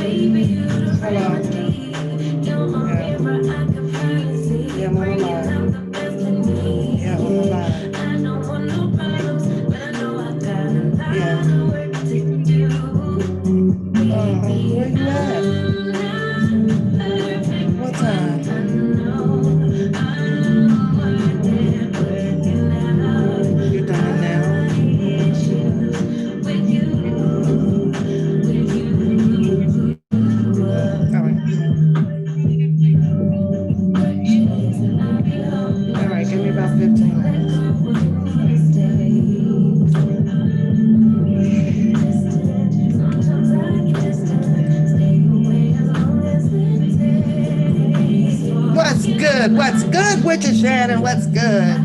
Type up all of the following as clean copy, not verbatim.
Hello. Yeah. Yeah, I'm on the live. Yeah, on the live. Yeah. Where you at? What time? You done now? All right. All right, give me about 15 minutes. What's good? What's good with you, Shannon? What's good?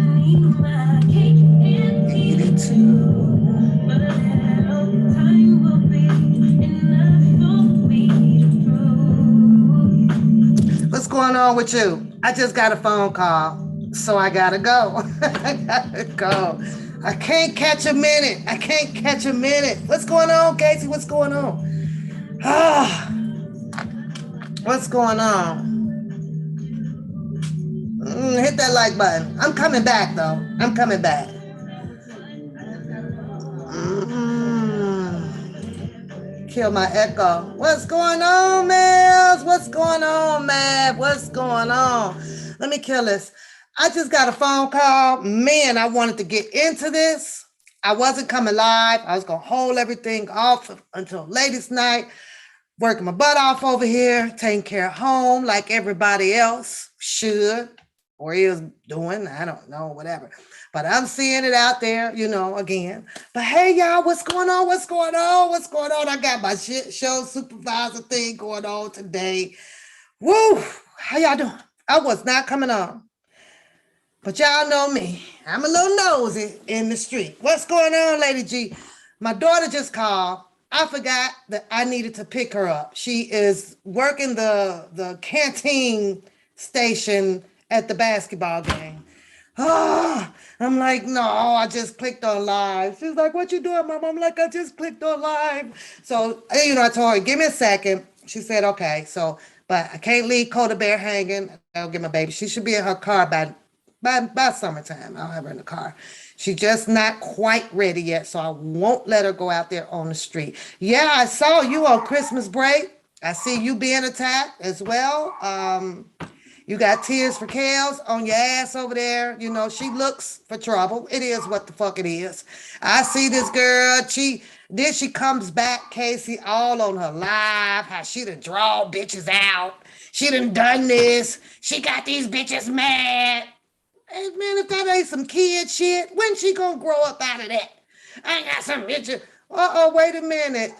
82. What's going on with you? I just got a phone call, so I gotta go. I gotta go. I can't catch a minute. I can't catch a minute. What's going on, Casey? What's going on? Ah, what's going on? Hit that like button. I'm coming back though. I'm coming back. Kill my echo. What's going on, Mels? What's going on, Matt? What's going on? Let me kill this. I just got a phone call. Man, I wanted to get into this. I wasn't coming live. I was going to hold everything off until latest night, working my butt off over here, taking care of home like everybody else should or is doing. I don't know, whatever. But I'm seeing it out there, again. But hey, y'all, what's going on? What's going on? What's going on? I got my shit show supervisor thing going on today. Woo! How y'all doing? I was not coming on. But y'all know me. I'm a little nosy in the street. What's going on, Lady G? My daughter just called. I forgot that I needed to pick her up. She is working the canteen station at the basketball game. Oh, I'm like, no, I just clicked on live. She's like, what you doing, Mom? I'm like, I just clicked on live. So, I told her, give me a second. She said, okay. So, but I can't leave Coda Bear hanging. I'll get my baby. She should be in her car by summertime. I'll have her in the car. She's just not quite ready yet, so I won't let her go out there on the street. Yeah, I saw you on Christmas break. I see you being attacked as well. You got Tears for Kales on your ass over there. She looks for trouble. It is what the fuck it is. I see this girl. She comes back, Casey, all on her live, how she done draw bitches out. She done this. She got these bitches mad. Hey, man, if that ain't some kid shit, when she gonna grow up out of that? I got some bitches. Wait a minute.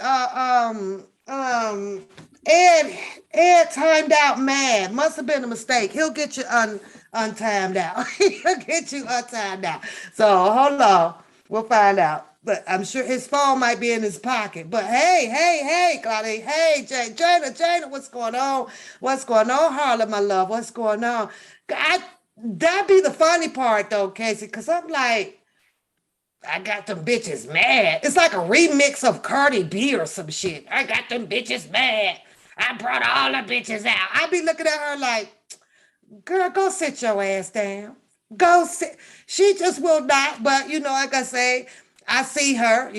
Ed, Ed timed out mad. Must have been a mistake. He'll get you untimed out. He'll get you untimed out. So hold on. We'll find out. But I'm sure his phone might be in his pocket. But hey, Claudia. Hey, Jada, what's going on? What's going on, Harlem, my love? What's going on? That be the funny part though, Casey, because I'm like, I got them bitches mad. It's like a remix of Cardi B or some shit. I got them bitches mad. I brought all the bitches out. I be looking at her like, girl, go sit your ass down. Go sit. She just will not. But like I say, I see her.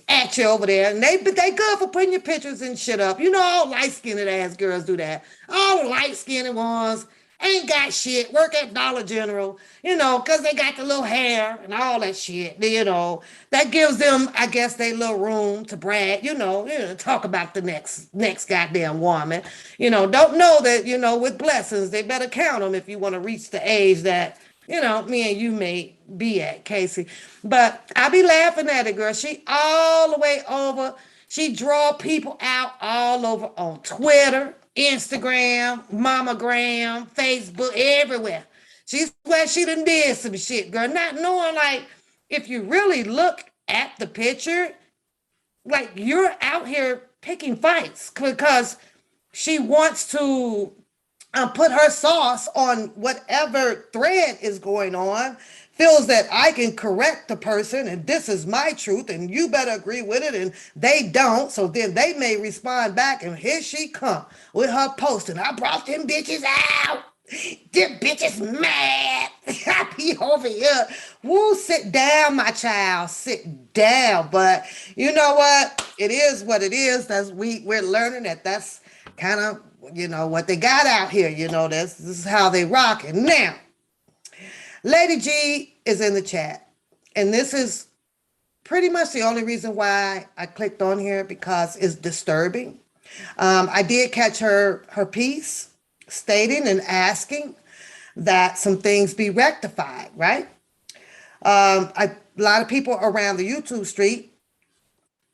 At you over there, and they good for putting your pictures and shit up. All light skinned ass girls do that. All the light skinned ones ain't got shit. Work at Dollar General, because they got the little hair and all that shit. That gives them, I guess, they little room to brag. Talk about the next goddamn woman. Don't know that. With blessings, they better count them if you want to reach the age that me and you may be at, Casey. But I be laughing at it, girl. She all the way over. She draw people out all over on Twitter, Instagram, Mamagram, Facebook, everywhere. She's where she done did some shit, girl. Not knowing, like, if you really look at the picture, like, you're out here picking fights because she wants to put her sauce on whatever thread is going on feels that I can correct the person and this is my truth and you better agree with it and they don't. So then they may respond back and here she come with her posting. I brought them bitches out. Them bitches mad. I be over here. Woo, sit down, my child. Sit down. But you know what? It is what it is. We're learning that's kind of what they got out here. This is how they rock it. Now, Lady G is in the chat. And this is pretty much the only reason why I clicked on here because it's disturbing. I did catch her piece stating and asking that some things be rectified, right? A lot of people around the YouTube street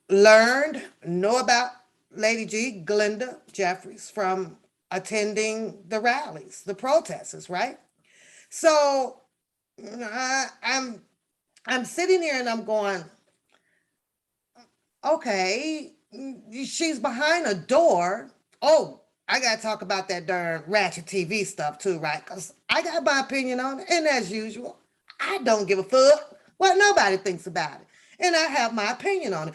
know about Lady G, Glenda Jeffries, from attending the rallies, the protests, right? So I'm I'm sitting here and I'm going, okay, she's behind a door. Oh, I gotta talk about that darn Ratchet TV stuff too, right? Because I got my opinion on it, and as usual, I don't give a fuck what nobody thinks about it. And I have my opinion on it.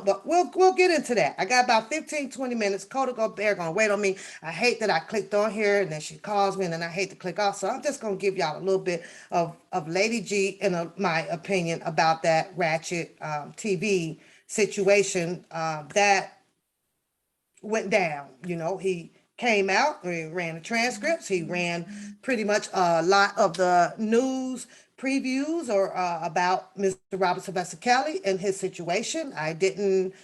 But we'll get into that. I got about 15, 20 minutes. Coda go Bear gonna wait on me. I hate that I clicked on here and then she calls me and then I hate to click off. So I'm just gonna give y'all a little bit of Lady G and my opinion about that Ratchet TV situation that went down. He came out, he ran the transcripts, he ran pretty much a lot of the news previews or about Mr. Robert Sylvester Kelly and his situation. I didn't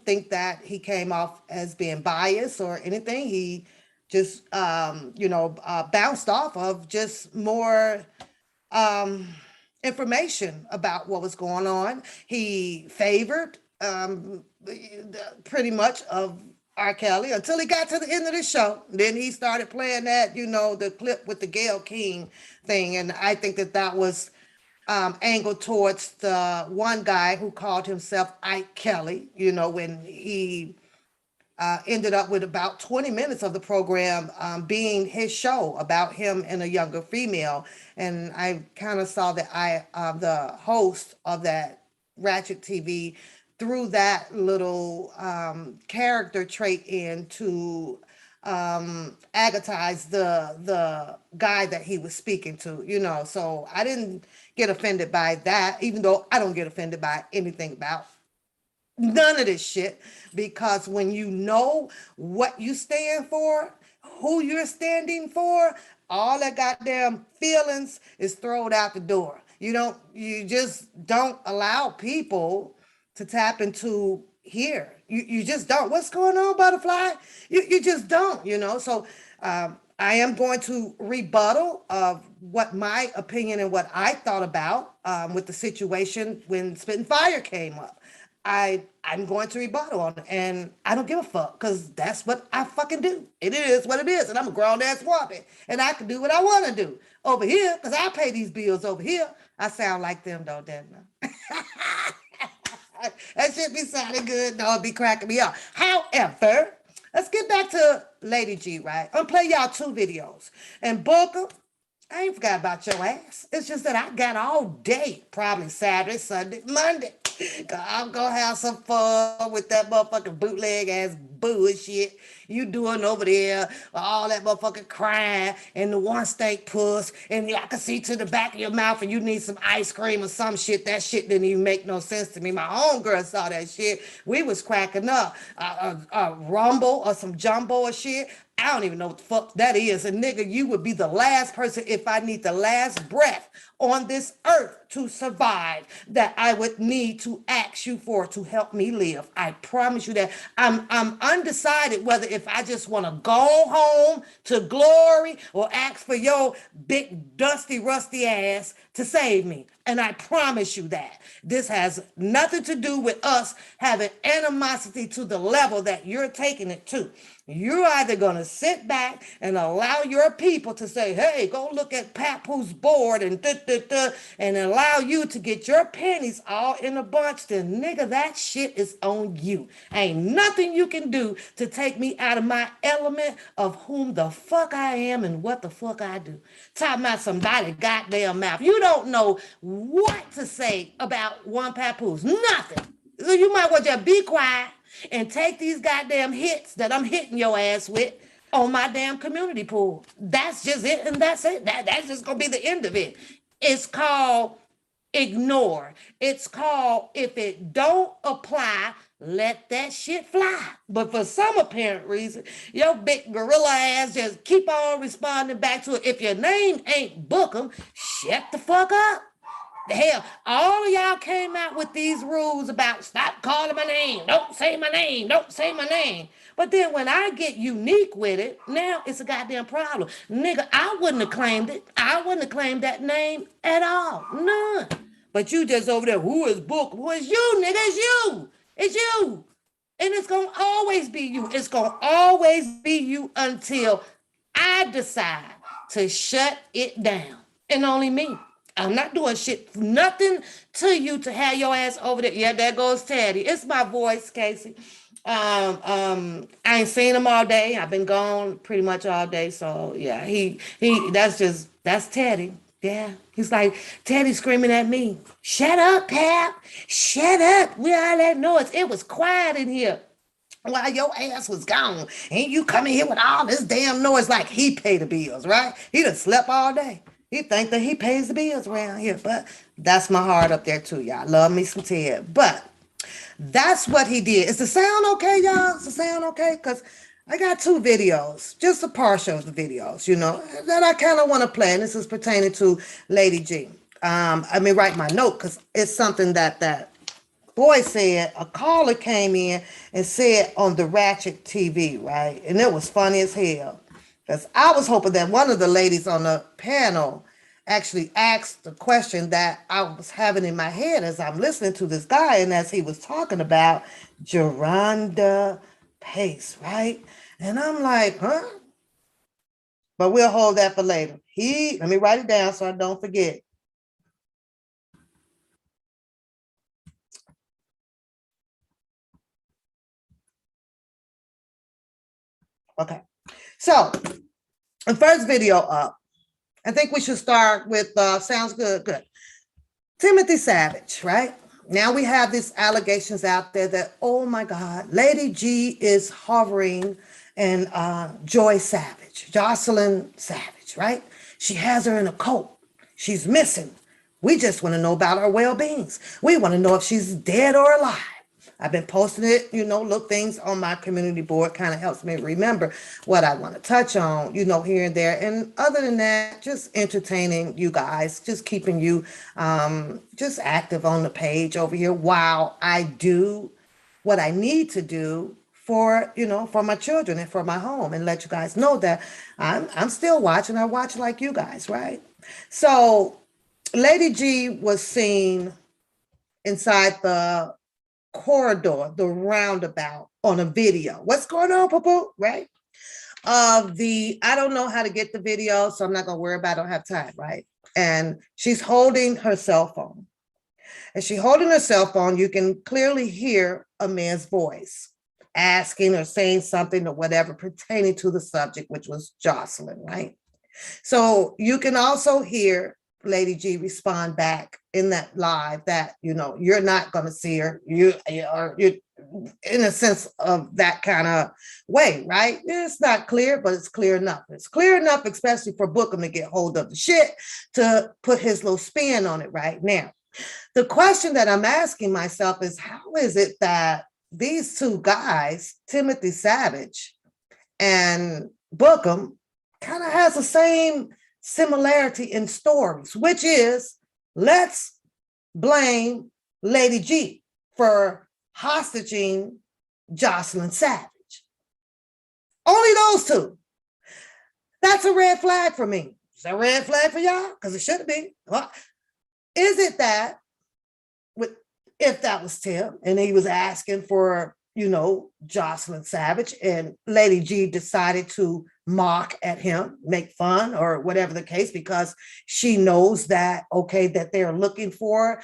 think that he came off as being biased or anything. He just bounced off of just more information about what was going on. He favored pretty much of R. Kelly until he got to the end of the show. Then he started playing that, the clip with the Gayle King thing. And I think that was angled towards the one guy who called himself Ike Kelly, when he ended up with about 20 minutes of the program being his show about him and a younger female. And I kind of saw that the host of that Ratchet TV threw that little character trait in to agatize the guy that he was speaking to. So I didn't get offended by that, even though I don't get offended by anything about none of this shit, because when you know what you stand for, who you're standing for, all that goddamn feelings is thrown out the door. You just don't allow people to tap into here. You just don't. What's going on, butterfly? You just don't. So I am going to rebuttal of what my opinion and what I thought about with the situation when Spitting Fire came up. I'm going to rebuttal on it, and I don't give a fuck because that's what I fucking do. It is what it is, and I'm a grown ass woman, and I can do what I want to do over here because I pay these bills over here. I sound like them though, didn't I? That shit be sounding good. No, it be cracking me up. However, let's get back to Lady G, right? I'm gonna play y'all two videos, and Booker, I ain't forgot about your ass. It's just that I got all day, probably Saturday, Sunday, Monday. I'm gonna have some fun with that motherfucking bootleg ass bullshit you doing over there, all that motherfucking crying and the one steak puss, and I can see to the back of your mouth and you need some ice cream or some shit. That shit didn't even make no sense to me. My homegirl saw that shit. We was cracking up. A rumble or some jumbo or shit. I don't even know what the fuck that is. And nigga, you would be the last person, if I need the last breath on this earth to survive, that I would need to ask you for to help me live. I promise you that. I'm undecided whether if I just want to go home to glory or ask for your big dusty rusty ass to save me. And I promise you that this has nothing to do with us having animosity to the level that you're taking it to. You're either going to sit back and allow your people to say, hey, go look at Papoose board and and allow you to get your pennies all in a bunch, then nigga, that shit is on you. Ain't nothing you can do to take me out of my element of whom the fuck I am and what the fuck I do. Talking about somebody goddamn mouth. You don't know what to say about one Papoose. Nothing. So you might well just be quiet and take these goddamn hits that I'm hitting your ass with on my damn community pool. That's just it, and that's it. That's just gonna be the end of it. It's called ignore. It's called if it don't apply, let that shit fly. But for some apparent reason, your big gorilla ass just keep on responding back to it. If your name ain't Bookum, shut the fuck up. Hell, all of y'all came out with these rules about stop calling my name, don't say my name, don't say my name. But then when I get unique with it, now it's a goddamn problem. Nigga, I wouldn't have claimed it. I wouldn't have claimed that name at all. None. But you just over there, who is Book? Who is you, nigga? It's you. It's you. And it's going to always be you. It's going to always be you until I decide to shut it down. And only me. I'm not doing shit, nothing to you to have your ass over there. Yeah, there goes Teddy. It's my voice, Casey. I ain't seen him all day. I've been gone pretty much all day. So yeah, that's Teddy. Yeah. He's like, Teddy screaming at me. Shut up, Pap. Shut up. We all that noise. It was quiet in here while your ass was gone. Ain't you coming here with all this damn noise like he paid the bills, right? He done slept all day. He think that he pays the bills around here, but that's my heart up there too, y'all. Love me some Ted, but that's what he did. Is the sound okay, y'all? Is the sound okay? Because I got two videos, just a partial of the videos, that I kind of want to play. And this is pertaining to Lady G. Let me write my note because it's something that boy said. A caller came in and said on the Ratchet TV, right? And it was funny as hell. Because I was hoping that one of the ladies on the panel actually asked the question that I was having in my head as I'm listening to this guy and as he was talking about Geronda Pace, right? And I'm like, huh? But we'll hold that for later. Let me write it down so I don't forget. Okay. So the first video up, I think we should start with, sounds good, good. Timothy Savage, right? Now we have these allegations out there that, oh my God, Lady G is hovering and Joy Savage, Jocelyn Savage, right? She has her in a cult. She's missing. We just want to know about her well-beings. We want to know if she's dead or alive. I've been posting it, little things on my community board, kind of helps me remember what I want to touch on, here and there. And other than that, just entertaining you guys, just keeping you just active on the page over here while I do what I need to do for, for my children and for my home, and let you guys know that I'm still watching. I watch like you guys, right? So Lady G was seen inside the corridor, the roundabout, on a video. What's going on, Poo-Poo? Right? I don't know how to get the video, so I'm not gonna worry about it. I don't have time, right? And she's holding her cell phone. As she's holding her cell phone, you can clearly hear a man's voice asking or saying something or whatever pertaining to the subject, which was Jocelyn, right? So you can also hear Lady G respond back in that live that, you're not going to see her. You're in a sense of that kind of way, right? It's not clear, but it's clear enough. It's clear enough, especially for Bookum to get hold of the shit to put his little spin on it right now. The question that I'm asking myself is, how is it that these two guys, Timothy Savage and Bookum, kind of has the same similarity in stories, which is, let's blame Lady G for hostaging Jocelyn Savage. Only those two. That's a red flag for me. Is that a red flag for y'all? Because it should be. Well, is it that, if that was Tim and he was asking for, Jocelyn Savage, and Lady G decided to mock at him, make fun or whatever the case, because she knows that, okay, that they're looking for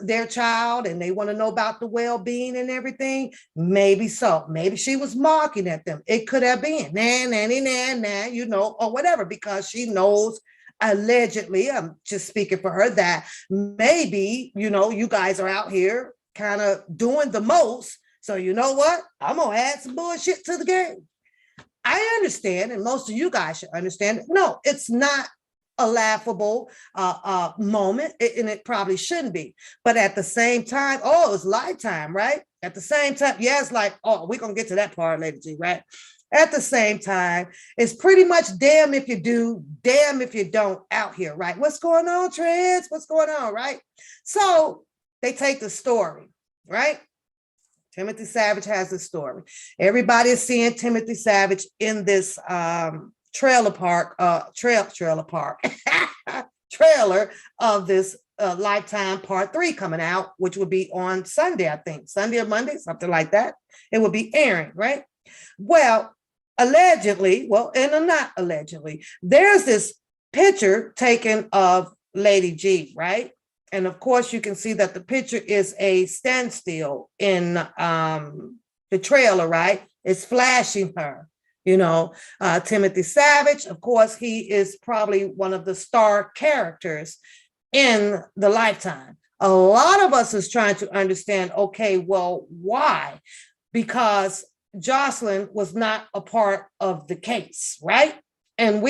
their child and they want to know about the well-being and everything. Maybe so. Maybe she was mocking at them. It could have been or whatever, because she knows, allegedly, I'm just speaking for her, that maybe, you guys are out here kind of doing the most. So you know what? I'm going to add some bullshit to the game. I understand, and most of you guys should understand. No, it's not a laughable moment, and it probably shouldn't be. But at the same time, it's Lifetime, right? At the same time, yeah, it's like, we're going to get to that part, Lady G, right? At the same time, it's pretty much damn if you do, damn if you don't out here, right? What's going on, Trans? What's going on, right? So they take the story, right? Timothy Savage has a story. Everybody is seeing Timothy Savage in this trailer of this Lifetime Part 3 coming out, which would be on Sunday, I think. Sunday or Monday, something like that. It will be airing, right? Well, allegedly, and not allegedly, there's this picture taken of Lady G, right? And of course, you can see that the picture is a standstill in the trailer, right? It's flashing her, Timothy Savage. Of course, he is probably one of the star characters in the Lifetime. A lot of us is trying to understand, okay, well, why? Because Jocelyn was not a part of the case, right? And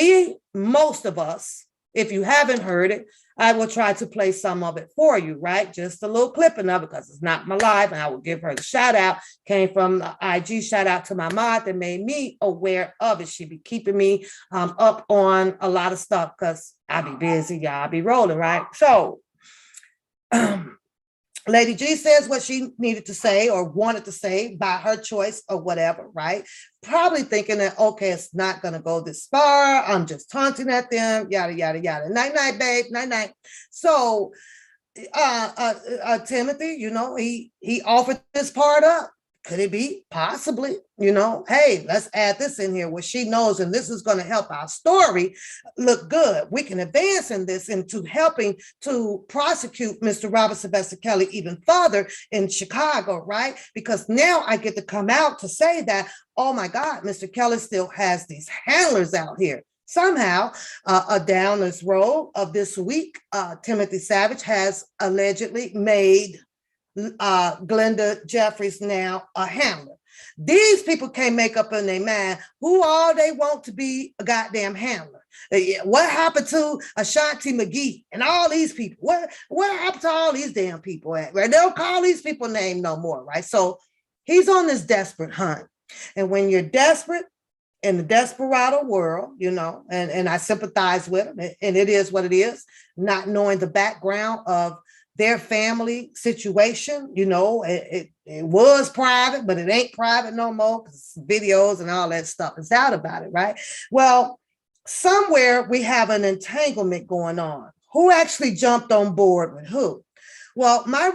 most of us, if you haven't heard it, I will try to play some of it for you, right? Just a little clipping of it, because it's not my live, and I will give her the shout out. Came from the IG. Shout out to my mod that made me aware of it. She be keeping me up on a lot of stuff, because I be busy, y'all. I be rolling, right? So Lady G says what she needed to say or wanted to say by her choice or whatever, right? Probably thinking that, okay, it's not going to go this far. I'm just taunting at them, yada, yada, yada. Night, night, babe, night, night. So Timothy, he offered this part up. Could it be? Possibly, hey, let's add this in here where she knows, and this is going to help our story look good. We can advance in this into helping to prosecute Mr. Robert Sylvester Kelly even further in Chicago, right? Because now I get to come out to say that, oh my God, Mr. Kelly still has these handlers out here. Somehow, down this road of this week, Timothy Savage has allegedly made Glenda Jeffries now a handler. These people can't make up in their mind who all they want to be a goddamn handler. What happened to Ashanti McGee and all these people? What happened to all these damn people at, right? They don't call these people names no more, right? So he's on this desperate hunt. And when you're desperate in the desperado world, and I sympathize with him, and it is what it is, not knowing the background of their family situation, it was private, but it ain't private no more, because videos and all that stuff is out about it, right? Well, somewhere we have an entanglement going on. Who actually jumped on board with who? Well, my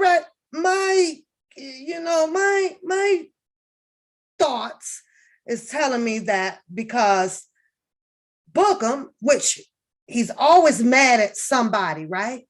thoughts is telling me that because Bookum, which he's always mad at somebody, right?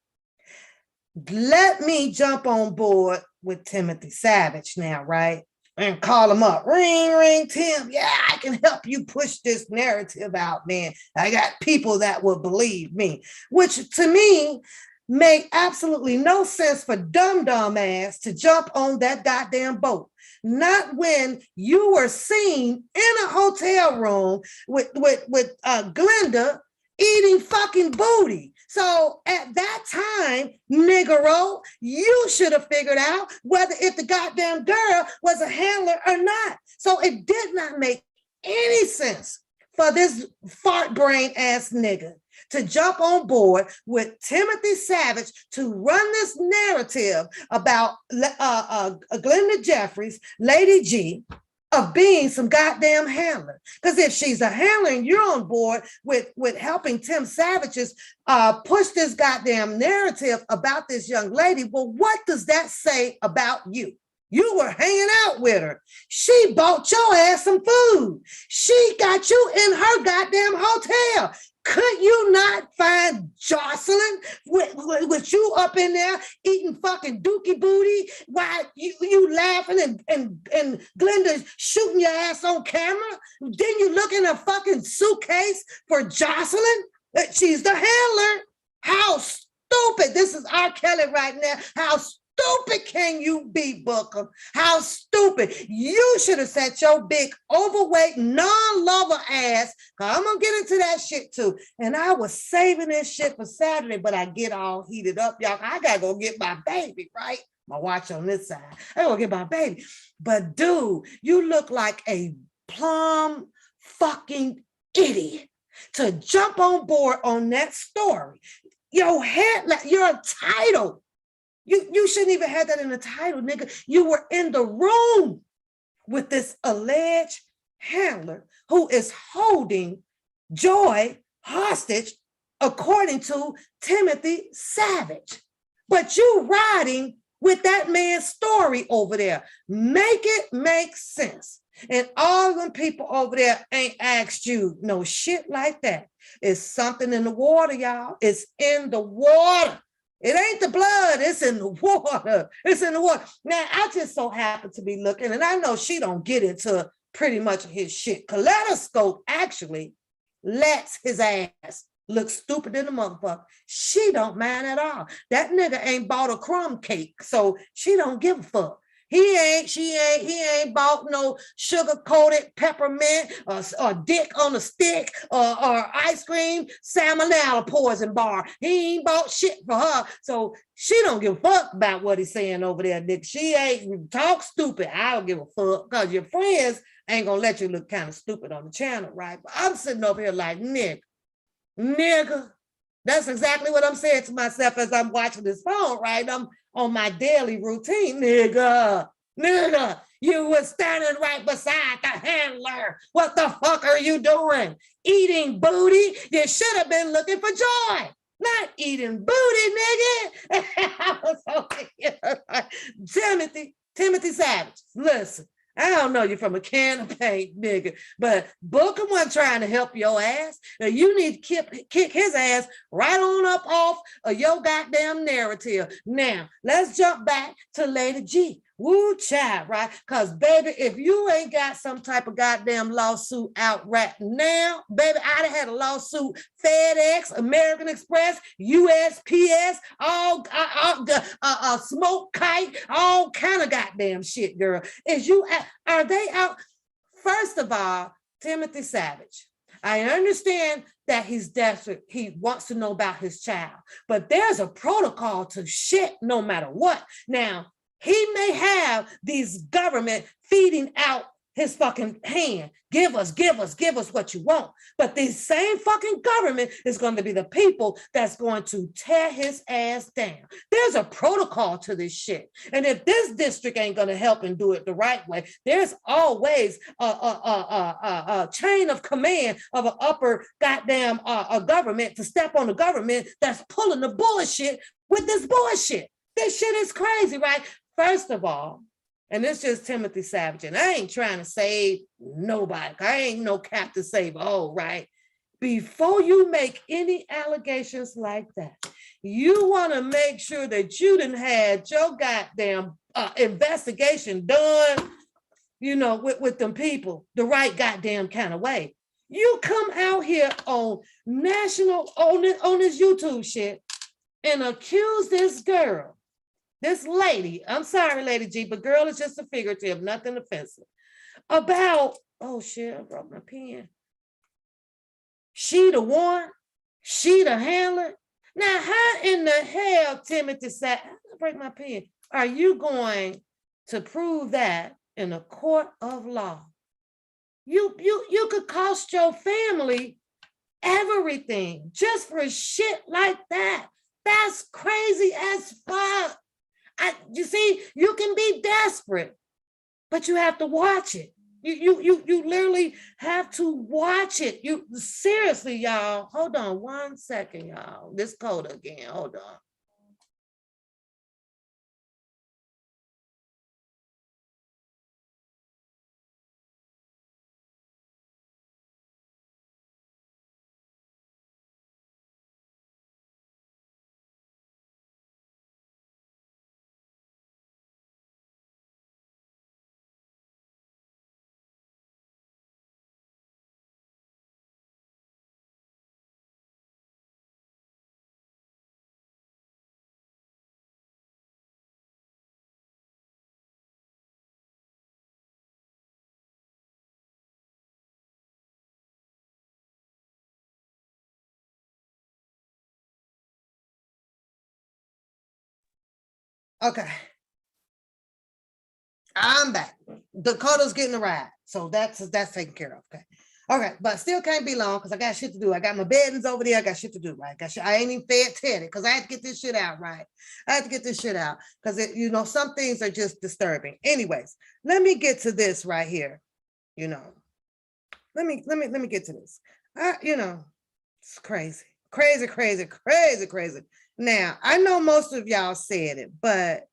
Let me jump on board with Timothy Savage now, right? And call him up. Ring, ring, Tim. Yeah, I can help you push this narrative out, man. I got people that will believe me, which to me make absolutely no sense for dumb ass to jump on that goddamn boat. Not when you were seen in a hotel room with Glenda eating fucking booty. So at that time, Negro, you should have figured out whether if the goddamn girl was a handler or not. So it did not make any sense for this fart brain ass nigga to jump on board with Timothy Savage to run this narrative about Glenda Jeffries, Lady G, of being some goddamn handler. Because if she's a handler and you're on board with helping Tim Savage's push this goddamn narrative about this young lady, well, what does that say about you? You were hanging out with her. She bought your ass some food. She got you in her goddamn hotel. Could you not find Jocelyn with you up in there eating fucking dookie booty while you laughing and Glenda's shooting your ass on camera? Then you look in a fucking suitcase for Jocelyn? She's the handler. How stupid. This is R. Kelly right now. How stupid can you be, Bookum? How stupid. You should have set your big, overweight, non-lover ass, because I'm going to get into that shit too. And I was saving this shit for Saturday, but I get all heated up, y'all. I got to go get my baby, right? My watch on this side. I got to get my baby. But dude, you look like a plumb fucking idiot to jump on board on that story. Your head, your title. You shouldn't even have that in the title, nigga. You were in the room with this alleged handler who is holding Joy hostage, according to Timothy Savage. But you riding with that man's story over there. Make it make sense. And all them people over there ain't asked you no shit like that. It's something in the water, y'all. It's in the water. It ain't the blood, it's in the water. It's in the water. Now, I just so happen to be looking, and I know she don't get into pretty much his shit. Kaleidoscope actually lets his ass look stupid in the motherfucker. She don't mind at all. That nigga ain't bought a crumb cake, so she don't give a fuck. He ain't bought no sugar-coated peppermint or dick on a stick or ice cream salmonella poison bar. He ain't bought shit for her. So she don't give a fuck about what he's saying over there, Dick. She ain't talk stupid. I don't give a fuck because your friends ain't gonna let you look kind of stupid on the channel, right? But I'm sitting over here like, nigga. That's exactly what I'm saying to myself as I'm watching this phone, right? I'm on my daily routine, nigga, you were standing right beside the handler. What the fuck are you doing? Eating booty? You should have been looking for Joy, not eating booty, nigga. I was over here. Timothy Savage, listen. I don't know you from a can of paint, nigga, but Bookum wasn't trying to help your ass. Now you need to kick his ass right on up off of your goddamn narrative. Now, let's jump back to Lady G. Woo child, right? Because, baby, if you ain't got some type of goddamn lawsuit out right now, baby, I'd have had a lawsuit, FedEx, American Express, USPS, all smoke kite, all kind of goddamn shit, girl. Are they out? First of all, Timothy Savage, I understand that he's desperate. He wants to know about his child, but there's a protocol to shit no matter what. Now, he may have these government feeding out his fucking hand. Give us what you want. But the same fucking government is going to be the people that's going to tear his ass down. There's a protocol to this shit. And if this district ain't going to help and do it the right way, there's always a chain of command of an upper goddamn government to step on the government that's pulling the bullshit with this bullshit. This shit is crazy, right? First of all, and it's just Timothy Savage, and I ain't trying to save nobody. I ain't no Captain Save all, right? Before you make any allegations like that, you want to make sure that you done had your goddamn investigation done, with them people the right goddamn kind of way. You come out here on national, on this YouTube shit and accuse this girl, this lady, I'm sorry, Lady G, but girl is just a figurative, nothing offensive, about, oh shit, I broke my pen. She the one, she the handler. Now, how in the hell, Timothy said, I break my pen, are you going to prove that in a court of law? You could cost your family everything just for shit like that. That's crazy as fuck. You see, you can be desperate, but you have to watch it. You literally have to watch it. You seriously, y'all. Hold on 1 second, y'all. This code again. Hold on. Okay. I'm back. Dakota's getting a ride. So that's taken care of. Okay. All right, but still can't be long because I got shit to do. I got my beddings over there. I got shit to do, right? I ain't even fed Teddy because I had to get this shit out, right? I had to get this shit out because some things are just disturbing. Anyways, let me get to this right here. Let me get to this. It's crazy, crazy, crazy, crazy, crazy. Now I know most of y'all said it, but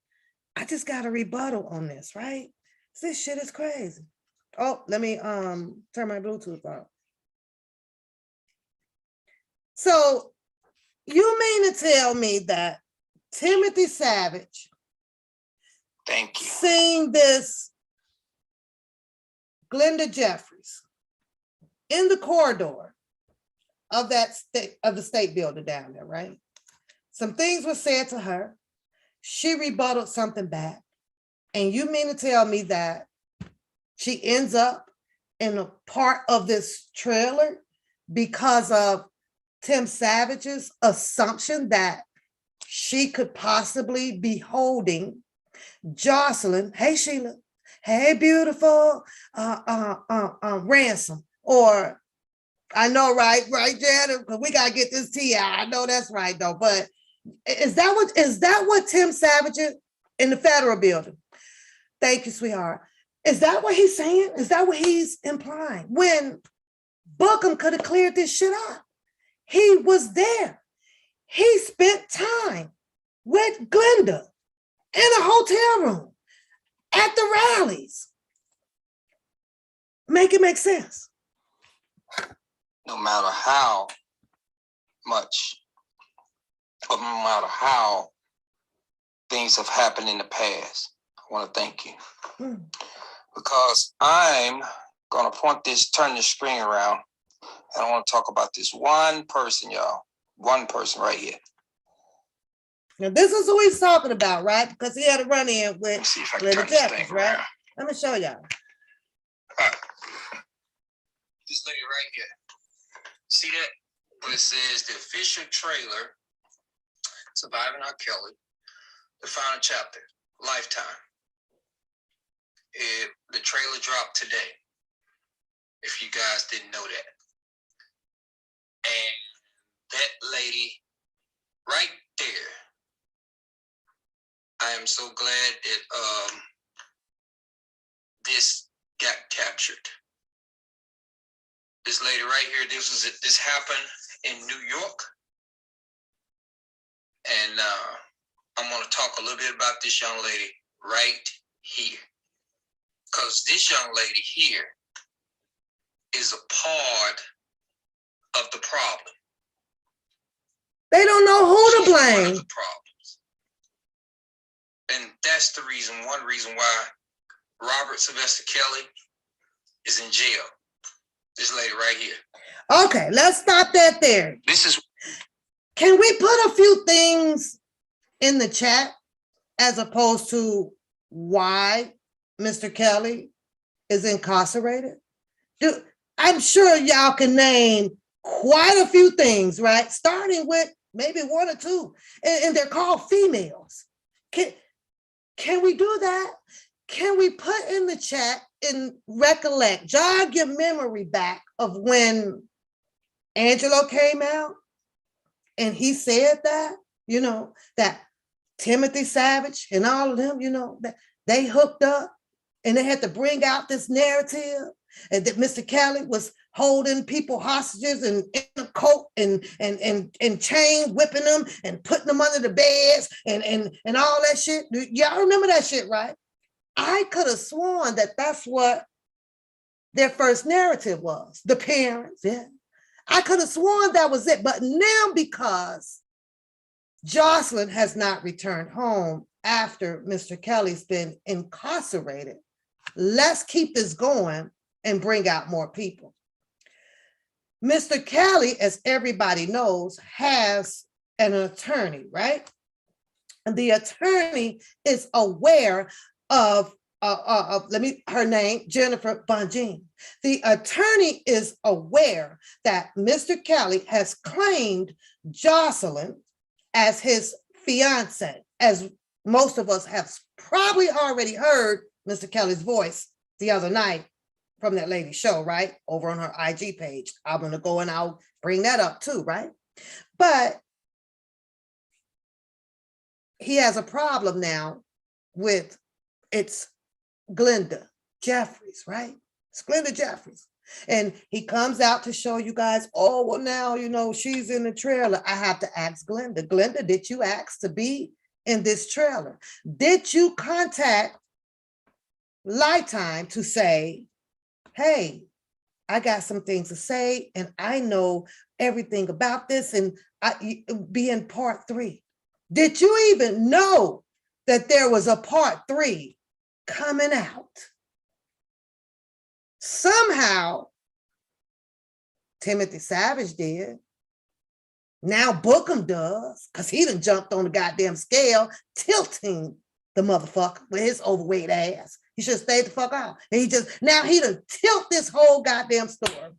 I just got a rebuttal on this, right? This shit is crazy. Oh, let me turn my Bluetooth off. So you mean to tell me that Timothy Savage seen this Glenda Jeffries in the corridor of the state building down there, right? Some things were said to her. She rebutted something back. And you mean to tell me that she ends up in a part of this trailer because of Tim Savage's assumption that she could possibly be holding Jocelyn, hey Sheila, hey beautiful, ransom, or I know, right, Janet, because we gotta get this tea out. I know that's right though, but is that what Tim Savage is in the federal building? Thank you, sweetheart. Is that what he's saying? Is that what he's implying? When Bookum could have cleared this shit up. He was there. He spent time with Glenda in a hotel room at the rallies. Make it make sense. No matter how much, or no matter how things have happened in the past, I want to thank you. Because I'm going to turn the screen around, and I want to talk about this one person, y'all. One person right here. Now, this is who he's talking about, right? Because he had a run-in with Glenda Jeffries, right? Let me show y'all. All right. This lady right here. See that? Where it says the official trailer, Surviving R. Kelly, the final chapter, Lifetime. The trailer dropped today, if you guys didn't know that. And that lady right there, I am so glad that this got captured. This lady right here, this happened in New York. And I'm going to talk a little bit about this young lady right here. Because this young lady here is a part of the problem. They don't know who to blame. One of the problems. And that's one reason why Robert Sylvester Kelly is in jail. This lady right here. Okay, let's stop that there. Can we put a few things in the chat as opposed to why Mr. Kelly is incarcerated? I'm sure y'all can name quite a few things, right? Starting with maybe one or two, and they're called females. Can we do that? Can we put in the chat and jog your memory back of when Angelo came out and he said that, that Timothy Savage and all of them, that they hooked up and they had to bring out this narrative and that Mr. Kelly was holding people hostages and in a coat and chain whipping them and putting them under the beds and all that shit. Y'all remember that shit, right? I could have sworn that that's what their first narrative was. The parents, yeah. I could have sworn that was it. But now because Jocelyn has not returned home after Mr. Kelly's been incarcerated, let's keep this going and bring out more people. Mr. Kelly, as everybody knows, has an attorney, right? And the attorney is aware of her name, Jennifer Bonjean. The attorney is aware that Mr. Kelly has claimed Jocelyn as his fiance, as most of us have probably already heard Mr. Kelly's voice the other night from that lady's show, right? Over on her IG page. I'm going to go and I'll bring that up too, right? But he has a problem now with it's Glenda Jeffries, right? It's Glenda Jeffries. And he comes out to show you guys, oh, well, now, you know, she's in the trailer. I have to ask Glenda. Glenda, did you ask to be in this trailer? Did you contact Lifetime to say, hey, I got some things to say and I know everything about this and I be in part 3? Did you even know that there was a part 3 coming out? Somehow, Timothy Savage did. Now Bookum does, because he done jumped on the goddamn scale, tilting the motherfucker with his overweight ass. He should have stayed the fuck out. And he done tilt this whole goddamn story.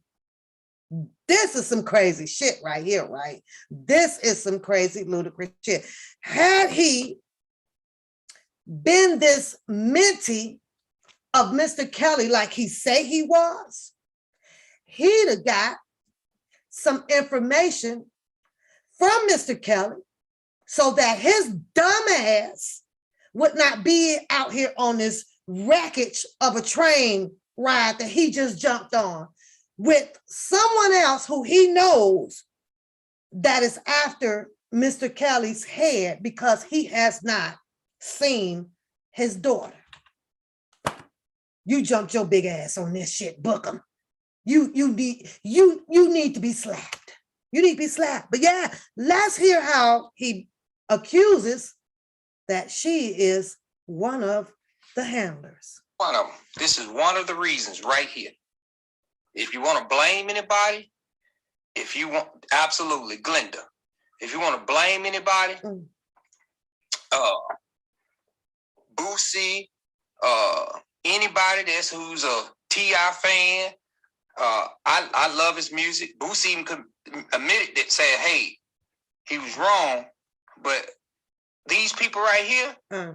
This is some crazy shit right here, right? This is some crazy, ludicrous shit. Had he been this minty of Mr. Kelly like he say he was, he'd have got some information from Mr. Kelly so that his dumb ass would not be out here on this wreckage of a train ride that he just jumped on with someone else who he knows that is after Mr. Kelly's head because he has not seen his daughter. You jumped your big ass on this shit, Bookum. You need to be slapped. You need to be slapped. But yeah, let's hear how he accuses that she is one of the handlers. One of them. This is one of the reasons right here. If you want to blame anybody, if you want, absolutely, Glenda. If you want to blame anybody, Boosie, anybody who's a T.I. fan, I love his music. Boosie even admitted that, said, hey, he was wrong, but these people right here,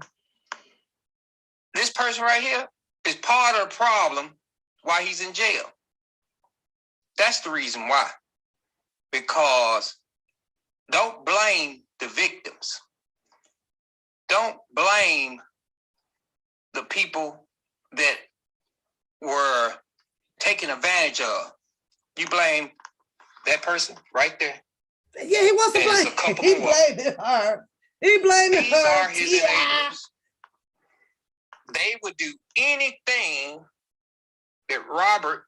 this person right here is part of the problem why he's in jail. That's the reason why. Because don't blame the victims. Don't blame the people that were taken advantage of. You blame that person right there. Yeah, he wants to blame. He blamed her. He blamed her. These are his enablers. They would do anything that Robert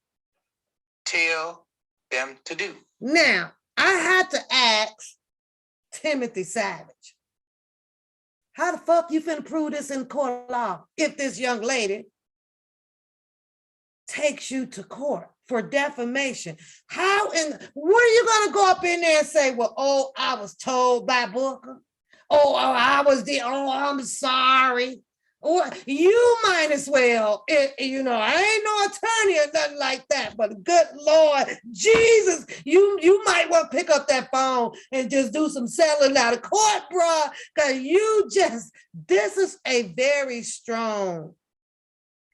tell them to do. Now, I had to ask Timothy Savage, how the fuck you finna prove this in court of law if this young lady takes you to court for defamation? How and what are you gonna go up in there and say, well, oh, I was told by Booker. Oh, I'm sorry. Or you might as well, I ain't no attorney or nothing like that, but good Lord, Jesus, you might well pick up that phone and just do some settling out of court, bruh, because this is a very strong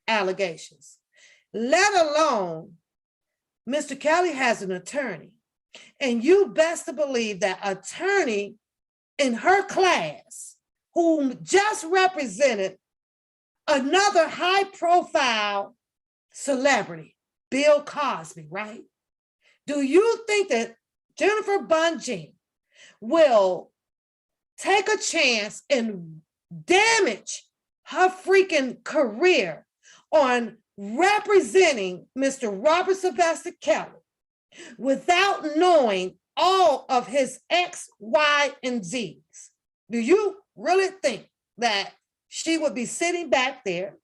allegations, let alone Mr. Kelly has an attorney, and you best to believe that attorney in her class whom just represented another high-profile celebrity, Bill Cosby, right? Do you think that Jennifer Bungie will take a chance and damage her freaking career on representing Mr. Robert Sylvester Kelly without knowing all of his X, Y, and Z's? Do you really think that she would be sitting back there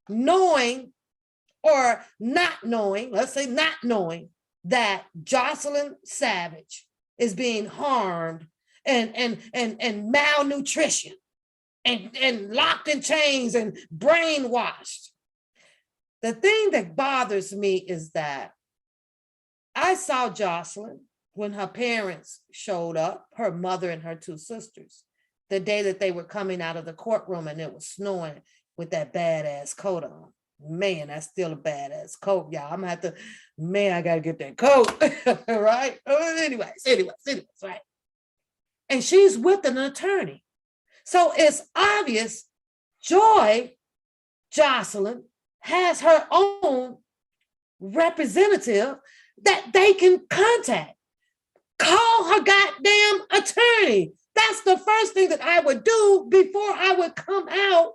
knowing or not knowing, let's say not knowing, that Jocelyn Savage is being harmed and malnutrition and locked in chains and brainwashed? The thing that bothers me is that I saw Jocelyn when her parents showed up, her mother and her two sisters. the day that they were coming out of the courtroom and it was snowing with that badass coat on. Man, that's still a badass coat, y'all. I'm gonna have to, man, I gotta get that coat, right? Anyways, right? And she's with an attorney. So it's obvious Joy Jocelyn has her own representative that they can contact. Call her goddamn attorney. That's the first thing that I would do before I would come out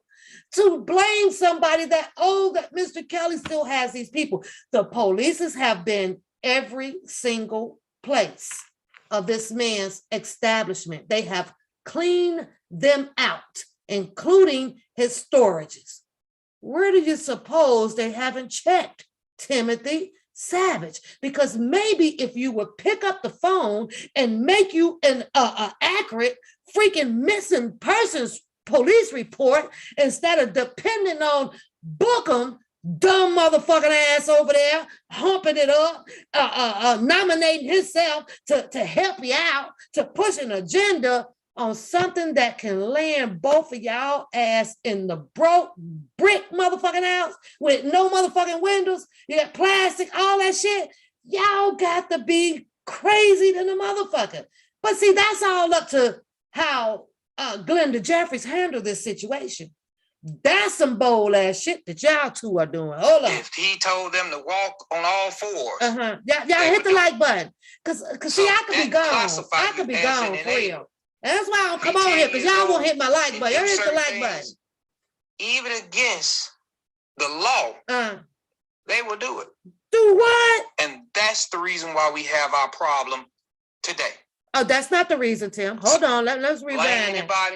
to blame somebody that, oh, that Mr. Kelly still has these people. The police have been every single place of this man's establishment. They have cleaned them out, including his storages. Where do you suppose they haven't checked, Timothy Savage? Because maybe if you would pick up the phone and make you an accurate freaking missing persons police report instead of depending on bookum, dumb motherfucking ass over there, humping it up, nominating himself to help you out, to push an agenda on something that can land both of y'all ass in the broke brick motherfucking house with no motherfucking windows. You got plastic, all that shit. Y'all got to be crazy than a motherfucker. But see, that's all up to how Glenda Jeffries handled this situation. That's some bold ass shit that y'all two are doing. Hold on. If he told them to walk on all fours, y'all hit the like button. Cause see, I could be gone. I could be gone for real. And that's why I don't come on here, because y'all won't hit my like button. Y'all hit the like button. Even against the law, they will do it. Do what? And that's the reason why we have our problem today. Oh, that's not the reason, Tim. Hold on. Let's rewind. Anybody?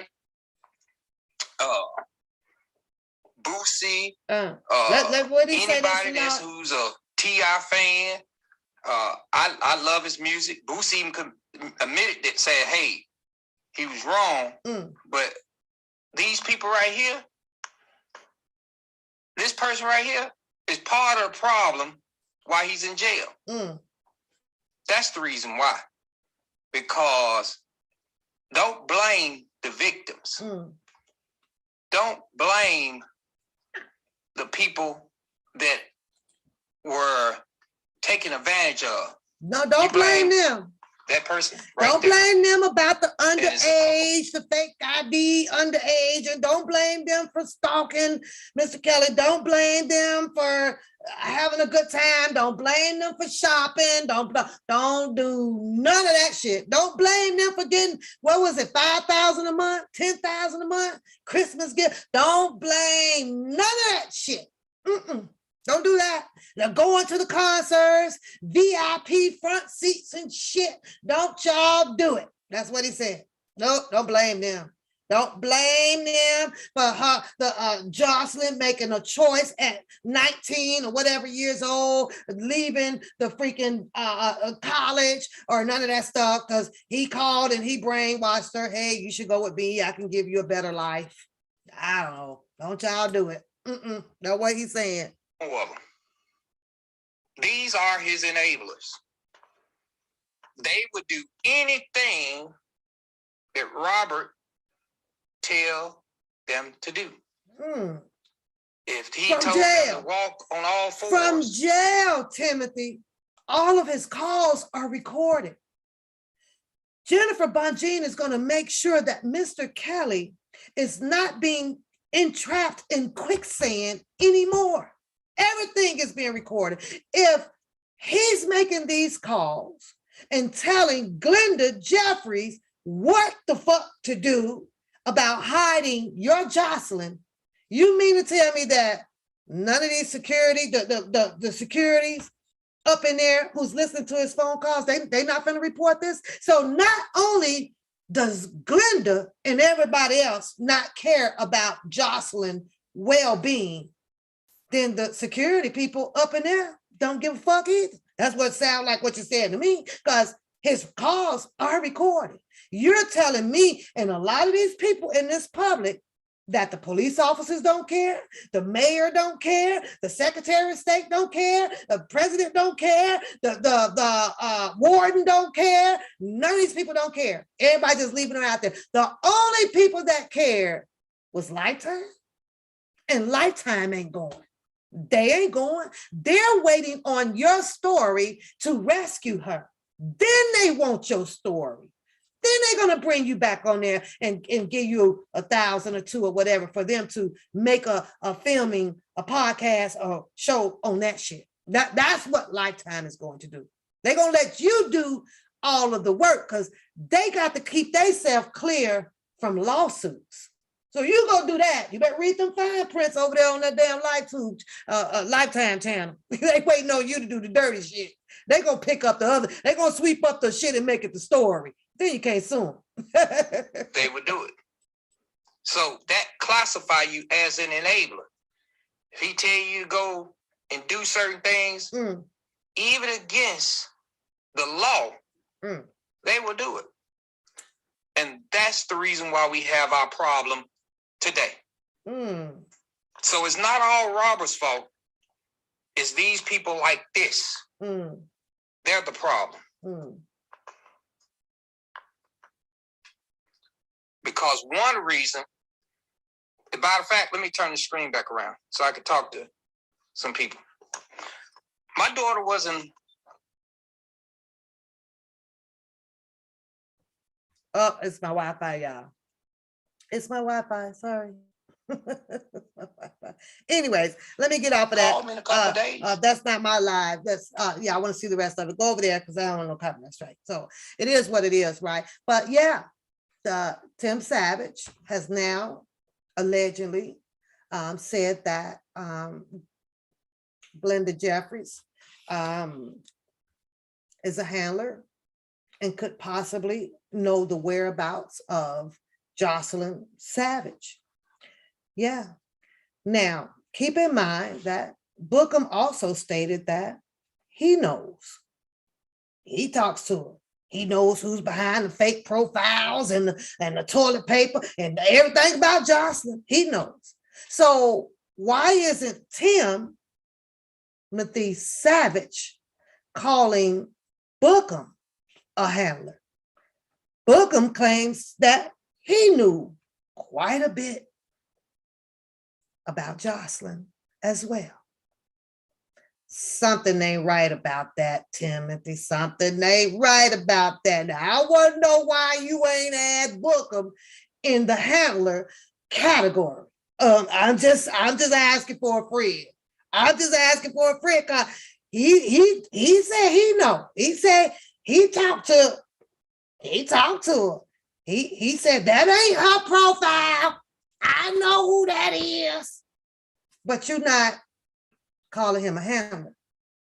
Boosie. Anybody that's who's a T.I. fan. I love his music. Boosie even admitted that, said, hey, he was wrong, but these people right here, this person right here is part of the problem why he's in jail. That's the reason why. Because don't blame the victims. Don't blame the people that were taken advantage of. No, don't blame them. That person. Don't blame them about the underage, the fake ID underage, and don't blame them for stalking Mr. Kelly. Don't blame them for having a good time. Don't blame them for shopping. Don't do none of that shit. Don't blame them for getting, what was it, $5,000 a month, $10,000 a month, Christmas gift. Don't blame none of that shit. Don't do that. They're going to the concerts, VIP front seats and shit. Don't y'all do it. That's what he said. Nope, don't blame them. Don't blame them for Jocelyn making a choice at 19 or whatever years old, leaving the freaking college or none of that stuff, because he called and he brainwashed her. Hey, you should go with me. I can give you a better life. I don't know. Don't y'all do it. That's what he's saying. Of them. These are his enablers. They would do anything that Robert tell them to do. If he told them to walk on all fours. From jail, Timothy, all of his calls are recorded. Jennifer Bonjean is going to make sure that Mr. Kelly is not being entrapped in quicksand anymore. Everything is being recorded. If he's making these calls and telling Glenda Jeffries what the fuck to do about hiding your Jocelyn, you mean to tell me that none of these security, the securities up in there who's listening to his phone calls, they not going to report this? So not only does Glenda and everybody else not care about Jocelyn's well-being, then the security people up in there don't give a fuck either. That's what sounds like what you said to me, because his calls are recorded. You're telling me, and a lot of these people in this public that the police officers don't care, the mayor don't care, the secretary of state don't care, the president don't care, the warden don't care. None of these people don't care. Everybody just leaving them out there. The only people that cared was Lifetime, and Lifetime ain't going. They ain't going. They're waiting on your story to rescue her. Then they want your story. Then they're going to bring you back on there and give you $1,000 or $2,000 or whatever for them to make a filming, a podcast or show on that shit. That's what Lifetime is going to do. They're going to let you do all of the work because they got to keep themselves clear from lawsuits. So you go do that. You better read them fine prints over there on that damn Lifetime channel. They waiting on you to do the dirty shit. They gonna pick up the other. They gonna sweep up the shit and make it the story. Then you can't sue them. They would do it. So that classify you as an enabler. If he tell you to go and do certain things, even against the law, they will do it. And that's the reason why we have our problem today. So it's not all robbers' fault. It's these people like this. They're the problem. Because one reason, matter of fact, let me turn the screen back around so I can talk to some people. My daughter wasn't. Oh, it's my Wi-Fi, y'all. It's my Wi-Fi, sorry. Anyways, let me get off of that. Call me in a couple of days. That's not my live. That's yeah, I want to see the rest of it. Go over there because I don't want no copyright strike. So it is what it is, right? But yeah, Tim Savage has now allegedly said that Glenda Jeffries is a handler and could possibly know the whereabouts of Jocelyn Savage. Yeah. Now, keep in mind that Bookum also stated that he knows. He talks to her. He knows who's behind the fake profiles and the toilet paper and everything about Jocelyn. He knows. So why isn't Timothy Savage calling Bookum a handler? Bookum claims that he knew quite a bit about Jocelyn as well. Something ain't right about that, Timothy. Something ain't right about that. Now, I want to know why you ain't add Bookum in the handler category. I'm just asking for a friend. I'm just asking for a friend because he said he know. He said he talked to her. He said that ain't her profile. I know who that is. But you're not calling him a handler.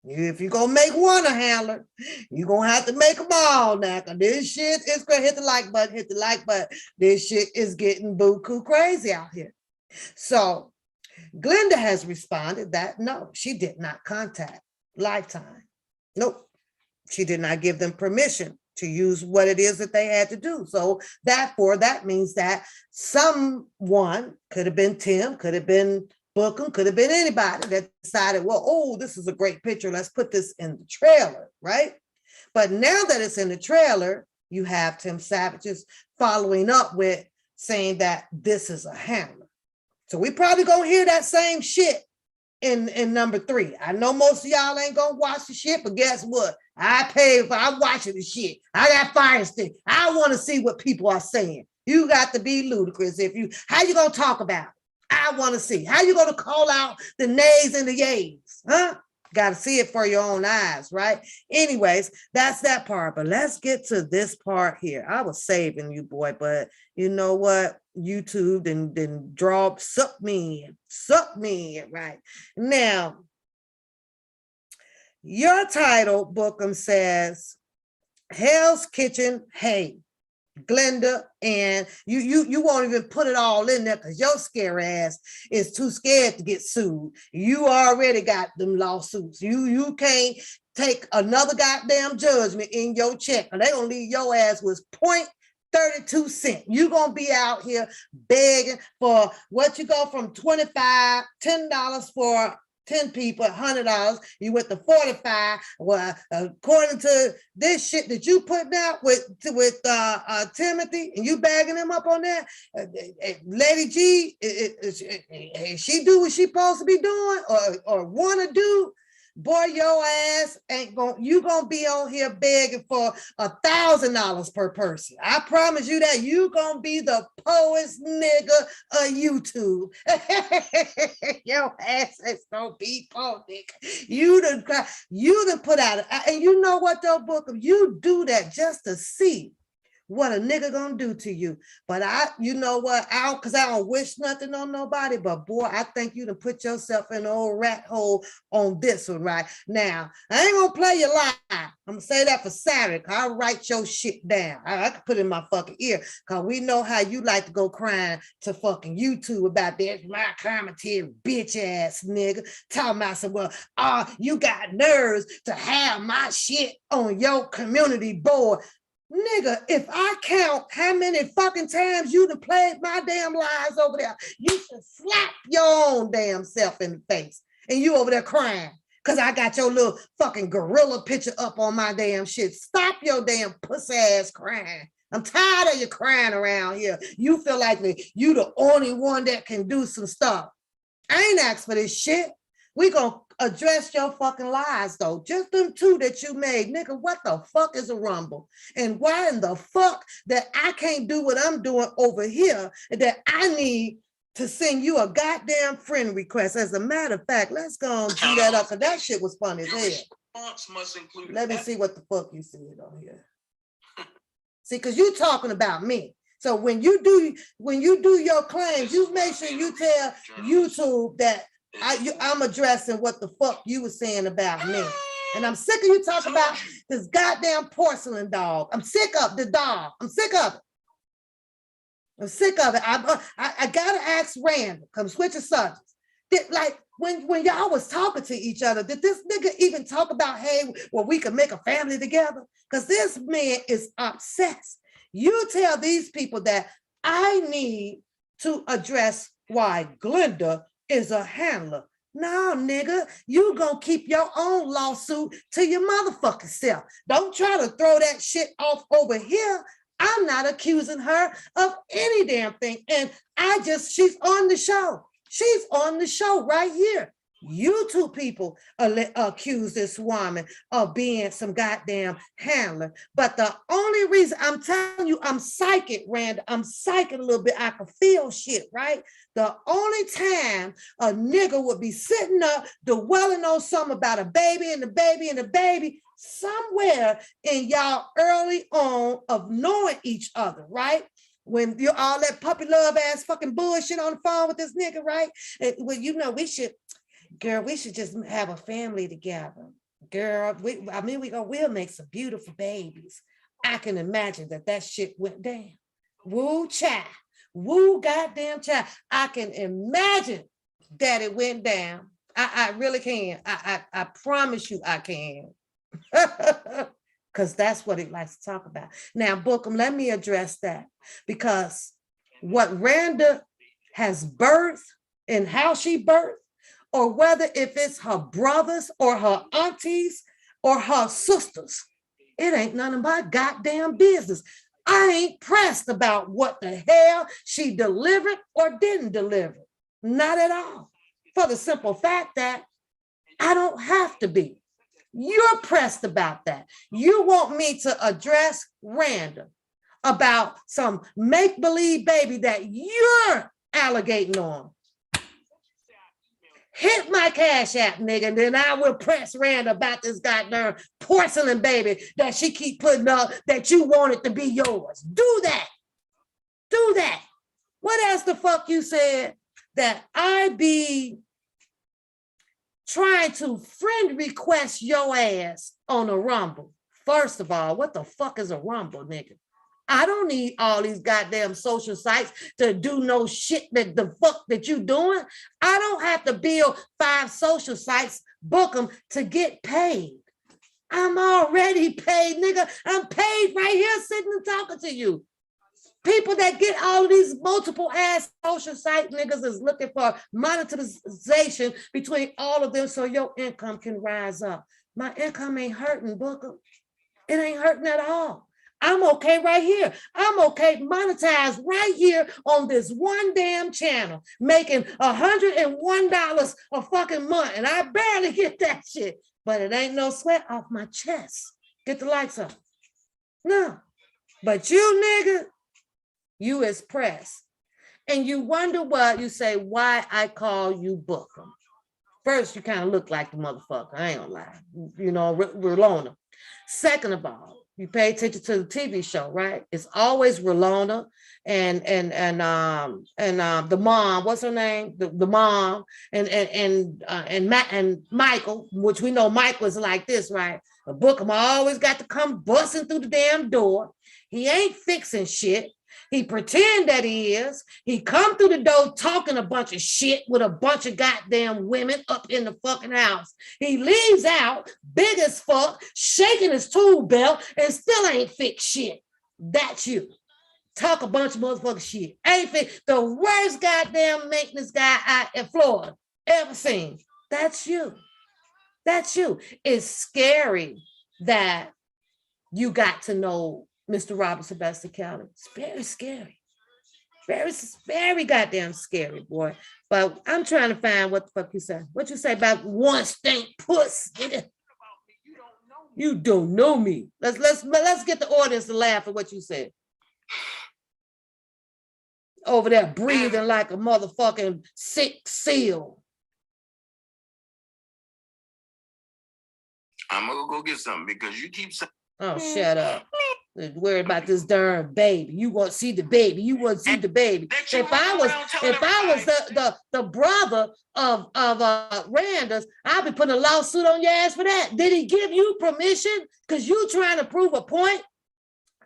If you're going to make one a handler, you're going to have to make them all now. Because this shit is going to hit the like button. This shit is getting buku crazy out here. So Glenda has responded that no, she did not contact Lifetime. Nope. She did not give them permission to use what it is that they had to do. So therefore, that means that someone, could have been Tim, could have been Bookum, could have been anybody that decided, well, oh, this is a great picture. Let's put this in the trailer, right? But now that it's in the trailer, you have Tim Savage's following up with saying that this is a handler. So we probably gonna hear that same shit in number 3. I know most of y'all ain't gonna watch the shit, but guess what? I'm watching the shit. I got Fire Stick. I want to see what people are saying. You got to be ludicrous. How you gonna talk about it? I want to see. How you gonna call out the nays and the yays? Huh? Got to see it for your own eyes, right? Anyways, that's that part. But let's get to this part here. I was saving you, boy, but you know what? YouTube and suck me in, right? Now, your title, Bookum, says Hell's Kitchen, hey, Glenda, and you won't even put it all in there because your scary ass is too scared to get sued. You already got them lawsuits. You can't take another goddamn judgment in your check, and they're gonna leave your ass with 32 cents. You gonna be out here begging for what you go from $10 for 10 people, $100. You went to 45. Well, according to this shit that you putting out with Timothy, and you bagging him up on that, Lady G, she do what she supposed to be doing or want to do? Boy, your ass ain't you gonna be on here begging for $1,000 per person. I promise you that. You gonna be the poet's nigga of YouTube. Your ass is gonna be poor, nigga. You done put out, and you know what though, Bookum? You do that just to see what a nigga gonna do to you. But you know what, because I don't wish nothing on nobody, but boy, I think you done put yourself in an old rat hole on this one right now. I ain't gonna play your lie. I'm gonna say that for Saturday. I'll write your shit down. I can put it in my fucking ear, because we know how you like to go crying to fucking YouTube about that. My commentary, bitch ass nigga. Talking about some, well, you got nerves to have my shit on your community board. Nigga, if I count how many fucking times you done played my damn lies over there, you should slap your own damn self in the face. And you over there crying because I got your little fucking gorilla picture up on my damn shit. Stop your damn pussy ass crying. I'm tired of you crying around here. You feel like you the only one that can do some stuff. I ain't asked for this shit. We gonna address your fucking lies though. Just them two that you made. Nigga, what the fuck is a rumble? And why in the fuck that I can't do what I'm doing over here and that I need to send you a goddamn friend request? As a matter of fact, let's go and do that up, because that shit was funny as hell. Let me see what the fuck you said on here. See, because you talking about me. So when you do your claims, you make sure you tell YouTube that I'm addressing what the fuck you were saying about me. And I'm sick of you talking about this goddamn porcelain dog. I'm sick of the dog. I'm sick of it. I'm sick of it. I gotta ask Randall, come switch the subjects. Like when y'all was talking to each other, did this nigga even talk about, hey, well, we could make a family together? Because this man is obsessed. You tell these people that I need to address why Glenda is a handler. No, nigga, you gonna keep your own lawsuit to your motherfucking self. Don't try to throw that shit off over here. I'm not accusing her of any damn thing. And she's on the show. She's on the show right here. You two people accuse this woman of being some goddamn handler. But the only reason I'm telling you, I'm psychic, Rand. I'm psychic a little bit. I can feel shit, right? The only time a nigga would be sitting up dwelling on something about a baby and the baby and the baby, somewhere in y'all early on of knowing each other, right? When you all that puppy love ass fucking bullshit on the phone with this nigga, right? Well, you know, we should just have a family together. Girl, we'll make some beautiful babies. I can imagine that shit went down. Woo child. Woo goddamn child. I can imagine that it went down. I really can. I promise you I can. Because that's what it likes to talk about. Now, Bookum, let me address that. Because what Randa has birthed and how she birthed, or whether if it's her brothers or her aunties or her sisters, it ain't none of my goddamn business. I ain't pressed about what the hell she delivered or didn't deliver. Not at all. For the simple fact that I don't have to be. You're pressed about that. You want me to address Randa about some make-believe baby that you're alligating on. Hit my Cash App, nigga, and then I will press Randa about this goddamn porcelain baby that she keep putting up that you want it to be yours. Do that. Do that. What else the fuck you said? That I be trying to friend request your ass on a Rumble. First of all, what the fuck is a Rumble, nigga? I don't need all these goddamn social sites to do no shit that the fuck that you doing. I don't have to build 5 social sites, book them to get paid. I'm already paid, nigga. I'm paid right here sitting and talking to you. People that get all of these multiple ass social site niggas is looking for monetization between all of them so your income can rise up. My income ain't hurting, Booker. It ain't hurting at all. I'm okay right here. I'm okay monetized right here on this one damn channel, making $101 a fucking month. And I barely get that shit, but it ain't no sweat off my chest. Get the lights up. No. But you nigga, you is pressed. And you wonder what you say, why I call you Bookum. First, you kind of look like the motherfucker. I ain't gonna lie. You know, Rolona. Second of all, you pay attention to the TV show, right? It's always Rolona and the mom. What's her name? The mom and Michael, which we know Michael is like this, right? The Bookum always got to come busting through the damn door. He ain't fixing shit. He pretend that he is. He come through the door talking a bunch of shit with a bunch of goddamn women up in the fucking house. He leaves out big as fuck, shaking his tool belt, and still ain't fixed shit. That's you. Talk a bunch of motherfucking shit. Ain't fixed. The worst goddamn maintenance guy out in Florida ever seen. That's you. That's you. It's scary that you got to know Mr. Robert Sebastian County. It's very scary. Very goddamn scary, boy. But I'm trying to find what the fuck you said. What you say about one stink puss? You don't know me. Let's get the audience to laugh at what you said. Over there breathing like a motherfucking sick seal. I'm gonna go get something because you keep saying. Oh, shut up. Worried about this darn baby. You want to see the baby. You want to see the baby. If I was the brother of Randers, I'd be putting a lawsuit on your ass for that. Did he give you permission? Because you trying to prove a point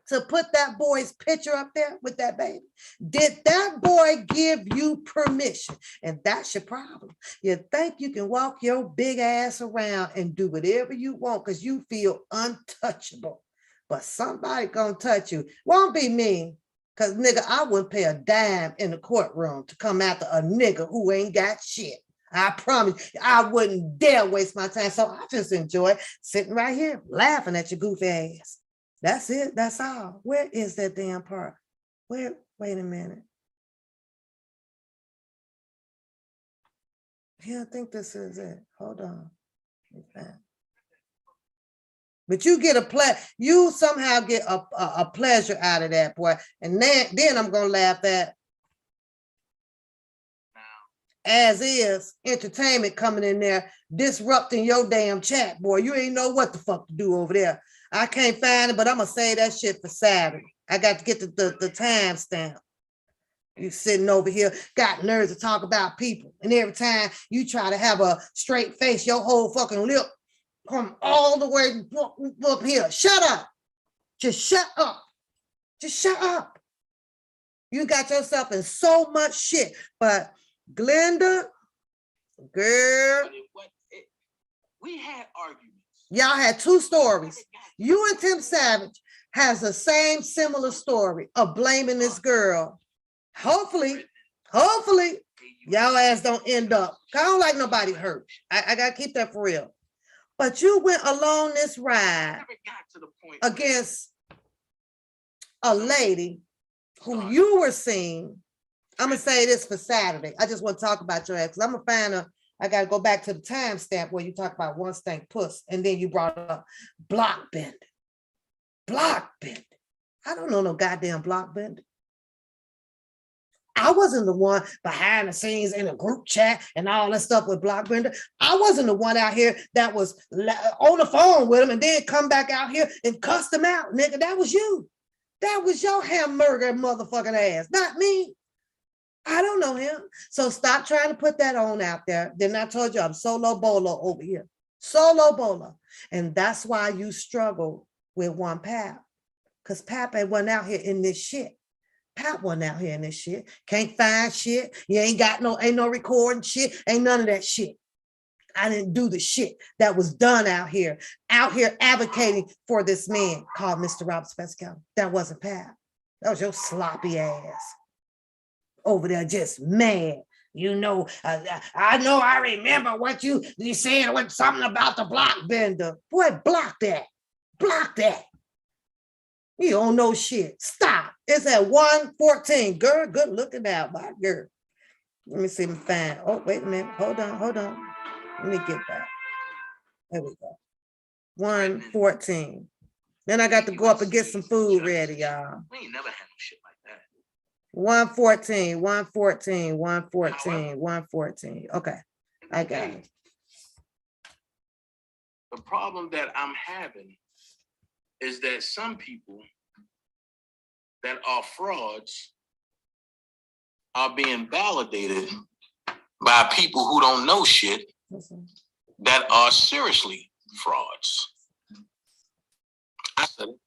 to put that boy's picture up there with that baby. Did that boy give you permission? And that's your problem. You think you can walk your big ass around and do whatever you want because you feel untouchable. But somebody gonna touch you. Won't be me. Because nigga, I wouldn't pay a dime in the courtroom to come after a nigga who ain't got shit. I promise you, I wouldn't dare waste my time. So I just enjoy sitting right here laughing at your goofy ass. That's it. That's all. Where is that damn part? Wait a minute. Yeah, I think this is it. Hold on. But you get you somehow get a pleasure out of that, boy. And then I'm gonna laugh at as is entertainment coming in there, disrupting your damn chat, boy. You ain't know what the fuck to do over there. I can't find it, but I'm gonna say that shit for Saturday. I got to get the timestamp. You sitting over here, got nerves to talk about people. And every time you try to have a straight face, your whole fucking lip come all the way up here. Shut up. Just shut up. Just shut up. You got yourself in so much shit. But Glenda, girl. We had arguments. Y'all had two stories. You and Tim Savage has the same similar story of blaming this girl. Hopefully, y'all ass don't end up. I don't like nobody hurt. I gotta keep that for real. But you went along this ride against a lady who you were seeing. I'm gonna say this for Saturday. I just want to talk about your ass because I'm gonna find a. I gotta go back to the timestamp where you talk about one stank puss, and then you brought up block bending. Block bending. I don't know no goddamn block bending. I wasn't the one behind the scenes in a group chat and all that stuff with block bender. I wasn't the one out here that was on the phone with him and then come back out here and cuss them out, nigga. That was you. That was your hamburger motherfucking ass, not me. I don't know him. So stop trying to put that on out there. Then I told you I'm solo bolo over here. Solo bolo. And that's why you struggle with one Pap. Because Pap wasn't out here in this shit. Pap wasn't out here in this shit. Can't find shit. You ain't no recording shit. Ain't none of that shit. I didn't do the shit that was done out here advocating for this man called Mr. Robert Spencer. That wasn't Pap. That was your sloppy ass over there just mad. You know, I remember what you said with something about the block bender. Boy, block that. Block that. You don't know shit. Stop. It's at 1:14. Girl, good looking out, my girl. Let me see if I'm fine. Oh, wait a minute. Hold on. Let me get back. There we go. 1:14. Then I got to go up and get some food ready, y'all. We ain't never had no shit like that. 1:14. 1:14. Okay, I got it. The problem that I'm having is that some people that are frauds are being validated by people who don't know shit that are seriously frauds. I said it.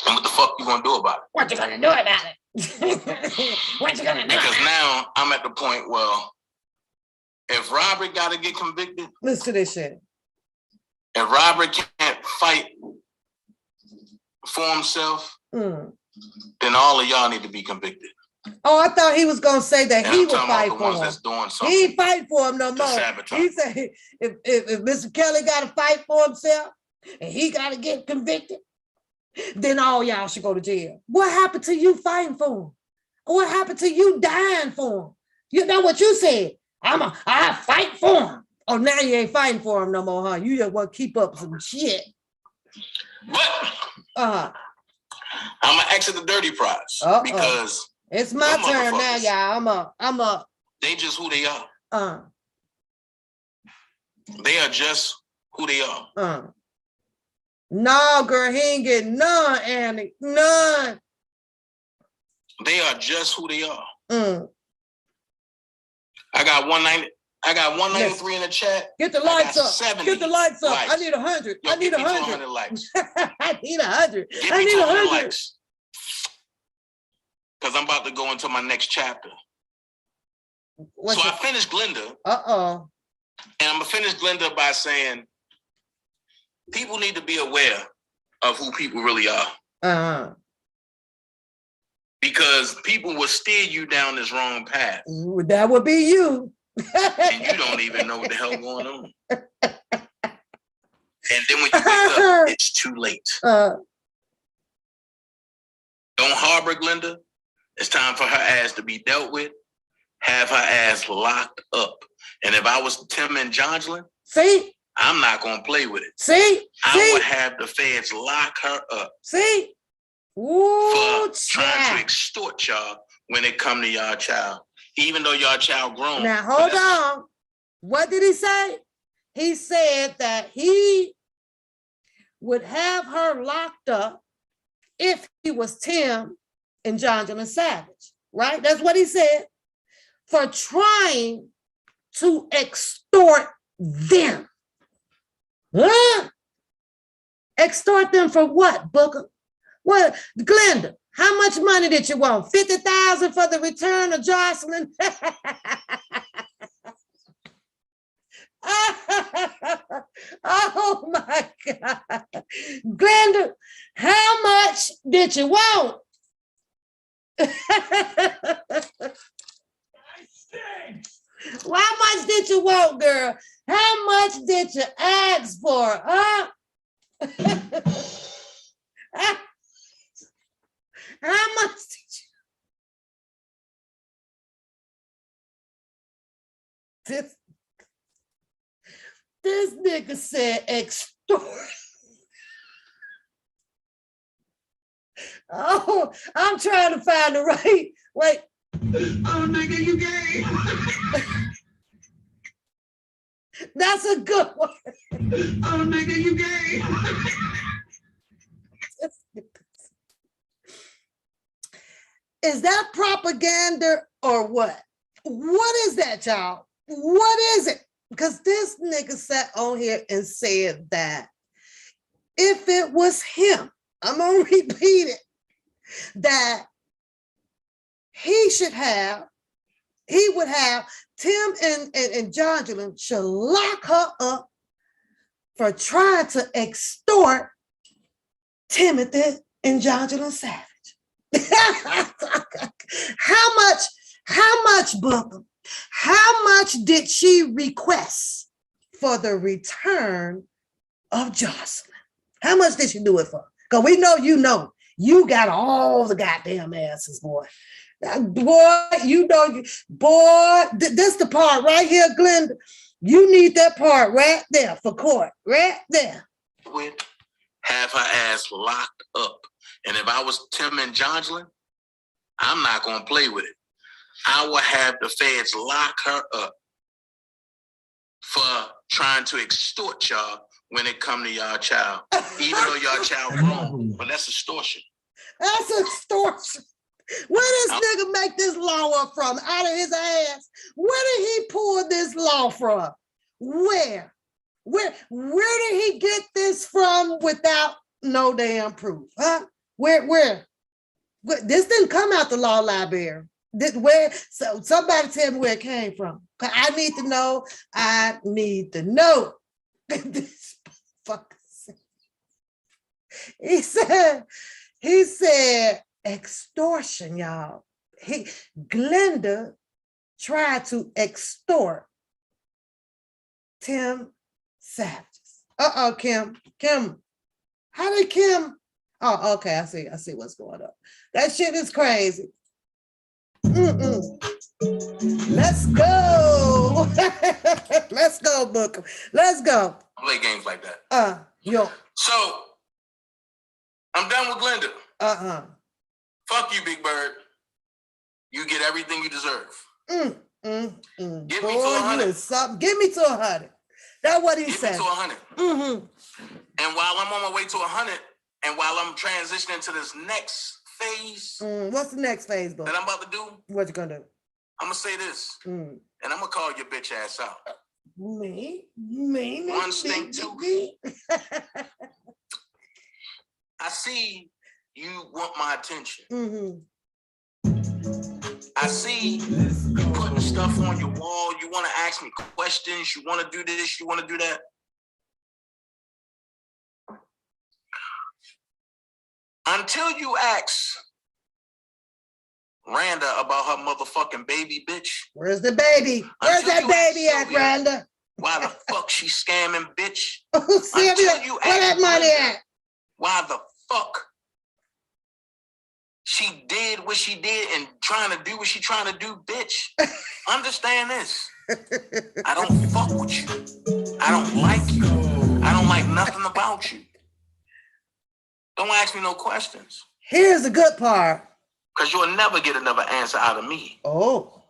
And what the fuck you gonna do about it? What you gonna do about it? What you gonna do? Because now I'm at the point where if Robert gotta get convicted, listen to this shit. if Robert can't fight for himself, then all of y'all need to be convicted. Oh, I thought he was gonna say that And he I'm would talking about fight the for ones him. that's doing He something. ain't fight for him no to more. sabotage. He said if Mr. Kelly got to fight for himself and he got to get convicted, then all y'all should go to jail. What happened to you fighting for him? What happened to you dying for him? You know what you said? I fight for him. Oh, now you ain't fighting for him no more, huh? You just want to keep up some shit. But I'm gonna exit the dirty prize because it's my them turn now, motherfuckers, y'all. I'm up. they just who they are. They are just who they are. No, girl, he ain't getting none, Annie. None. They are just who they are. Mm. I got 190. I got 193 in the chat. Get the lights up. 70 Get the lights up. likes. I need 100. Yo, I need get me 100. 200 likes. I need 100. Get I me need 200 100 likes. Because I'm about to go into my next chapter. What's I finished Glenda. Uh-oh. And I'm going to finish Glenda by saying people need to be aware of who people really are. Uh-huh. Because people will steer you down this wrong path. That would be you. And you don't even know what the hell going on. And then when you wake up, it's too late. Don't harbor Glenda. It's time for her ass to be dealt with. Have her ass locked up. And if I was Tim and Jonslin, see, I'm not gonna play with it. See, I would have the feds lock her up. See, ooh, for trying to extort y'all when it come to y'all child, even though y'all child grown. Now hold on. What did he say? He said that he would have her locked up if he was Tim and Jonathan Savage, right? That's what he said. For trying to extort them. Huh? Extort them for what, Booker? What, Glenda, how much money did you want? 50,000 for the return of Jocelyn? Oh my God. Glenda, how much did you want? How much did you want, girl? How much did you ask for? Huh? How much did you? This nigga said extort. Oh, I'm trying to find the right. Wait. Oh, nigga, you gay. That's a good one. Oh, nigga, you gay. Is that propaganda or what? What is that, y'all? What is it? Because this nigga sat on here and said that if it was him, I'm going to repeat it, that he would have Tim and Jonathan should lock her up for trying to extort Timothy and Jocelyn Savage. How much, Booker? How much did she request for the return of Jocelyn? How much did she do it for? Because we know you got all the goddamn answers, boy. Boy, this the part right here, Glenda. You need that part right there for court, right there. With have her ass locked up. And if I was Tim and Jocelyn, I'm not going to play with it. I will have the feds lock her up for trying to extort y'all when it come to y'all child. Even though y'all child wrong, but that's extortion. That's extortion. Where does nigga make this law up from? Out of his ass? Where did he pull this law from? Where did he get this from without no damn proof? Huh? Where? This didn't come out the law library. So somebody tell me where it came from. I need to know. I need to know. This fucker said, he said extortion, y'all. Glenda tried to extort Tim Savages. Kim. How did Kim? Oh, okay. I see what's going on. That shit is crazy. Let's go. Let's go, Booker. Let's go. I play games like that. So I'm done with Glenda. Fuck you, Big Bird. You get everything you deserve. Give me to 100. Give me to 100. That's what he said. Give me to 100. And while I'm on my way to 100, and while I'm transitioning to this next phase. What's the next phase, Booker? That I'm about to do? What you gonna do? I'm gonna say this, and I'm gonna call your bitch ass out. Me? One stink tooth. I see you want my attention. I see you putting stuff on your wall. You want to ask me questions. You want to do this. You want to do that. Until you ask Randa about her motherfucking baby, bitch. Where's the baby? Where's that baby at, Randa? Why the fuck she scamming, bitch? Sylvia, where that money at? Why the fuck she did what she did and trying to do what she trying to do, bitch? Understand this. I don't fuck with you. I don't like you. I don't like nothing about you. Don't ask me no questions. Here's the good part. Because you'll never get another answer out of me. Oh,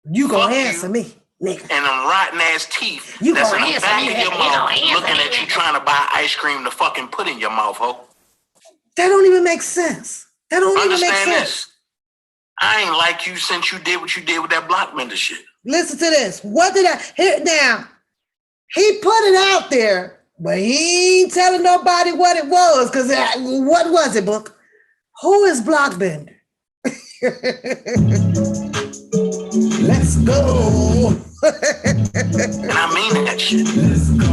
you gonna answer me, nigga. And them rotten ass teeth that's in the back of your mouth looking at you trying to buy ice cream to fucking put in your mouth, ho. That don't even make sense. That don't even make sense. Understand this. I ain't like you since you did what you did with that block vendor shit. Listen to this. What did I hear now? He put it out there, but he ain't telling nobody what it was. Because what was it, Book? Who is Blockbender? Let's go. And I mean that shit. Let's go.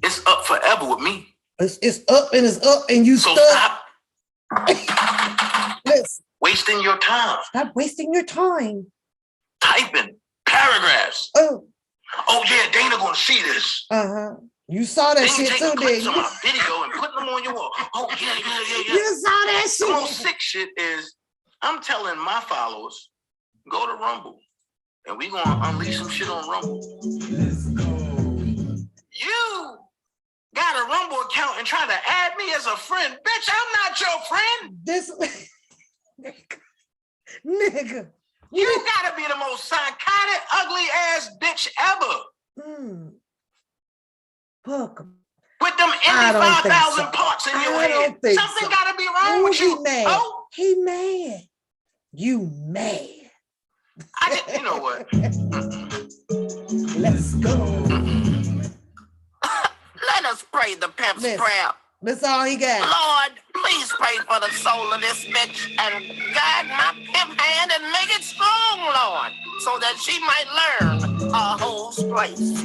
It's up forever with me. It's up and it's up and you so stuck. Stop wasting your time. Stop wasting your time. Typing paragraphs. Oh yeah, Dana gonna see this. You saw that then shit too, didn't you? my video and putting them on your wall. Oh yeah. You saw that shit. The most sick shit is I'm telling my followers, go to Rumble, and we gonna unleash some shit on Rumble. Let's go. You got a Rumble account and try to add me as a friend. Bitch, I'm not your friend. This nigga. You gotta be the most psychotic, ugly ass bitch ever. Fuck. With them 5,000 parts in your head. Something gotta be wrong with you. Mad. Oh, he mad. You mad. You know what? Let's go. Let us pray the pimp's prayer. That's all he got. Lord, please pray for the soul of this bitch and guide my pimp hand and make it strong, Lord, so that she might learn her hoe's place.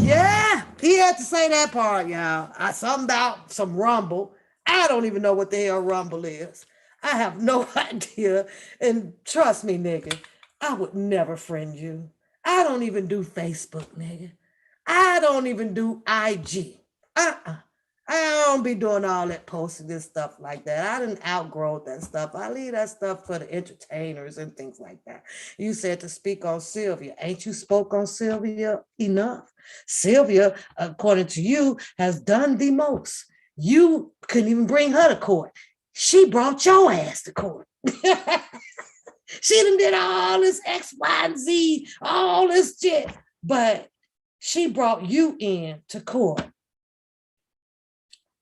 Yeah, He had to say that part, y'all. Something about some rumble. I don't even know what the hell rumble is. I have no idea. And trust me, nigga, I would never friend you. I don't even do Facebook, nigga. I don't even do IG. Uh-uh. I don't be doing all that posting this stuff like that. I didn't outgrow that stuff. I leave that stuff for the entertainers and things like that. You said to speak on Sylvia. Ain't you spoke on Sylvia enough? Sylvia, according to you, has done the most. You couldn't even bring her to court. She brought your ass to court. She done did all this X, Y, and Z, all this shit, but she brought you in to court.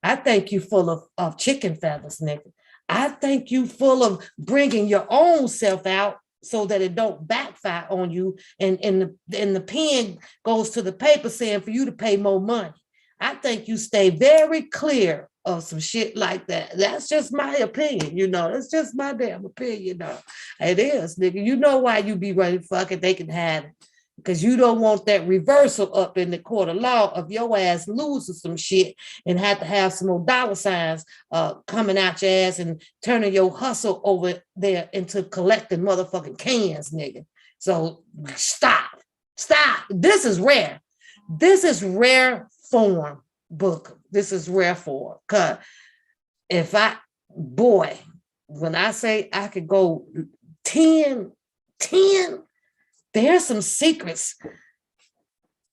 I think you full of chicken feathers, nigga. I think you full of bringing your own self out so that it don't backfire on you, and the pen goes to the paper saying for you to pay more money. I think you stay very clear of some shit like that. That's just my opinion, you know. It's just my damn opinion, though. It is, nigga. You know why you be running fucking they can have it. Because you don't want that reversal up in the court of law of your ass losing some shit and have to have some more dollar signs coming out your ass and turning your hustle over there into collecting motherfucking cans, nigga. So stop. This is rare. This is rare form book. This is rare form. Because when I say I could go 10, there's some secrets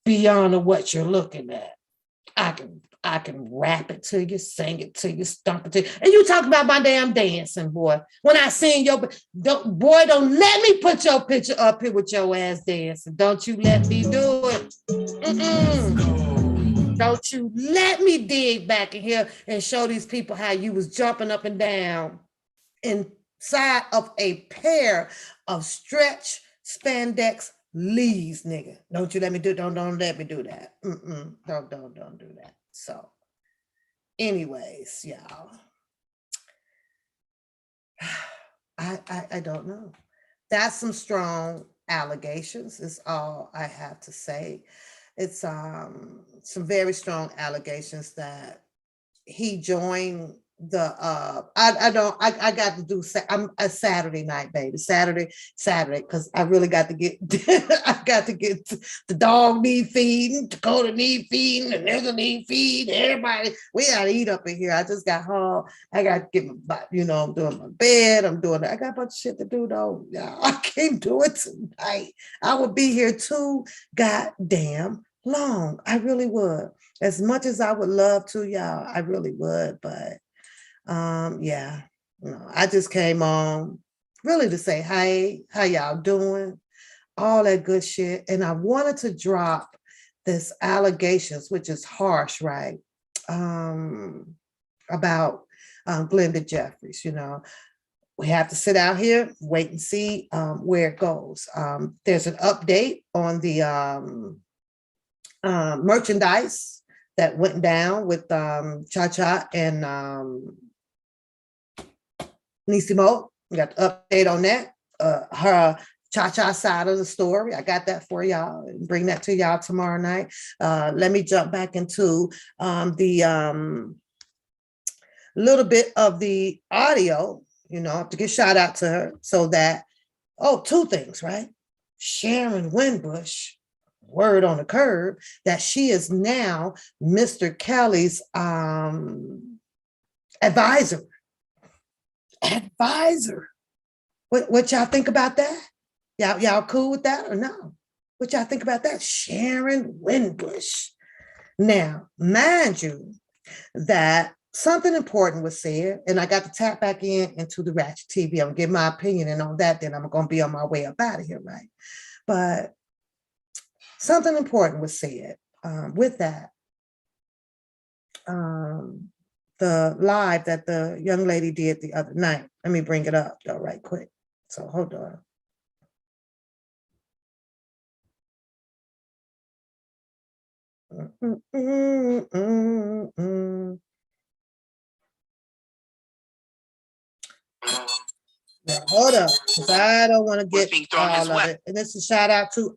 beyond what you're looking at. I can rap it to you, sing it to you, stomp it to you. And you talk about my damn dancing, boy. When I sing don't let me put your picture up here with your ass dancing. Don't you let me do it. Don't you let me dig back in here and show these people how you was jumping up and down inside of a pair of stretch spandex leaves, nigga. Don't you let me do it. Don't let me do that. Don't do that. So anyways, y'all, I don't know. That's some strong allegations is all I have to say. It's some very strong allegations that he joined the I got to do I'm a Saturday night, baby. Saturday, because I really got to get I got to get the dog need feeding, Dakota need feeding, the nigga need feeding, everybody. We gotta eat up in here. I just got home. I got to get my, I'm doing my bed. I got a bunch of shit to do though. Yeah, I can't do it tonight. I would be here too goddamn long. I really would. As much as I would love to, y'all, I really would, but yeah, I just came on really to say, hey, how y'all doing? All that good shit. And I wanted to drop this allegations, which is harsh, right? About Glenda Jeffries, we have to sit out here, wait and see where it goes. There's an update on the merchandise that went down with Cha-Cha and Nisimo. We got the update on that. Her Cha-Cha side of the story. I got that for y'all and bring that to y'all tomorrow night. Let me jump back into the little bit of the audio, to give shout out to her so that, two things, right? Sharon Winbush, word on the curb, that she is now Mr. Kelly's advisor. What y'all think about that? Y'all cool with that or no? What y'all think about that? Sharon Winbush. Now, mind you, that something important was said, and I got to tap back into the Ratchet TV. I'm gonna give my opinion, and on that, then I'm gonna be on my way up out of here, right? But something important was said with that. The live that the young lady did the other night. Let me bring it up though, right quick. So hold on. Now, hold up, because I don't want to get all of it. And this is a shout out to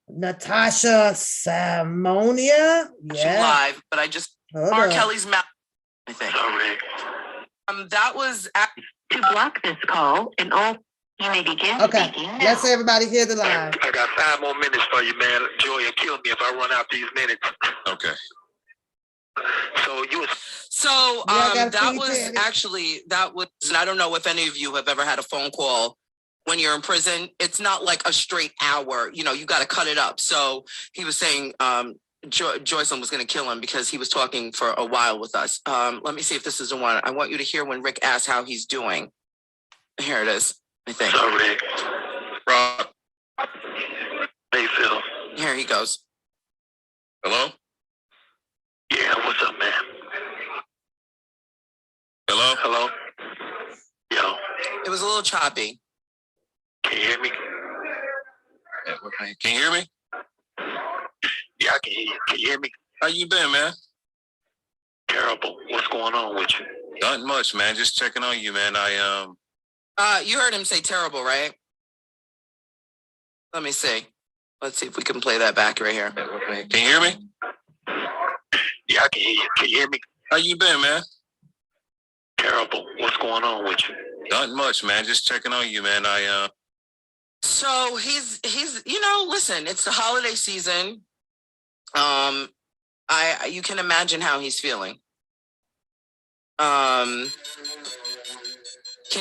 Natasha Samonia. Yeah. Live, but I just R. Kelly's mouth. I think. Sorry. That was To block this call and all you may begin Okay. speaking now. Let's everybody hear the live. I got 5 more minutes for you, man. Joy will kill me if I run out these minutes. Okay. So you was so gotta that feed was Teddy. actually that was, and I don't know if any of you have ever had a phone call when you're in prison. It's not like a straight hour, you know, you got to cut it up. So he was saying Joycelyn was going to kill him because he was talking for a while with us. Let me see if this is the one. I want you to hear when Rick asks how he's doing. Here it is, I think. sorry. Rob, Hey, Phil. Here he goes. hello? Yeah, what's up, man? Hello? Hello? Yo, It was a little choppy. can you hear me? Can you hear me? Yeah, I can hear you. Can you hear me? How you been, man? Terrible. What's going on with you? Not much, man. Just checking on you, man. You heard him say terrible, right? Let me see. Let's see if we can play that back right here. Can you hear me? Yeah, I can hear you. Can you hear me? How you been, man? Terrible. What's going on with you? Not much, man. Just checking on you, man. So he's you know, listen, it's the holiday season. You can imagine how he's feeling. Can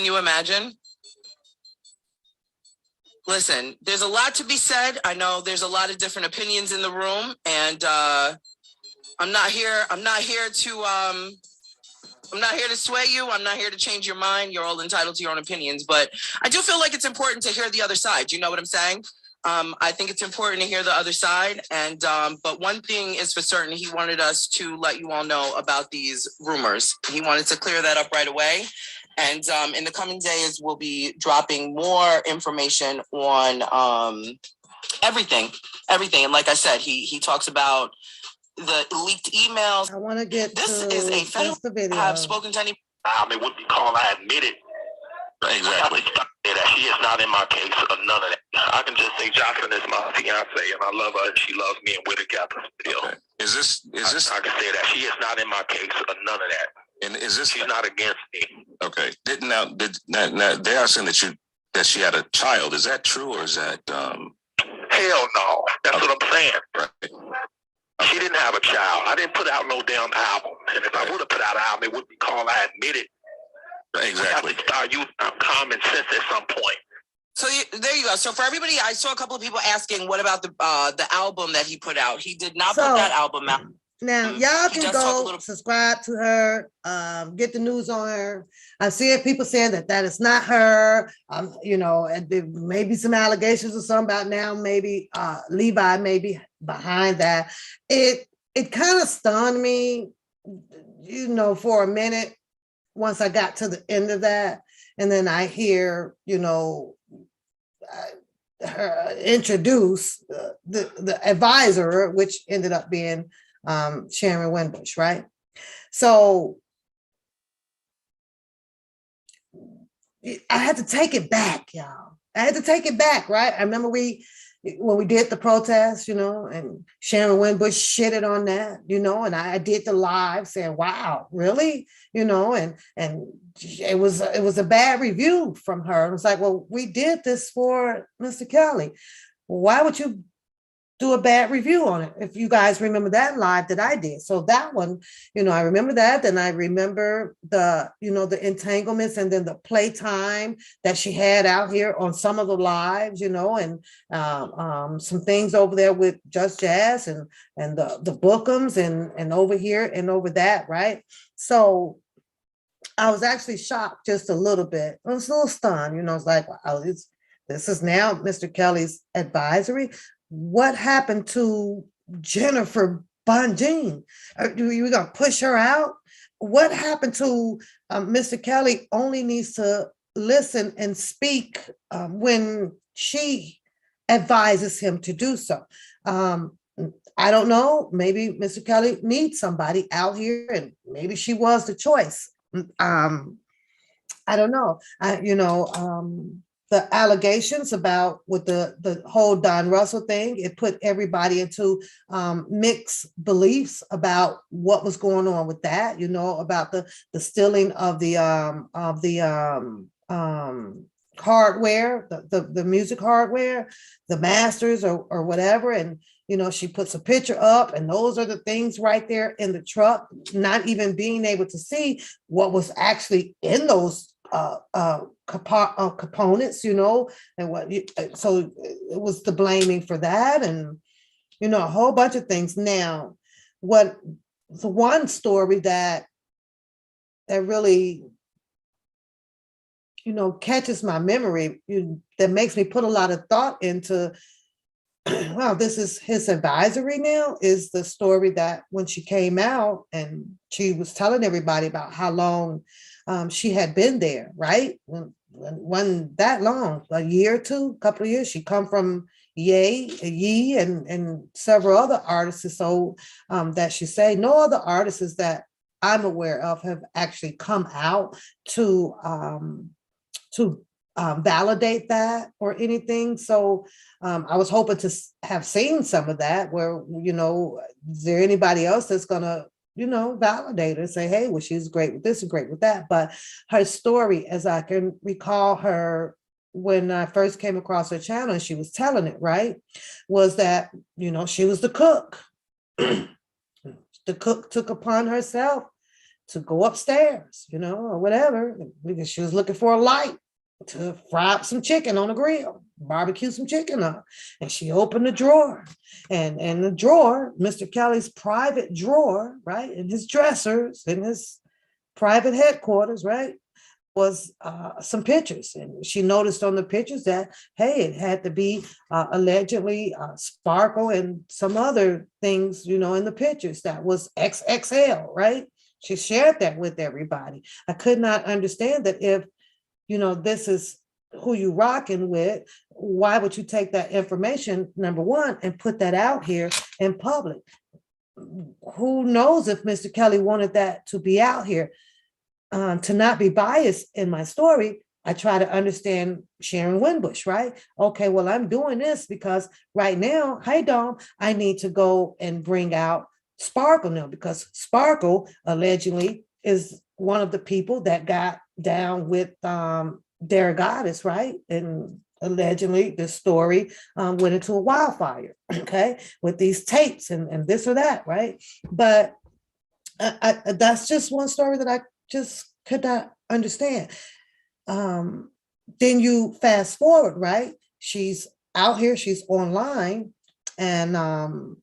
you imagine? Listen, there's a lot to be said. I know there's a lot of different opinions in the room, and I'm not here to sway you. I'm not here to change your mind. You're all entitled to your own opinions, but I do feel like it's important to hear the other side. You know what I'm saying? I think it's important to hear the other side. And but one thing is for certain, he wanted us to let you all know about these rumors. He wanted to clear that up right away. And in the coming days, we'll be dropping more information on everything. And like I said, he talks about the leaked emails. I want to get This to is a federal. just the video. Have spoken to any. I mean, what we call, I admit it. Exactly. That she is not in my case or none of that. I can just say Jocelyn is my fiance and I love her and she loves me and we're together still. Okay. Is this I can say that she is not in my case or none of that. and is this She's not against me. okay? Now they are saying that she had a child. Is that true or is that Hell no. That's what I'm saying. right? She didn't have a child. I didn't put out no damn album. And if I would have put out an album, it would be called I Admit It. Exactly. I have to start using common sense at some point. So there you go. So for everybody, I saw a couple of people asking, what about the album that he put out? He did not put that album out. Now y'all He can does talk a go little- subscribe to her, get the news on her. I see people saying that is not her. You know, and there may be some allegations or something about now. Maybe Levi may be behind that. It kind of stunned me, you know, for a minute once I got to the end of that, and then I hear, you know, her introduce the advisor, which ended up being Sharon Winbush, right? So I had to take it back, y'all. I had to take it back, right? I remember when we did the protest, you know, and Sharon Winbush shitted on that, you know, and I did the live saying, wow, really? You know, and it was a bad review from her. It was like, well, we did this for Mr. Kelly. Why would you do a bad review on it? If you guys remember that live that I did. So that one, you know, I remember that. Then I remember the, you know, the entanglements and then the playtime that she had out here on some of the lives, you know, and some things over there with Just Jazz and the bookums and over here and over that, right? So I was actually shocked just a little bit. I was a little stunned, you know, it's like, wow, this is now Mr. Kelly's advisory. What happened to Jennifer Bonjean? Are you gonna push her out? What happened to Mr. Kelly only needs to listen and speak when she advises him to do so? I don't know. Maybe Mr. Kelly needs somebody out here, and maybe she was the choice. I don't know. the allegations about with the whole Don Russell thing, it put everybody into mixed beliefs about what was going on with that, about the stealing of the hardware, the music hardware, the masters or whatever. And she puts a picture up, and those are the things right there in the truck, not even being able to see what was actually in those components, and so it was the blaming for that, and a whole bunch of things. Now, what the one story that really catches my memory, that makes me put a lot of thought into wow, this is his advisory now, is the story that when she came out and she was telling everybody about how long she had been there, right? When that long, a year or two, a couple of years, she come from Ye and several other artists. So that she say no other artists that I'm aware of have actually come out to validate that or anything. So I was hoping to have seen some of that where, is there anybody else that's gonna, validate her and say, hey, well, she's great with this and great with that. But her story, as I can recall her when I first came across her channel and she was telling it, right, was that, she was the cook. The cook took upon herself to go upstairs, or whatever, because she was looking for a light to fry up some chicken on a grill, barbecue some chicken up. And she opened the drawer, and in the drawer, Mr. Kelly's private drawer, right, in his dressers, in his private headquarters, right, was some pictures. And she noticed on the pictures that, hey, it had to be allegedly Sparkle and some other things, in the pictures that was XXL, right? She shared that with everybody. I could not understand that if this is who you rocking with, why would you take that information, number one, and put that out here in public? Who knows if Mr. Kelly wanted that to be out here? To not be biased in my story, I try to understand Sharon Winbush, right? Okay, well, I'm doing this because right now, hey, Dom, I need to go and bring out Sparkle now, because Sparkle allegedly is one of the people that got down with Derek Goddess, right? And allegedly the story went into a wildfire, okay, with these tapes and this or that, right? But that's just one story that I just could not understand. Then you fast forward, right? She's out here, she's online, and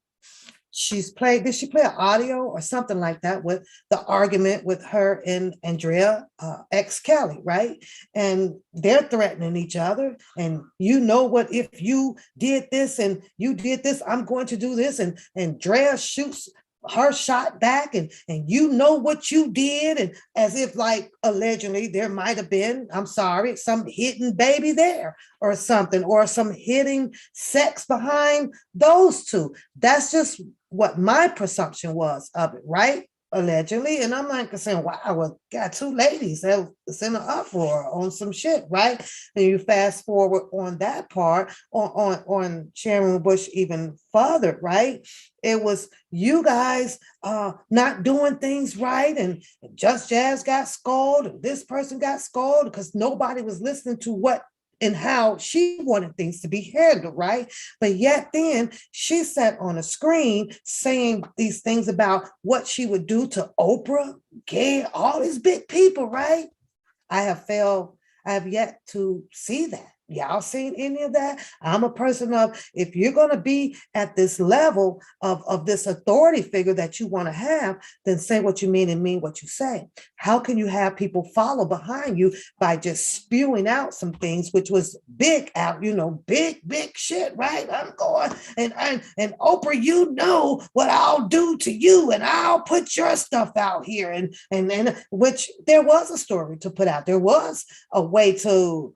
did she play an audio or something like that with the argument with her and Andrea ex Kelly, right? And they're threatening each other. And what, if you did this and you did this, I'm going to do this. And Andrea shoots her shot back, and what you did, and as if like allegedly there might have been, I'm sorry, some hidden baby there or something, or some hidden sex behind those two. That's just what my presumption was of it, right? Allegedly. And I'm like saying, wow, well, got two ladies that's in an uproar on some shit, right? And you fast forward on that part, on Sharon Bush even further, right? It was you guys not doing things right, and Just Jazz got scolded, and this person got scolded because nobody was listening to what and how she wanted things to be handled, right? But yet then she sat on a screen saying these things about what she would do to Oprah, Gay, all these big people, right? I have yet to see that. Y'all seen any of that? I'm a person of, if you're going to be at this level of this authority figure that you want to have, then say what you mean and mean what you say. How can you have people follow behind you by just spewing out some things, which was big out, big shit, right? I'm going, and Oprah, what I'll do to you, and I'll put your stuff out here. And which there was a story to put out. There was a way to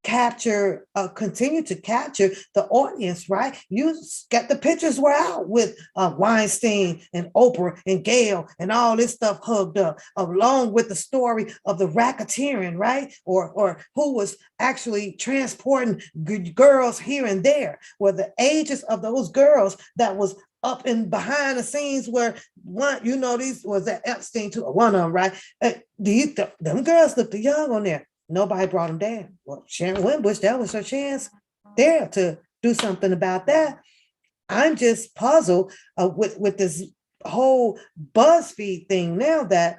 continue to capture the audience, right? You get the pictures were out with Weinstein and Oprah and Gail and all this stuff hugged up, along with the story of the racketeering, right? Or who was actually transporting girls here and there, where the ages of those girls that was up and behind the scenes where one, these was that Epstein too, one of them, right? Them girls looked young on there. Nobody brought them down. Well, Sharon Wimbush, that was her chance there to do something about that. I'm just puzzled with this whole BuzzFeed thing now that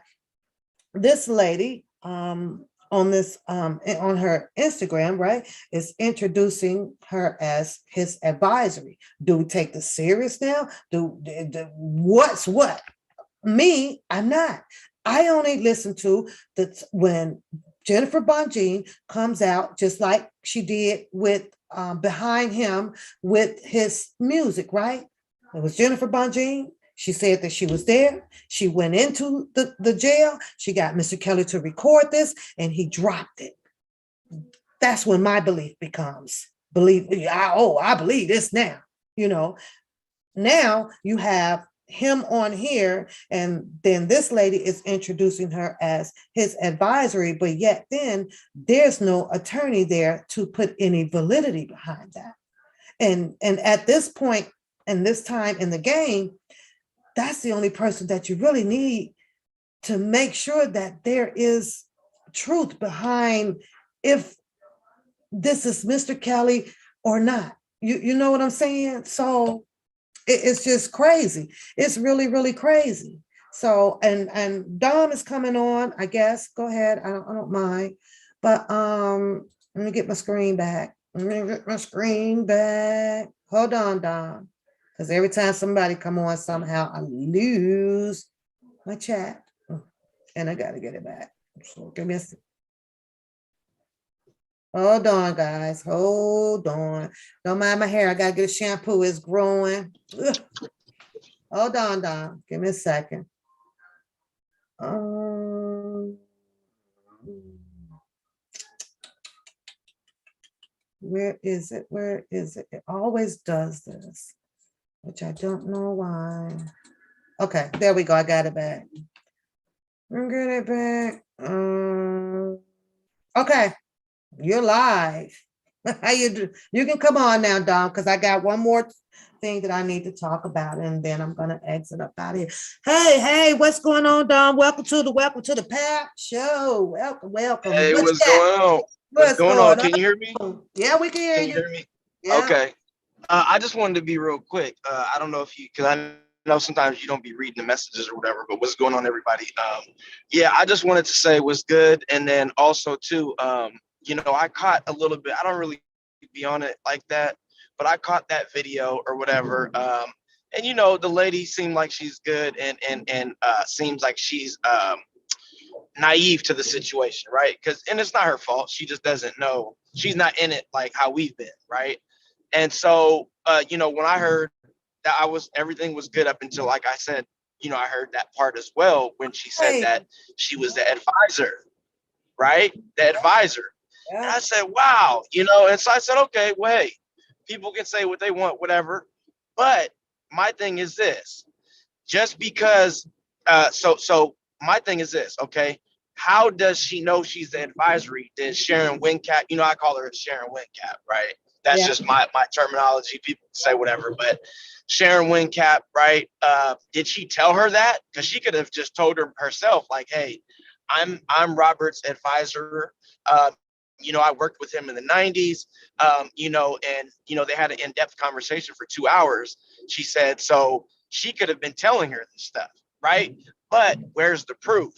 this lady on her Instagram, right, is introducing her as his advisory. Do we take this serious now? What's what? Me, I'm not. I only listen to when Jennifer Bonjean comes out, just like she did with Behind Him with his music, right? It was Jennifer Bonjean. She said that she was there. She went into the jail. She got Mr. Kelly to record this, and he dropped it. That's when my belief becomes I believe this now. Now you have him on here, and then this lady is introducing her as his advisory, but yet then there's no attorney there to put any validity behind that. And at this point and this time in the game, that's the only person that you really need to make sure that there is truth behind if this is Mr. Kelly or not. You know what I'm saying? So it's just crazy. It's really, really crazy. So, and Dom is coming on, I guess. Go ahead. I don't mind. But let me get my screen back. Hold on, Dom. Because every time somebody come on, somehow I lose my chat. And I gotta get it back. So give me a second. Hold on, guys. Hold on. Don't mind my hair. I gotta get a shampoo. It's growing. Ugh. Hold on, Don. Give me a second. Where is it? Where is it? It always does this, which I don't know why. Okay, there we go. I got it back. I'm getting it back. Okay, you're live. How you do? You can come on now, Dom, because I got one more thing that I need to talk about, and then I'm gonna exit up out of here. Hey, what's going on, Dom? Welcome to the Pap Show. Welcome. Hey, what's going on? What's going on? Can you hear me? Yeah, we can hear Can you. you hear me? Yeah. Okay. I just wanted to be real quick. I don't know if you, because I know sometimes you don't be reading the messages or whatever, but what's going on, everybody? Yeah, I just wanted to say what's good. And then also too, I caught a little bit, I don't really be on it like that, but I caught that video or whatever. And the lady seemed like she's good and seems like she's naive to the situation, right? And it's not her fault. She just doesn't know. She's not in it like how we've been, right? And so, when I heard that everything was good up until, like I said, I heard that part as well when she said that she was the advisor, right? The advisor. And I said, wow, and so I said, okay, well, hey, people can say what they want, whatever. But my thing is this, just because, so my thing is this, okay? How does she know she's the advisory? Did Sharon Wincap, I call her Sharon Wincap, right? That's just my terminology. People say whatever, but Sharon Wincap, right? Did she tell her that? Because she could have just told her herself, like, hey, I'm Robert's advisor. I worked with him in the 90s, and they had an in-depth conversation for 2 hours. She said, so she could have been telling her this stuff, right? But where's the proof?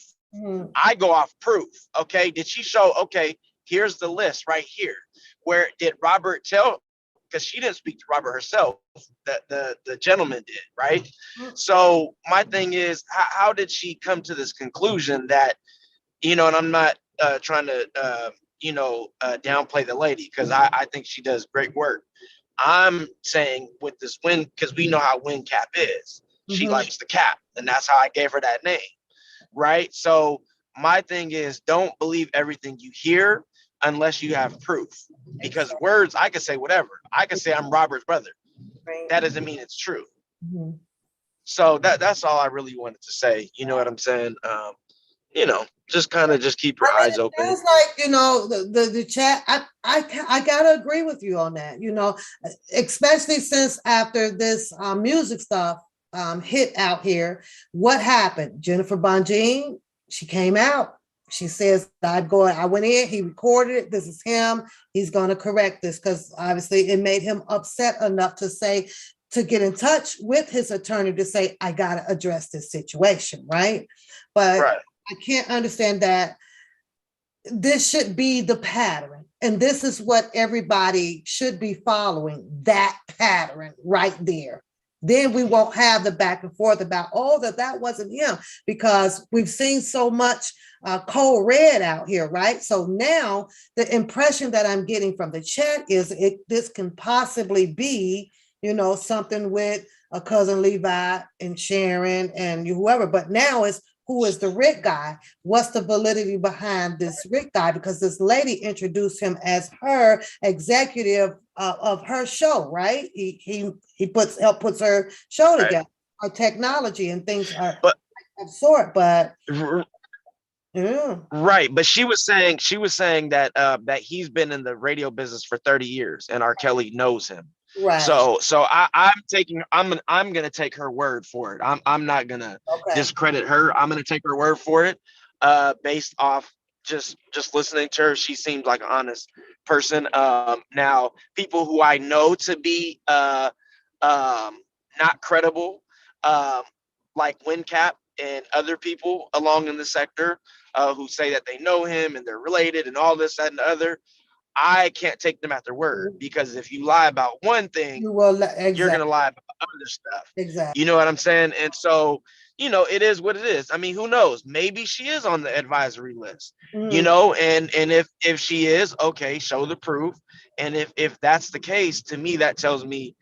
I go off proof. Okay. Did she show, okay, here's the list right here. Where did Robert tell? Because she didn't speak to Robert herself, that the gentleman did, right? So my thing is, how did she come to this conclusion that, and I'm not trying to, downplay the lady, because I think she does great work. I'm saying with this win, because we know how Win Cap is. She likes the cap, and that's how I gave her that name. Right. So my thing is, don't believe everything you hear. unless you have proof. Because words, I can say whatever. I can say I'm Robert's brother. That doesn't mean it's true. Mm-hmm. So that's all I really wanted to say. You know what I'm saying? Just kind of just keep your eyes It open. sounds like, the chat. I gotta agree with you on that. Especially since after this music stuff hit out here, what happened? Jennifer Bonjean, she came out. She says, I went in, he recorded it. This is him. He's going to correct this because obviously it made him upset enough to get in touch with his attorney to say, I got to address this situation, right? But Right. I can't understand that this should be the pattern. And this is what everybody should be following, that pattern right there. Then we won't have the back and forth about, that wasn't him, because we've seen so much code red out here, right? So now the impression that I'm getting from the chat is this can possibly be, something with a cousin Levi and Sharon and whoever, but now it's who is the Rick guy? What's the validity behind this Rick guy? Because this lady introduced him as her executive of her show, right? He puts her show together, her technology and things of sort. But yeah. Right, but she was saying that that he's been in the radio business for 30 years and R. Kelly knows him. Right. So I'm gonna take her word for it. I'm not gonna discredit her. I'm gonna take her word for it, based off just listening to her. She seems like an honest person. Now people who I know to be not credible, like WinCap and other people along in the sector, who say that they know him and they're related and all this, that, and the other. I can't take them at their word, because if you lie about one thing, you're going to lie about other stuff. Exactly. You know what I'm saying? And so, it is what it is. I mean, who knows? Maybe she is on the advisory list, and if she is, okay, show the proof. And if that's the case, to me, that tells me,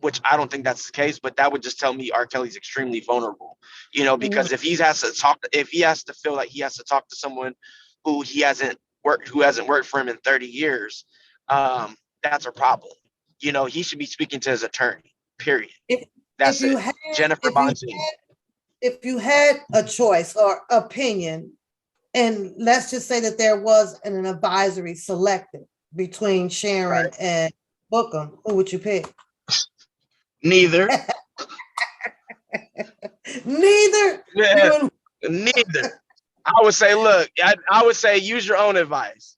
which I don't think that's the case, but that would just tell me R. Kelly's extremely vulnerable, because if he has to feel like he has to talk to someone who hasn't worked for him in 30 years, that's a problem. He should be speaking to his attorney, period. That's it. Jennifer Bonjean. If you had a choice or opinion, and let's just say that there was an advisory selected between Sharon and Bookum, who would you pick? Neither. Neither. Yeah, neither. I would say, look, I would say use your own advice.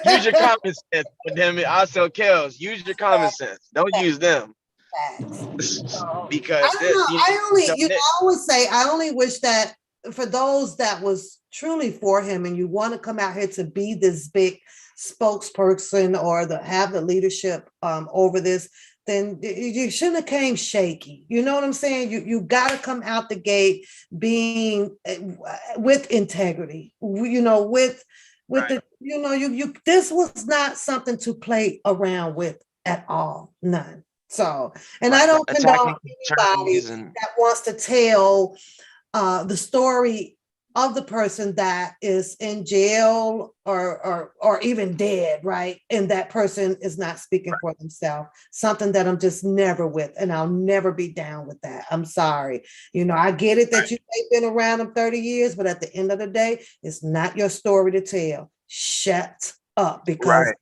Use your common sense. Damn it, I'll sell Kels. Use your common sense. Don't use them. Because I always say, I only wish that for those that was truly for him, and you want to come out here to be this big spokesperson or have the leadership over this, then you shouldn't have came shaky. You know what I'm saying? You got to come out the gate being with integrity. With this was not something to play around with at all. None. So, and I don't condone anybody that wants to tell the story of the person that is in jail or even dead, right? And that person is not speaking for themselves. Something that I'm just never with, and I'll never be down with that. I'm sorry. I get it that you've been around them 30 years, but at the end of the day, it's not your story to tell. Shut up, because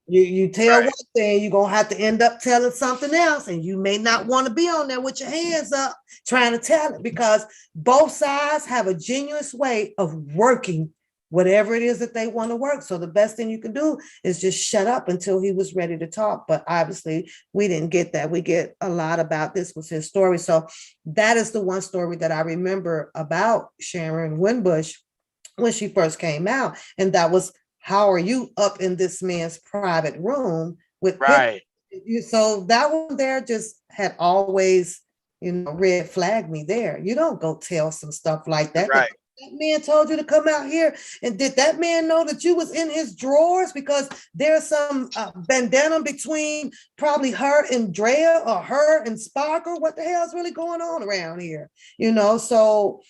you tell one thing, you're going to have to end up telling something else, and you may not want to be on there with your hands up trying to tell it, because both sides have a genuine way of working whatever it is that they want to work. So the best thing you can do is just shut up until he was ready to talk. But obviously we didn't get that. We get a lot about this was his story. So that is the one story that I remember about Sharon Winbush when she first came out. And that was, how are you up in this man's private room with you? So that one there just had always, red flag me there. You don't go tell some stuff like that. That man told you to come out here. And did that man know that you was in his drawers? Because there's some bandana between probably her and Drea, or her and Sparkle. What the hell is really going on around here? So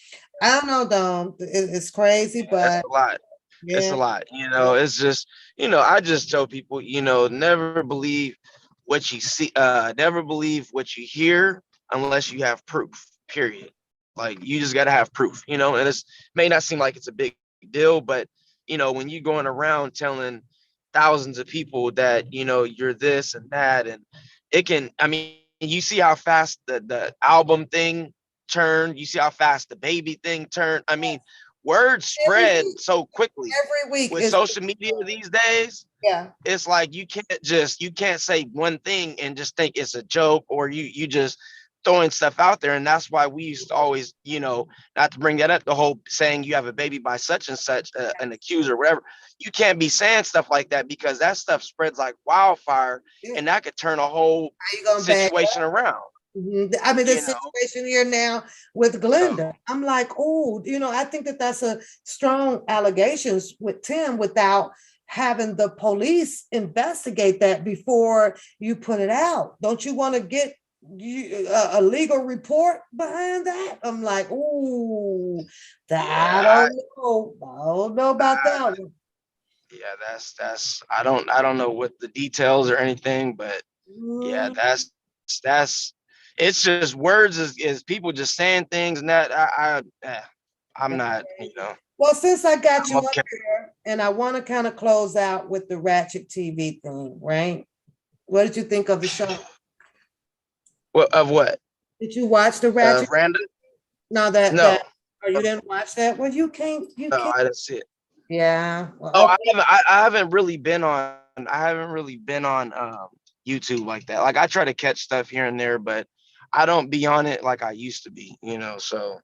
I don't know, Dom. It's crazy, but that's a lot. It's a Yeah. lot, it's just, I just tell people, never believe what you see, never believe what you hear unless you have proof, period. Like you just got to have proof, and it's may not seem like it's a big deal, but when you're going around telling thousands of people that, you're this and that, and it can, I mean, you see how fast the album thing turned, you see how fast the baby thing turned. I mean, words Every spread week, so quickly every week with is social media these days. yeah. It's like you can't say one thing and just think it's a joke, or you just throwing stuff out there. And that's why we used to always, not to bring that up, the whole saying you have a baby by such and such, an accuser or whatever. You can't be saying stuff like that, because that stuff spreads like wildfire, Yeah. and that could turn a whole How you gonna back situation around, I mean, you this know. situation here now with So Glenda, I'm like, oh, I think that that's a strong allegations with Tim without having the police investigate that before you put it out. Don't you want to get a legal report behind that? I'm like, oh, I yeah, don't know. I don't know about that one. yeah, that's I don't know what the details or anything, but yeah, Mm, that's it's just words is people just saying things, and that I'm not, well, since I got I'm you up okay. here, and I want to kind of close out with the Ratchet TV thing, right? What did you think of the show? What of what? Did you watch the Ratchet? Random? No, that No, or you didn't watch that? Well, you no, can't. I didn't see it. Yeah. Well, Oh, okay. I haven't really been on. I haven't really been on YouTube like that. Like I try to catch stuff here and there, but I don't be on it like I used to be. So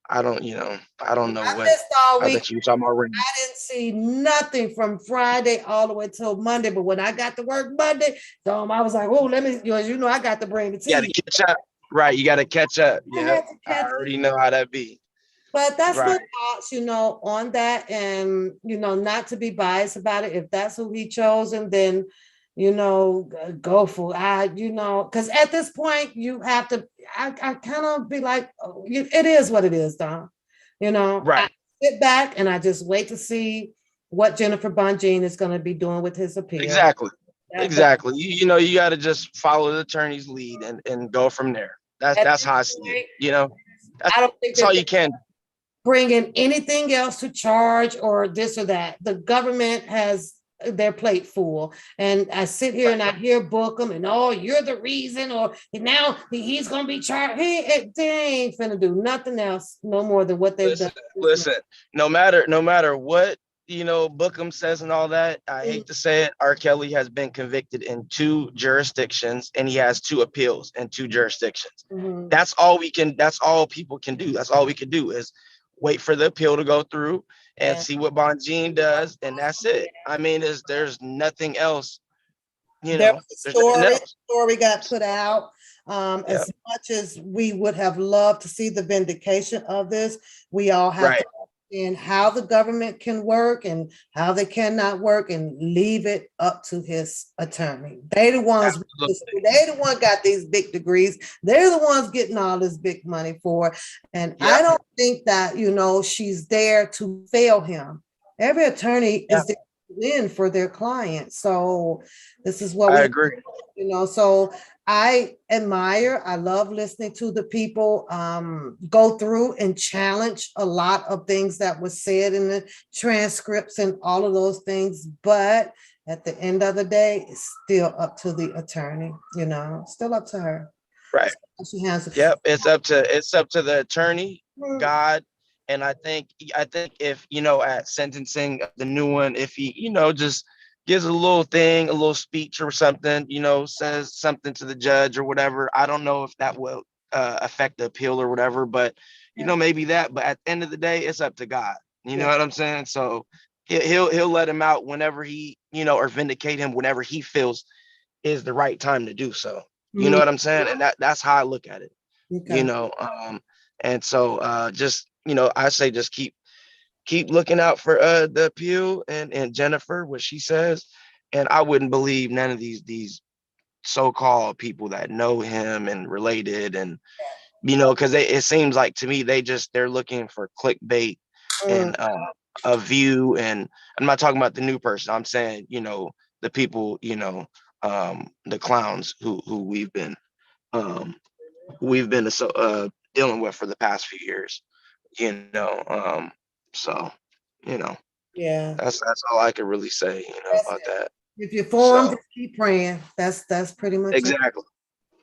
I don't know I what. missed all I week. bet you talking about Random. I didn't see nothing from Friday all the way till Monday. But when I got to work Monday, I was like, oh, let me, I got to bring it to You got you. to catch up, right? You got to catch up. I Yep, had to I catch already know how that be. But that's my Right. thoughts, on that. And, not to be biased about it. If that's who he chose, and then, go for because at this point you have to, I kind of be like, oh, it is what it is, Don. I Right. sit back and I just wait to see what Jennifer Bonjean is going to be doing with his appeal. Exactly. Exactly. You got to just follow the attorney's lead and go from there. At That's this how I see it. point, That's, I don't think that's all that you can. bringing anything else to charge or this or that. The government has their plate full. And I sit here and I hear Bookum and, oh, you're the reason, or now he's going to be charged. They ain't finna do nothing else no more than what they've done. Listen. No matter what Bookham says and all that. I hate to say it. R. Kelly has been convicted in 2 jurisdictions, and he has 2 appeals in 2 jurisdictions. Mhm. That's all we can. That's all people can do. That's all we can do is wait for the appeal to go through and Yeah. see what Bonjean does, and that's it. I mean, there's nothing else. There was a There's nothing else. story got put out. Yeah. As much as we would have loved to see the vindication of this, we all have Right. to understand how the government can work and how they cannot work, and leave it up to his attorney. They the ones, Absolutely. they the one got these big degrees. They're the ones getting all this big money for. And Yeah. I don't think that, she's there to fail him. Every attorney Yeah. is there to win for their client. So this is what I we agree. so I love listening to the people go through and challenge a lot of things that was said in the transcripts and all of those things. But at the end of the day, it's still up to the attorney, still up to her. Right. She has Yep. It's up to the attorney, God. And I think if at sentencing the new one, if he just gives a little thing, a little speech or something, says something to the judge or whatever. I don't know if that will affect the appeal or whatever, but maybe that. But at the end of the day, it's up to God. You know what I'm saying? So he'll let him out whenever he or vindicate him whenever he feels is the right time to do so. You know what I'm saying? And that's how I look at it. Okay. And so just I say just keep looking out for the appeal and Jennifer, what she says. And I wouldn't believe none of these so-called people that know him and related, and because it seems like to me they're looking for clickbait and a view. And I'm not talking about the new person. I'm saying, the people, the clowns who we've been dealing with for the past few years, so, Yeah. that's all I can really say, That's about it. that. If you're formed, So just keep praying. That's pretty much it. exactly.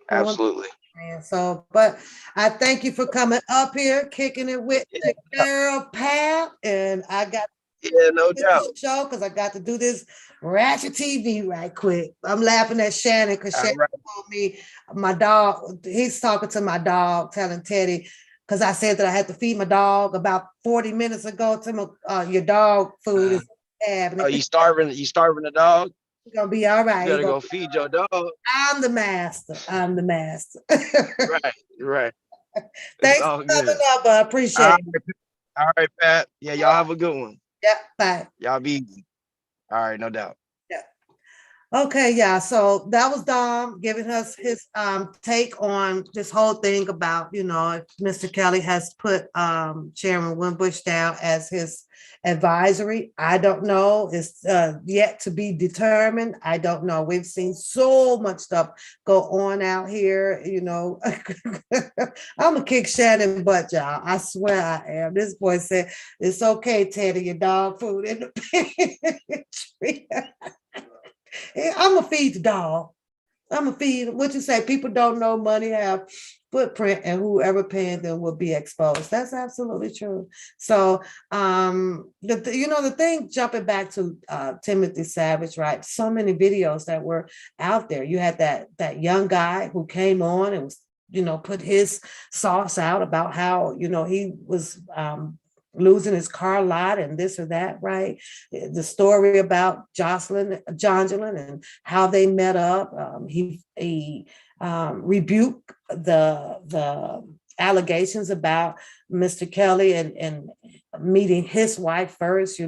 Formed, Absolutely. praying. So, but I thank you for coming up here, kicking it with Yeah, the girl Pat, and I got yeah, no doubt. the show because I got to do this ratchet TV right quick. I'm laughing at Shannon because All Shannon right. told me my dog, he's talking to my dog, telling Teddy, because I said that I had to feed my dog about 40 minutes ago. To my, your dog food is Oh, you starving the dog? gonna be all You right. better go feed your dog. I'm the master. I'm the master. Right, right. It's Thanks all for coming good. up. I All appreciate right, it. all right, Pat. Yeah, y'all have a good one. Yeah, bye. Y'all be easy. All right, no doubt. Yeah. Okay, yeah. So that was Dom giving us his take on this whole thing about, if Mr. Kelly has put Chairman Winbush down as his advisory. I don't know. It's yet to be determined. I don't know. We've seen so much stuff go on out here, I'm gonna kick Shannon butt, y'all. I swear I am. This boy said, it's okay, Teddy, your dog food in the pantry. I'm gonna feed the dog. I'm gonna feed what you say. People don't know money have footprint, and whoever paying them will be exposed. That's absolutely true. So, the thing jumping back to Timothy Savage, right? So many videos that were out there. You had that young guy who came on and was, put his sauce out about how he was losing his car lot and this or that, right? The story about Jongelin and how they met up. He rebuked the allegations about Mr. Kelly and meeting his wife first,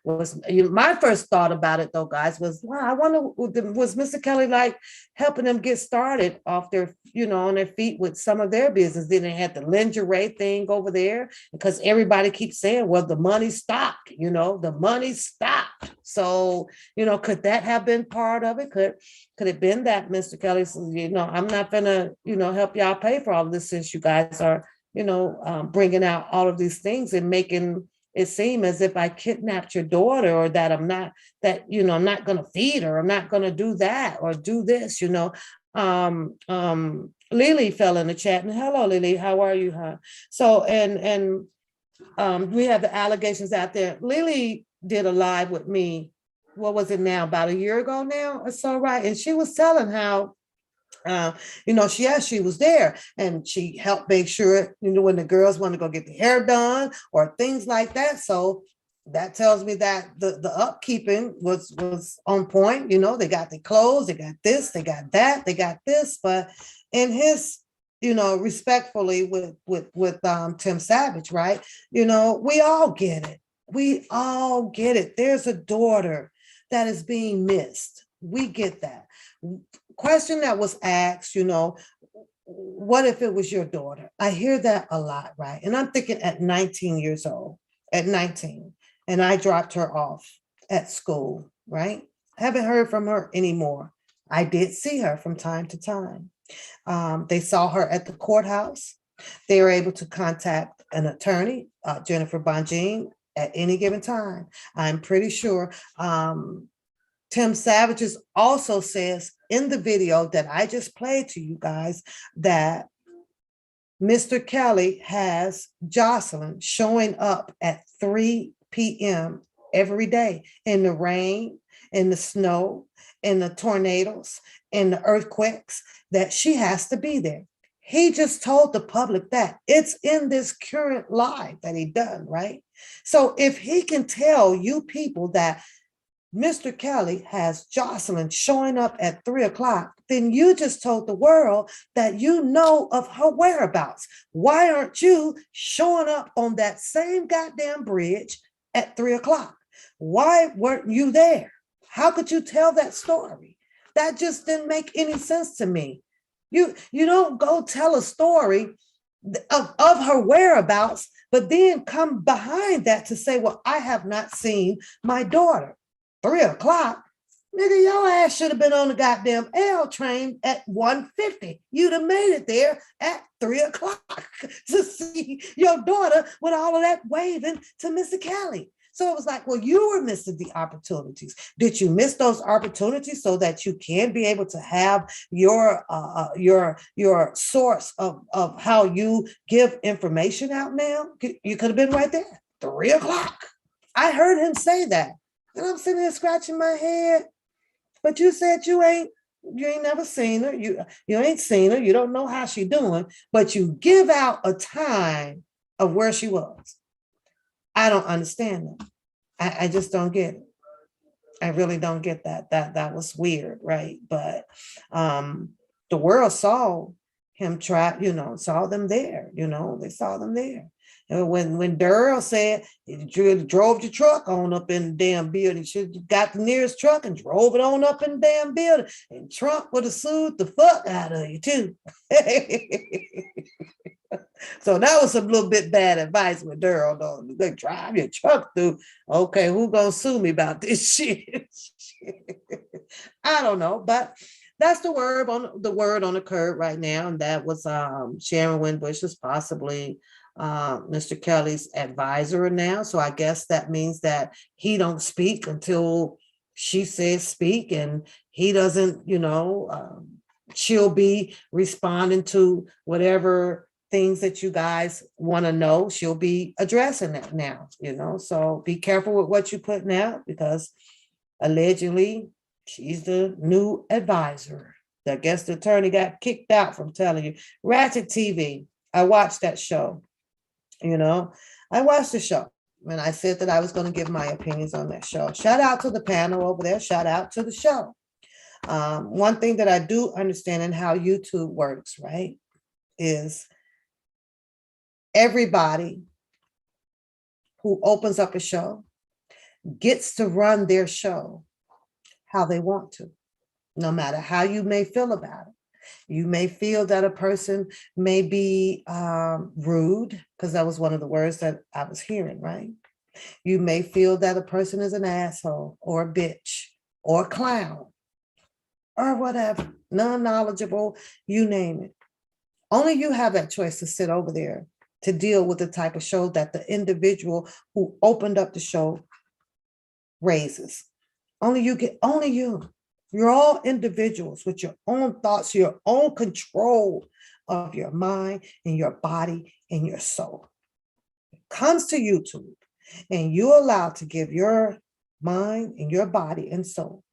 was my first thought about it though, guys, was wow, I wonder, was Mr. Kelly like helping them get started off their, on their feet with some of their business? Then they had the lingerie thing over there because everybody keeps saying, well, the money stopped, the money stopped. So, could that have been part of it? Could it been that Mr. Kelly says, I'm not gonna, help y'all pay for all of this since you guys are, bringing out all of these things and making it seem as if I kidnapped your daughter, or that I'm not going to feed her. I'm not going to do that or do this, Lily fell in the chat, and hello, Lily, how are you? Huh? So, and we have the allegations out there. Lily did a live with me. What was it now? About a year ago now or so, right? And she was telling how she was there and she helped make sure, when the girls want to go get the hair done or things like that. So that tells me that the upkeeping was on point. They got the clothes, they got this, they got that, they got this. But in his, respectfully with Tim Savage, right? We all get it. We all get it. There's a daughter that is being missed. We get that. Question that was asked, what if it was your daughter? I hear that a lot, right? And I'm thinking at 19 years old, at 19, and I dropped her off at school, right? Haven't heard from her anymore. I did see her from time to time. They saw her at the courthouse. They were able to contact an attorney, Jennifer Bonjean, at any given time. I'm pretty sure Tim Savages also says in the video that I just played to you guys that Mr. Kelly has Jocelyn showing up at 3 p.m. every day in the rain, in the snow, in the tornadoes, in the earthquakes, that she has to be there. He just told the public that it's in this current live that he done, right? So if he can tell you people that Mr. Kelly has Jocelyn showing up at 3 o'clock, then you just told the world that you know of her whereabouts. Why aren't you showing up on that same goddamn bridge at 3 o'clock? Why weren't you there? How could you tell that story? That just didn't make any sense to me. You don't go tell a story of her whereabouts, but then come behind that to say, well, I have not seen my daughter. 3 o'clock. Nigga, your ass should have been on the goddamn L train at 1:50. You'd have made it there at 3 o'clock to see your daughter with all of that waving to Mr. Kelly. So it was like, well, you were missing the opportunities. Did you miss those opportunities so that you can be able to have your source of how you give information out now? You could have been right there, 3 o'clock. I heard him say that. And I'm sitting there scratching my head. But you said you ain't never seen her. You ain't seen her. You don't know how she doing, but you give out a time of where she was. I don't understand that. I just don't get it. I really don't get that. That was weird, right? But the world saw him try, saw them there, they saw them there. And when Durrell said you drove your truck on up in the damn building, should have got the nearest truck and drove it on up in the damn building. And Trump would have sued the fuck out of you too. So that was a little bit bad advice with Durrell, though. They drive your truck through. Okay, who gonna sue me about this shit? I don't know, but that's the word on the curb right now, and that was Sharon Winbush is possibly Mr. Kelly's advisor now. So I guess that means that he don't speak until she says speak, and he doesn't, she'll be responding to whatever things that you guys want to know. She'll be addressing that now, so be careful with what you're putting out, because allegedly she's the new advisor. I guess the attorney got kicked out from telling you. Ratchet TV, I watched that show. I watched the show and I said that I was going to give my opinions on that show. Shout out to the panel over there. Shout out to the show. One thing that I do understand in how YouTube works, right, is everybody who opens up a show gets to run their show how they want to, no matter how you may feel about it. You may feel that a person may be rude, because that was one of the words that I was hearing, right? You may feel that a person is an asshole or a bitch or a clown or whatever, non-knowledgeable, you name it. Only you have that choice to sit over there to deal with the type of show that the individual who opened up the show raises. Only you. You're all individuals with your own thoughts, your own control of your mind and your body and your soul. It comes to YouTube and you're allowed to give your mind and your body and soul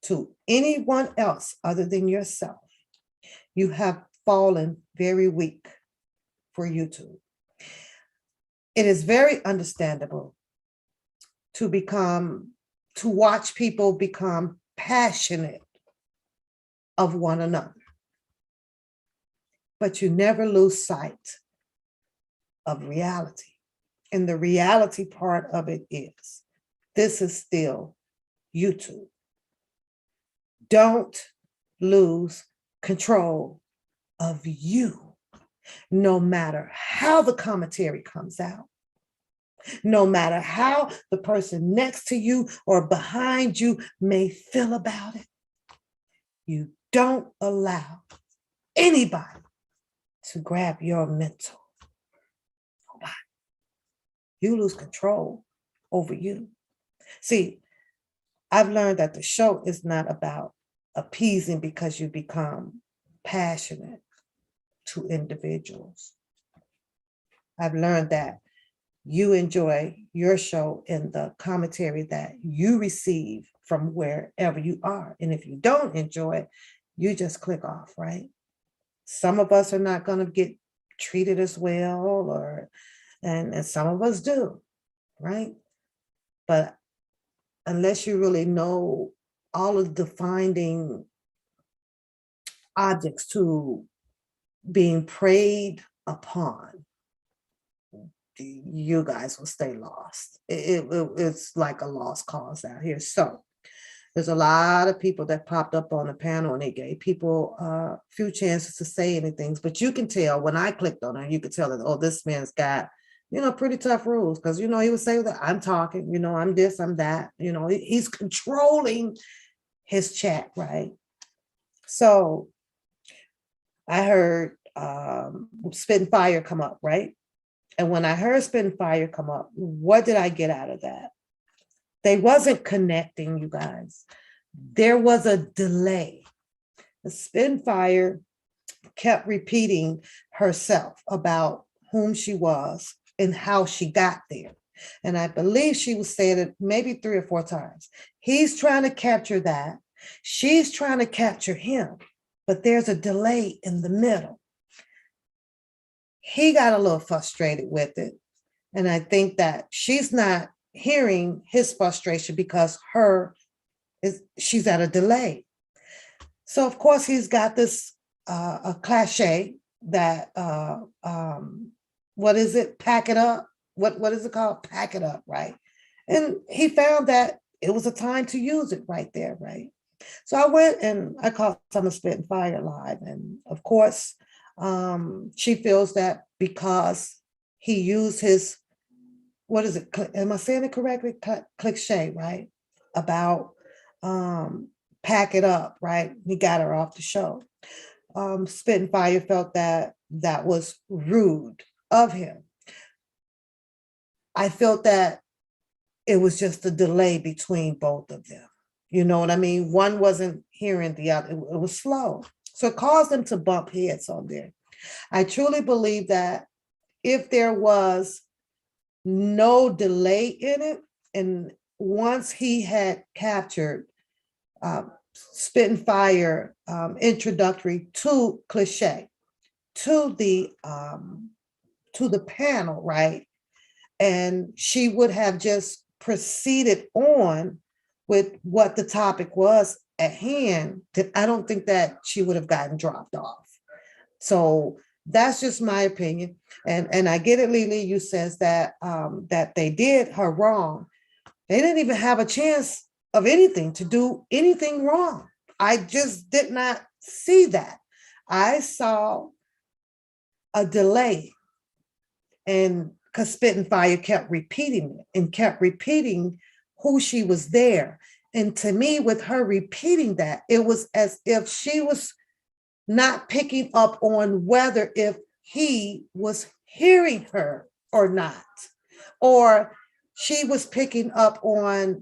to anyone else other than yourself. You have fallen very weak for YouTube. It is very understandable to watch people become passionate of one another. But you never lose sight of reality. And the reality part of it is, this is still YouTube. Don't lose control of you, no matter how the commentary comes out. No matter how the person next to you or behind you may feel about it, you don't allow anybody to grab your mental. Nobody. You lose control over you. See, I've learned that the show is not about appeasing because you become passionate to individuals. I've learned that you enjoy your show in the commentary that you receive from wherever you are. And if you don't enjoy it, you just click off, right? Some of us are not going to get treated as well, and some of us do, right? But unless you really know all of the defining objects to being preyed upon, you guys will stay lost. It's like a lost cause out here. So There's a lot of people that popped up on the panel and they gave people a few chances to say anything. But you can tell when I clicked on it, you could tell that, oh, this man's got, pretty tough rules. Because, he would say that I'm talking, I'm this, I'm that, he's controlling his chat, right? So I heard Spitting Fire come up, right? And when I heard Spitting Fire come up, what did I get out of that? They wasn't connecting, you guys. There was a delay. The Spitting Fire kept repeating herself about whom she was and how she got there. And I believe she was saying it maybe 3 or 4 times. He's trying to capture that. She's trying to capture him, but there's a delay in the middle. He got a little frustrated with it. And I think that she's not hearing his frustration because she's at a delay. So of course he's got this a cliche that what is it? Pack it up. What is it called? Pack it up, right? And he found that it was a time to use it right there, right? So I went and I caught some of Spitting Fire live, and of course, she feels that because he used his, what is it? Am I saying it correctly? Cliche, right? About pack it up, right? He got her off the show. Spitting Fire felt that that was rude of him. I felt that it was just a delay between both of them. You know what I mean? One wasn't hearing the other. It was slow. So it caused them to bump heads on there. I truly believe that if there was no delay in it, and once he had captured Spitting Fire introductory to cliche, to the panel, right? And she would have just proceeded on with what the topic was at hand, that I don't think that she would have gotten dropped off. So that's just my opinion. And I get it, Lily, you says that that they did her wrong. They didn't even have a chance of anything to do anything wrong. I just did not see that. I saw a delay, and because Spitting Fire kept repeating it and kept repeating who she was there. And to me, with her repeating that, it was as if she was not picking up on whether if he was hearing her or not, or she was picking up on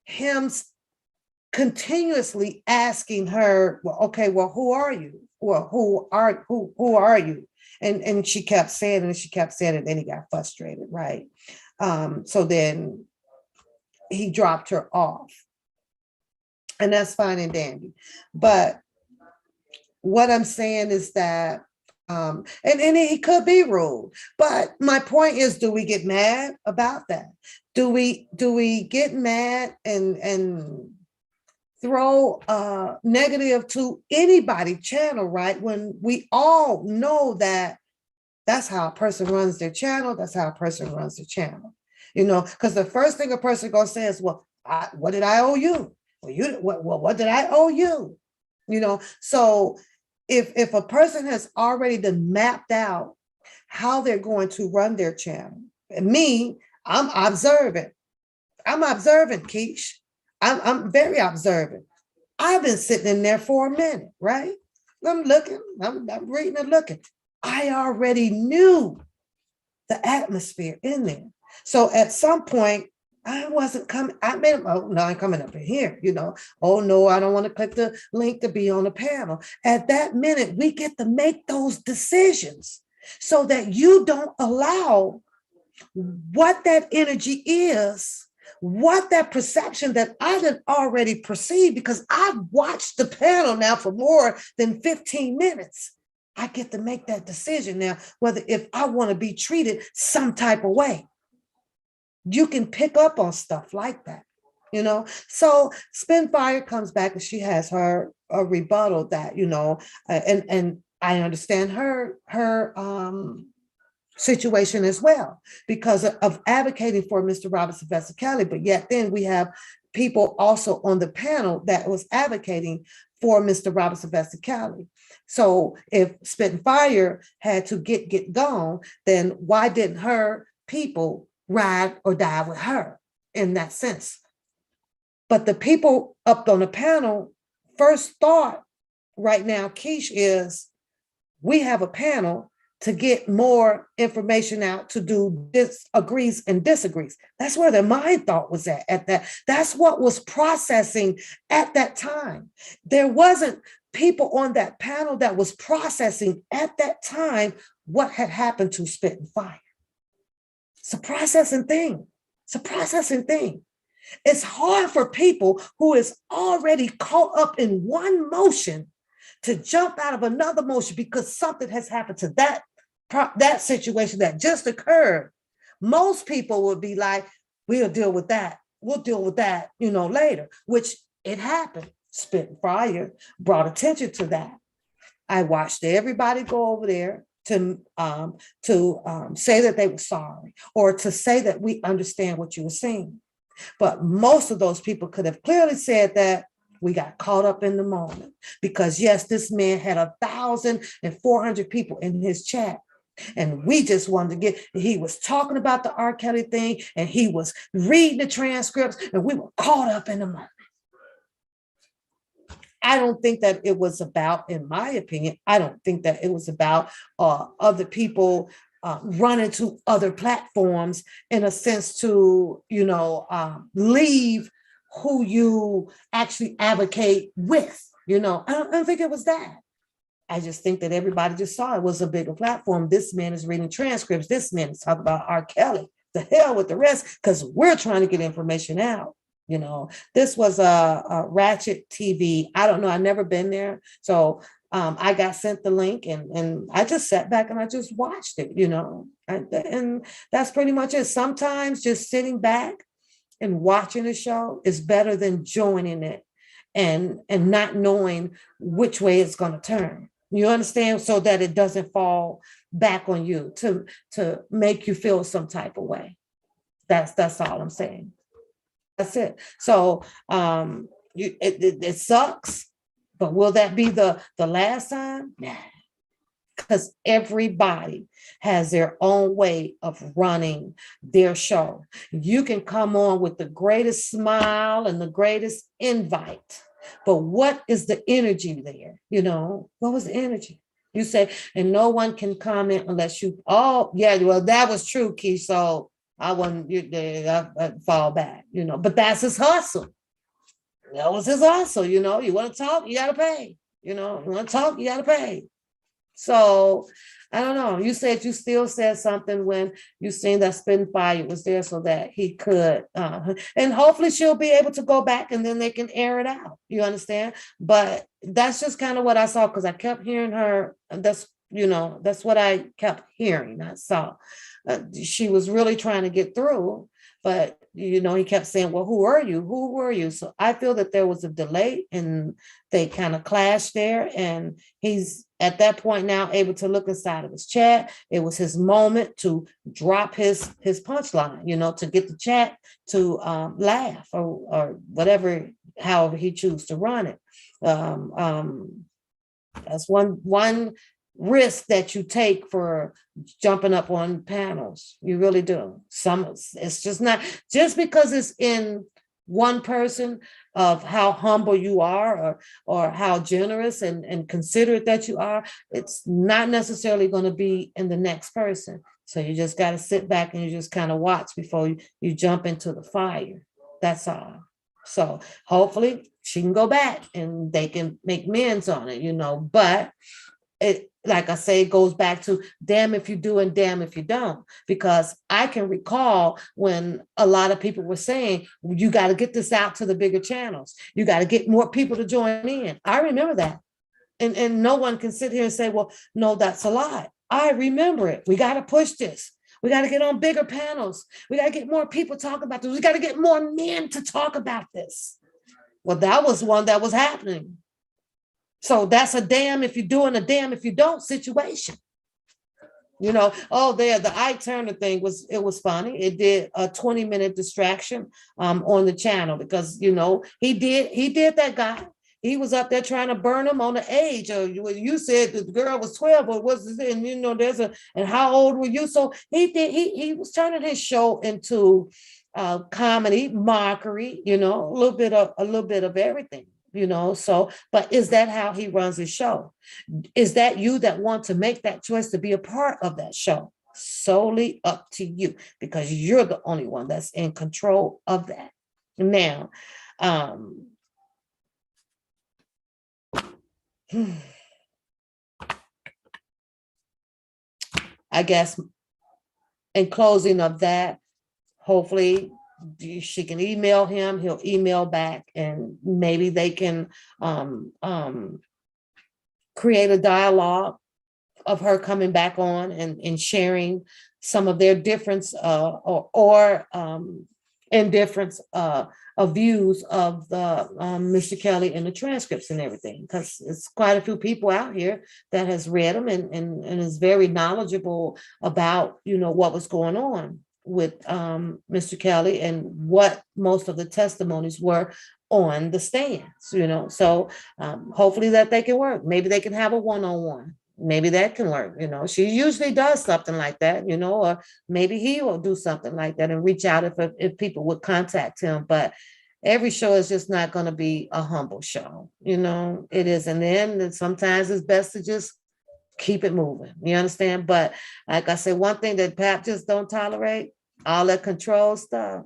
him continuously asking her, well, okay, well, who are you? Well, who are you? And she kept saying it, and she kept saying it, and then he got frustrated, right? So then he dropped her off. And that's fine and dandy. But what I'm saying is that, and he could be rude, but my point is, do we get mad about that? Do we get mad and throw negative to anybody channel, right? When we all know that that's how a person runs their channel. That's how a person runs their channel, because the first thing a person gonna say is, well, what did I owe you? What did I owe you? So if a person has already been mapped out how they're going to run their channel, and me, I'm observant. I'm observant, Keish. I'm very observant. I've been sitting in there for a minute, right? I'm looking, I'm reading and looking. I already knew the atmosphere in there. So at some point, I wasn't coming. I made him, oh, no, I'm coming up in here, Oh, no, I don't want to click the link to be on the panel. At that minute, we get to make those decisions so that you don't allow what that energy is, what that perception that I had already perceived, because I've watched the panel now for more than 15 minutes. I get to make that decision now, whether if I want to be treated some type of way. You can pick up on stuff like that, So Spitting Fire comes back and she has her a rebuttal that, and I understand her situation as well because of advocating for Mr. Robert Sylvester Kelly. But yet then we have people also on the panel that was advocating for Mr. Robert Sylvester Kelly. So if Spitting Fire had to get gone, then why didn't her people ride or die with her in that sense? But the people up on the panel first thought right now, Keish, is we have a panel to get more information out to do disagrees and disagrees. That's where their mind thought was at that. That's what was processing at that time. There wasn't people on that panel that was processing at that time what had happened to Spitting Fire. It's a processing thing. It's a processing thing. It's hard for people who is already caught up in one motion to jump out of another motion because something has happened to that situation that just occurred. Most people would be like, we'll deal with that. We'll deal with that, later, which it happened. Spitting Fire brought attention to that. I watched everybody go over there to say that they were sorry or to say that we understand what you were saying. But most of those people could have clearly said that we got caught up in the moment because yes, this man had 1,400 people in his chat. And we just wanted to he was talking about the R. Kelly thing and he was reading the transcripts and we were caught up in the moment. I don't think that it was about, in my opinion, I don't think that it was about other people running to other platforms in a sense to, leave who you actually advocate with, I don't think it was that. I just think that everybody just saw it was a bigger platform. This man is reading transcripts. This man is talking about R. Kelly. The hell with the rest, because we're trying to get information out. This was a Ratchet TV. I don't know. I've never been there. So I got sent the link and I just sat back and I just watched it, and that's pretty much it. Sometimes just sitting back and watching a show is better than joining it and not knowing which way it's going to turn. You understand? So that it doesn't fall back on you to make you feel some type of way. That's all I'm saying. That's it. So it sucks, but will that be the last time? Nah. Because everybody has their own way of running their show. You can come on with the greatest smile and the greatest invite, but what is the energy there? What was the energy? You say, and no one can comment unless you, oh, yeah, well, that was true, Key. So I wouldn't, I'd fall back, but that's his hustle. That was his hustle, you want to talk, you got to pay. You want to talk, you got to pay. So I don't know. You said you still said something when you seen that Spitting Fire was there so that he could, and hopefully she'll be able to go back and then they can air it out. You understand? But that's just kind of what I saw because I kept hearing her. That's what I kept hearing. I saw she was really trying to get through, but he kept saying, well, who are you? Who were you? So I feel that there was a delay and they kind of clashed there. And he's at that point now able to look inside of his chat. It was his moment to drop his punchline, to get the chat to laugh or whatever, however he chooses to run it. That's one risk that you take for jumping up on panels. You really do. It's just not just because it's in one person of how humble you are or how generous and considerate that you are. It's not necessarily going to be in the next person. So you just got to sit back and you just kind of watch before you jump into the fire. That's all. So hopefully she can go back and they can make amends on it, but it, like I say, it goes back to damn if you do and damn if you don't, because I can recall when a lot of people were saying, you got to get this out to the bigger channels. You got to get more people to join in. I remember that. And no one can sit here and say, well, no, that's a lie. I remember it. We got to push this. We got to get on bigger panels. We got to get more people talking about this. We got to get more men to talk about this. Well, that was one that was happening. So that's a damn if you do and a damn if you don't situation. Oh, there, the Ike Turner thing was funny. It did a 20-minute distraction on the channel because he did that guy. He was up there trying to burn him on the age. Or you said the girl was 12, or was it? And and how old were you? So he was turning his show into comedy, mockery, a little bit of everything. So, but is that how he runs his show? Is that you that want to make that choice to be a part of that show? Solely up to you, because you're the only one that's in control of that. Now, I guess in closing of that, hopefully she can email him, he'll email back, and maybe they can create a dialogue of her coming back on and sharing some of their difference or indifference of views of the Mr. Kelly and the transcripts and everything, because it's quite a few people out here that has read them and is very knowledgeable about what was going on with Mr. Kelly and what most of the testimonies were on the stands, so hopefully that they can work. Maybe they can have a one-on-one. Maybe that can work. She usually does something like that, or maybe he will do something like that and reach out if people would contact him. But every show is just not going to be a humble show. It is. And then sometimes it's best to just keep it moving. You understand? But like I said, one thing that Pap just don't tolerate, all that control stuff.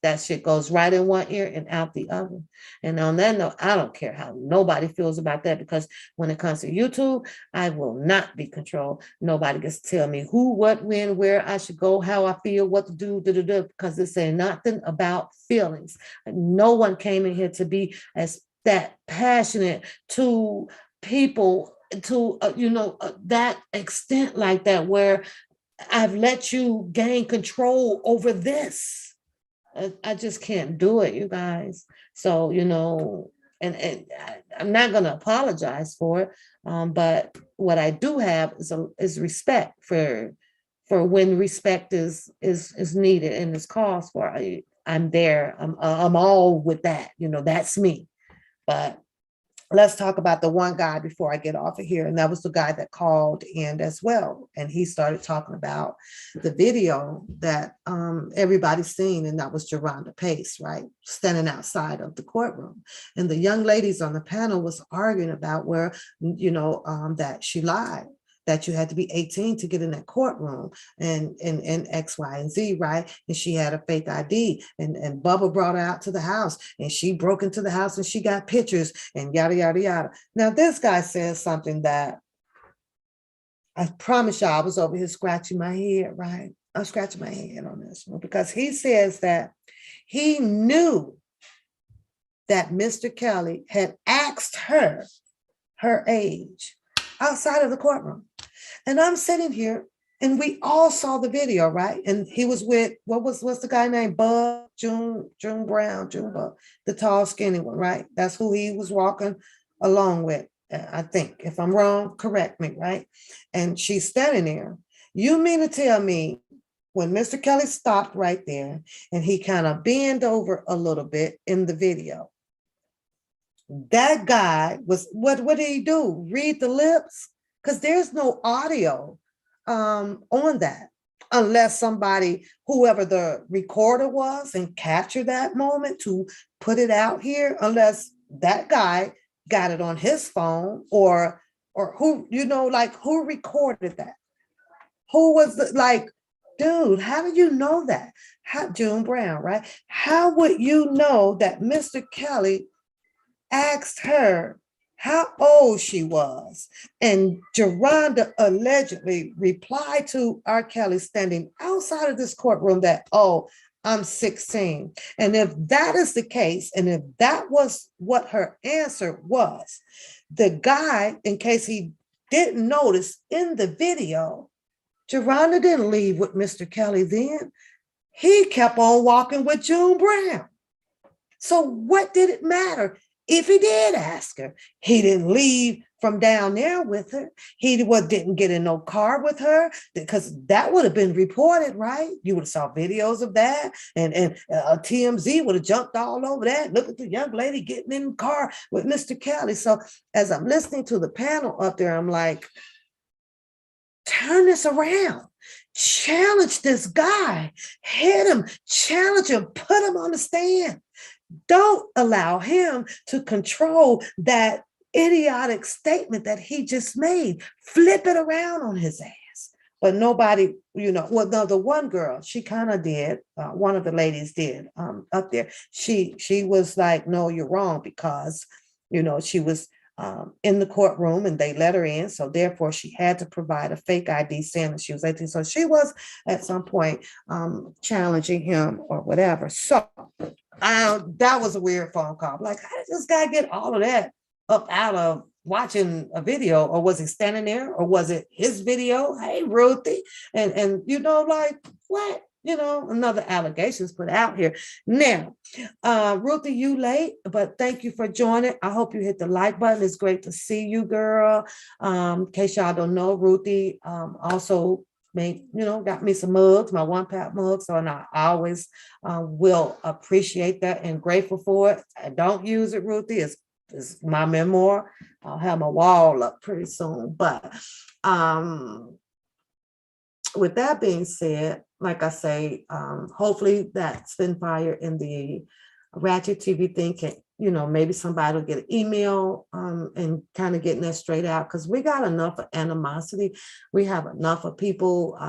That shit goes right in one ear and out the other. And on that note, I don't care how nobody feels about that, because when it comes to YouTube, I will not be controlled. Nobody gets to tell me who, what, when, where I should go, how I feel, what to do, because this ain't nothing about feelings. No one came in here to be as that passionate to people to, that extent like that, where I've let you gain control over this. I just can't do it, you guys. So, and I'm not going to apologize for it. But what I do have is respect for when respect is needed and is called for. I'm there. I'm all with that. That's me. But let's talk about the one guy before I get off of here. And that was the guy that called in as well. And he started talking about the video that everybody's seen. And that was Jerronda Pace, right? Standing outside of the courtroom. And the young ladies on the panel was arguing about where, that she lied, that you had to be 18 to get in that courtroom and X, Y, and Z, right? And she had a fake ID and Bubba brought her out to the house and she broke into the house and she got pictures and yada, yada, yada. Now, this guy says something that I promise y'all I was over here scratching my head, right? I'm scratching my head on this one because he says that he knew that Mr. Kelly had asked her age outside of the courtroom. And I'm sitting here and we all saw the video, right? And he was with, what's the guy named? Bud, June Brown, the tall, skinny one, right? That's who he was walking along with, I think. If I'm wrong, correct me, right? And she's standing there. You mean to tell me when Mr. Kelly stopped right there and he kind of bent over a little bit in the video, that guy was, what did he do? Read the lips? Because there's no audio on that, unless somebody, whoever the recorder was, and captured that moment to put it out here, unless that guy got it on his phone or who, who recorded that? Who was dude, how do you know that? June Brown, right? How would you know that Mr. Kelly asked her how old she was? And Jerronda allegedly replied to R. Kelly standing outside of this courtroom that, oh, I'm 16. And if that is the case, and if that was what her answer was, the guy, in case he didn't notice in the video, Jerronda didn't leave with Mr. Kelly then. He kept on walking with June Brown. So what did it matter? If he did ask her, he didn't leave from down there with her. He didn't get in no car with her because that would have been reported, right? You would have saw videos of that, and TMZ would have jumped all over that. Look at the young lady getting in the car with Mr. Kelly. So as I'm listening to the panel up there, I'm like, turn this around. Challenge this guy. Hit him. Challenge him. Put him on the stand. Don't allow him to control that idiotic statement that he just made. Flip it around on his ass. But nobody, well, the one girl, she kind of did. One of the ladies did up there. She was like, no, you're wrong, because, she was in the courtroom and they let her in. So therefore she had to provide a fake ID saying that she was 18. So she was at some point challenging him or whatever. So that was a weird phone call. Like, how did this guy get all of that up out of watching a video? Or was he standing there? Or was it his video? Hey, Ruthie. And like, what? Another allegations put out here. Now, Ruthie, you late, but thank you for joining. I hope you hit the like button. It's great to see you, girl. In case y'all don't know, Ruthie also got me some mugs, my 1-pack mugs. So, and I always will appreciate that and grateful for it. I don't use it, Ruthie. It's my memoir. I'll have my wall up pretty soon. But with that being said, like I say, hopefully that spin fire in the Ratchet TV thing can, maybe somebody will get an email and kind of getting that straight out, because we got enough of animosity. We have enough of people,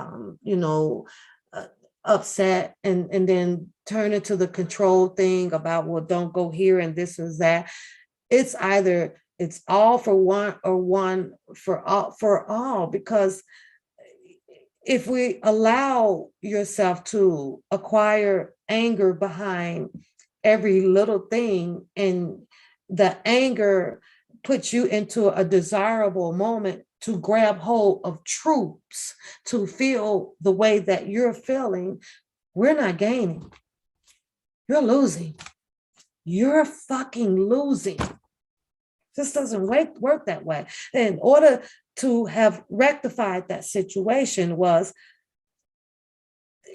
upset and then turn into the control thing about, well, don't go here and this is that. It's either it's all for one or one for all, because if we allow yourself to acquire anger behind every little thing, and the anger puts you into a desirable moment to grab hold of troops to feel the way that you're feeling, we're not gaining. You're losing. You're fucking losing. This doesn't work that way. In order to have rectified that situation was,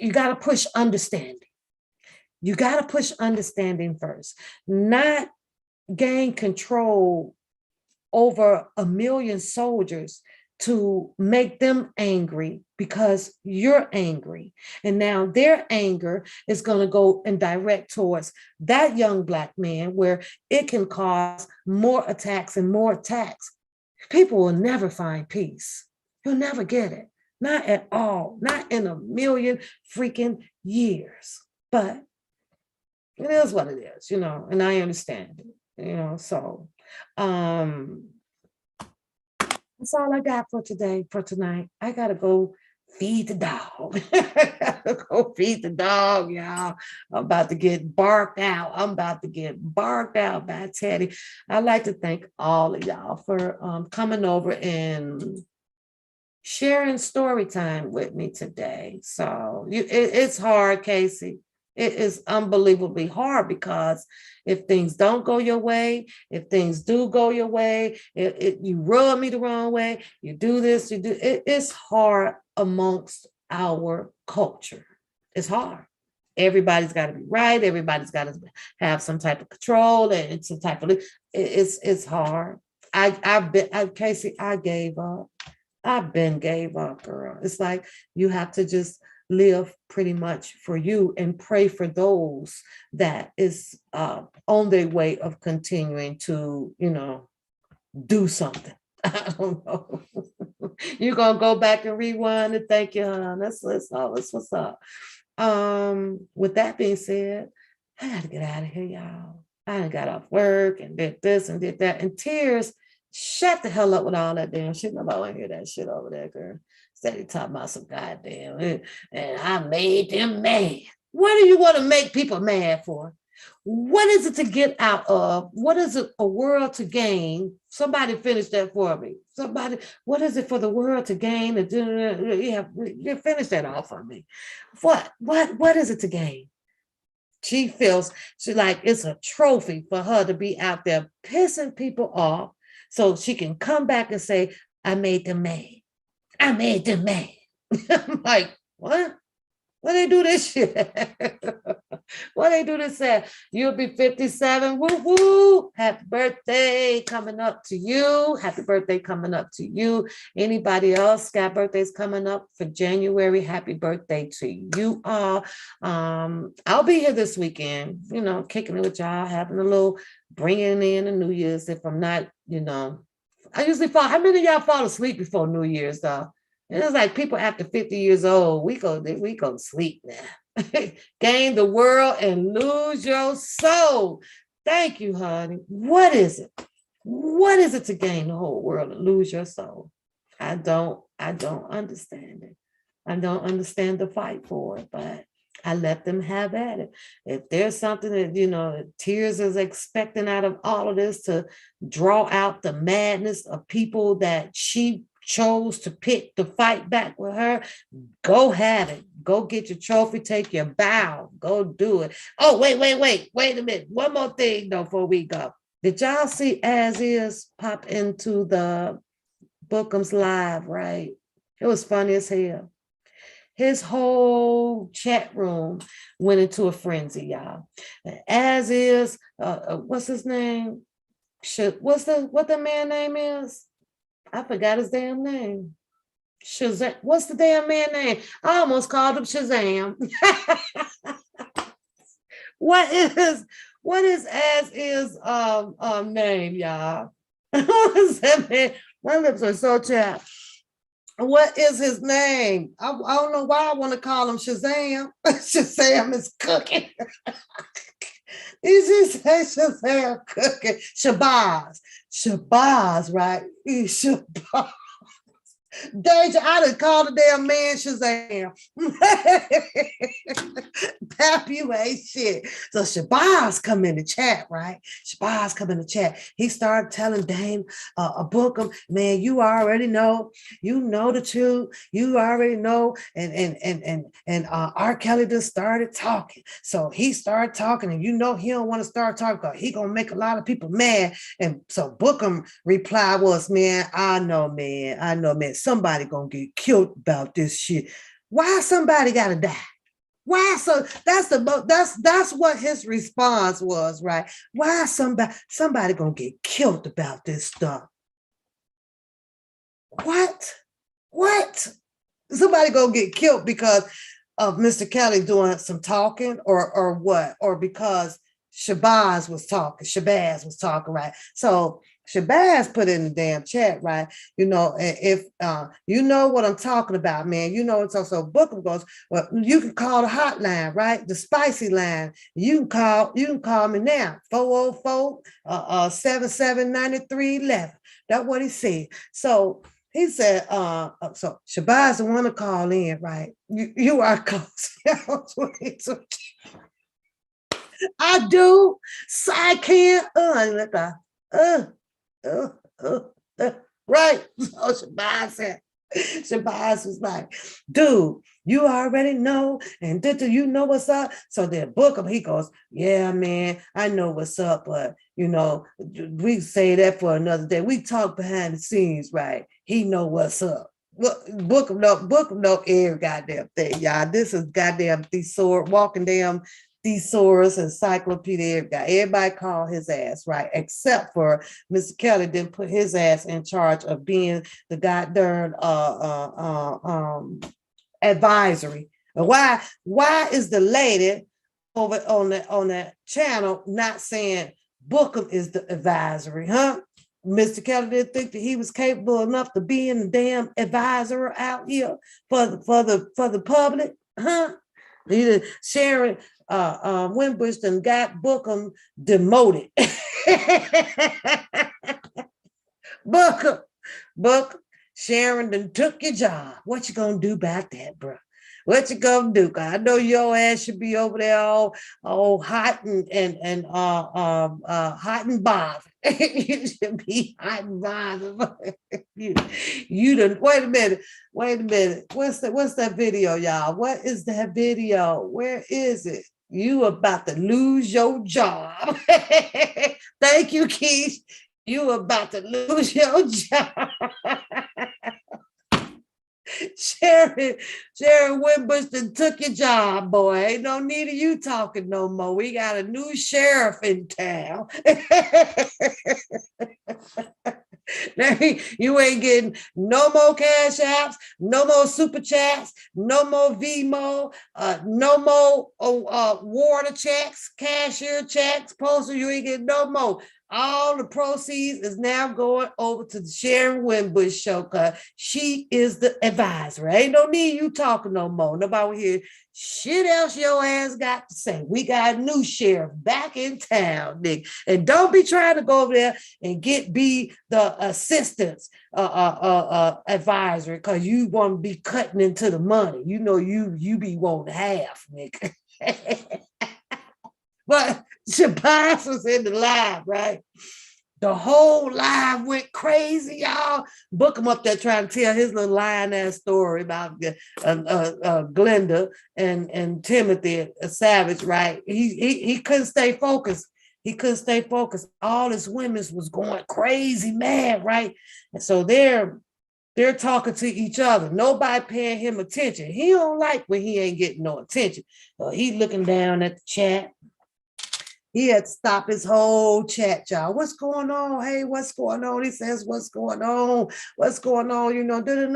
you got to push understanding. You got to push understanding first, not gain control over 1 million soldiers to make them angry because you're angry. And now their anger is going to go and direct towards that young Black man, where it can cause more attacks and more attacks. People will never find peace. You'll never get it. Not at all. Not in 1 million freaking years. But it is what it is, and I understand it, so that's all I got for tonight. I gotta go feed the dog. Go feed the dog, y'all. I'm about to get barked out. By Teddy. I'd like to thank all of y'all for coming over and sharing story time with me today. So it's hard, Casey. It is unbelievably hard, because if things don't go your way, if things do go your way, you rub me the wrong way, you do this, it's hard amongst our culture. It's hard. Everybody's got to be right. Everybody's got to have some type of control and some type of, it's hard. Casey, I gave up. I've been gave up, girl. It's like you have to just live pretty much for you and pray for those that is on their way of continuing to, do something. I don't know. You're gonna go back and rewind and thank you, hon. That's what's up. With that being said, I gotta get out of here, y'all. I done got off work and did this and did that. And tears, shut the hell up with all that damn shit. Nobody want to hear that shit over there, girl. Steady talking about some goddamn, and I made them mad. What do you want to make people mad for? What is it to get out of? What is it a world to gain? Somebody finish that for me. Somebody, what is it for the world to gain? Yeah, you finish that off for me. What is it to gain? She feels like it's a trophy for her to be out there pissing people off, so she can come back and say, I made them mad. I made them mad. I'm like, what? What they do this shit? What they do this at? You'll be 57. Woo woo. Happy birthday coming up to you. Happy birthday coming up to you. Anybody else got birthdays coming up for January? Happy birthday to you all. I'll be here this weekend, you know, kicking it with y'all, having a little bringing in the New Year's. If I'm not, you know, I usually fall. How many of y'all fall asleep before New Year's though? It's like people after 50 years old, we go to sleep now. Gain the world and lose your soul. Thank you, honey. What is it? What is it to gain the whole world and lose your soul? I don't understand it. I don't understand the fight for it, but I let them have at it. If there's something that, you know, Tears is expecting out of all of this to draw out the madness of people that she chose to pick to fight back with her, go have it. Go get your trophy, take your bow, go do it. Oh, wait a minute. One more thing though before we go. Did y'all see As Is pop into the Bookums live, right? It was funny as hell. His whole chat room went into a frenzy, y'all. As Is, what's his name? What the man name is? I forgot his damn name. Shazam. What's the damn man name? I almost called him Shazam. What is As Is name, y'all? What is that man? My lips are so chapped. What is his name? I don't know why I want to call him Shazam. Shazam is cooking. He just say Shazam cooking. Shabazz, right? Shabazz. Deja, I done called the damn man Shazam. Pap, you ain't shit. So Shabazz come in the chat, right? Shabazz come in the chat. He started telling Dame a Bookum, man, you already know, you know the truth, you already know. And R. Kelly just started talking. So he started talking, and you know he don't want to start talking because he gonna make a lot of people mad. And so Bookum reply was, man. I know, man. Somebody gonna get killed about this shit. Why somebody gotta die? Why? So that's what his response was, right? Why somebody gonna get killed about this stuff? What? Somebody gonna get killed because of Mr. Kelly doing some talking, or what? Or because Shabazz was talking, right? So Shabazz put in the damn chat, right? You know, if you know what I'm talking about, man, you know it's also Bookum goes, well, you can call the hotline, right? The spicy line. You can call me now, 404-779311. That's what he said. So he said, so Shabazz want to call in, right? You are close. I do. So I can't. Right. So Shabazz was like, dude, you already know, and you know what's up. So then Bookum, he goes, yeah, man, I know what's up, but you know, we say that for another day. We talk behind the scenes, right? He know what's up. Bookum know every goddamn thing, y'all. This is goddamn walking damn thesaurus, encyclopedia. Everybody call his ass, right? Except for Mr. Kelly didn't put his ass in charge of being the goddamn advisory. Why is the lady over on that channel not saying Bookum is the advisory, huh? Mr. Kelly didn't think that he was capable enough to be in the damn advisor out here for the public, huh? Sharon Winbush done got Bookum demoted. Bookum, Sharon done took your job. What you gonna do about that, bro? What you gonna do? Cause I know your ass should be over there all hot and hot and bothered. You should be hot and bothered. you done. Wait a minute. What's that video, y'all? What is that video? Where is it? You about to lose your job. Thank you, Keith. You about to lose your job. Sharon Winbush done took your job, boy. Ain't no need of you talking no more. We got a new sheriff in town. You ain't getting no more cash apps, no more super chats, no more Vmo, no more water checks, cashier checks, postal. You ain't getting no more. All the proceeds is now going over to the Sharon Winbush show because she is the advisor. Ain't no need you talking no more. Nobody here. Shit else your ass got to say. We got a new sheriff back in town, Nick. And don't be trying to go over there and be the assistant's advisor because you want to be cutting into the money. You know you be wanting half, Nick. But Shabazz was in the live, right? The whole live went crazy, y'all. Bookum up there trying to tell his little lying-ass story about Glenda and Timothy Savage, right? He couldn't stay focused. He couldn't stay focused. All his women was going crazy mad, right? And so they're talking to each other. Nobody paying him attention. He don't like when he ain't getting no attention. So he looking down at the chat. He had to stop his whole chat, y'all. What's going on? Hey, what's going on? He says, what's going on? What's going on? You know, did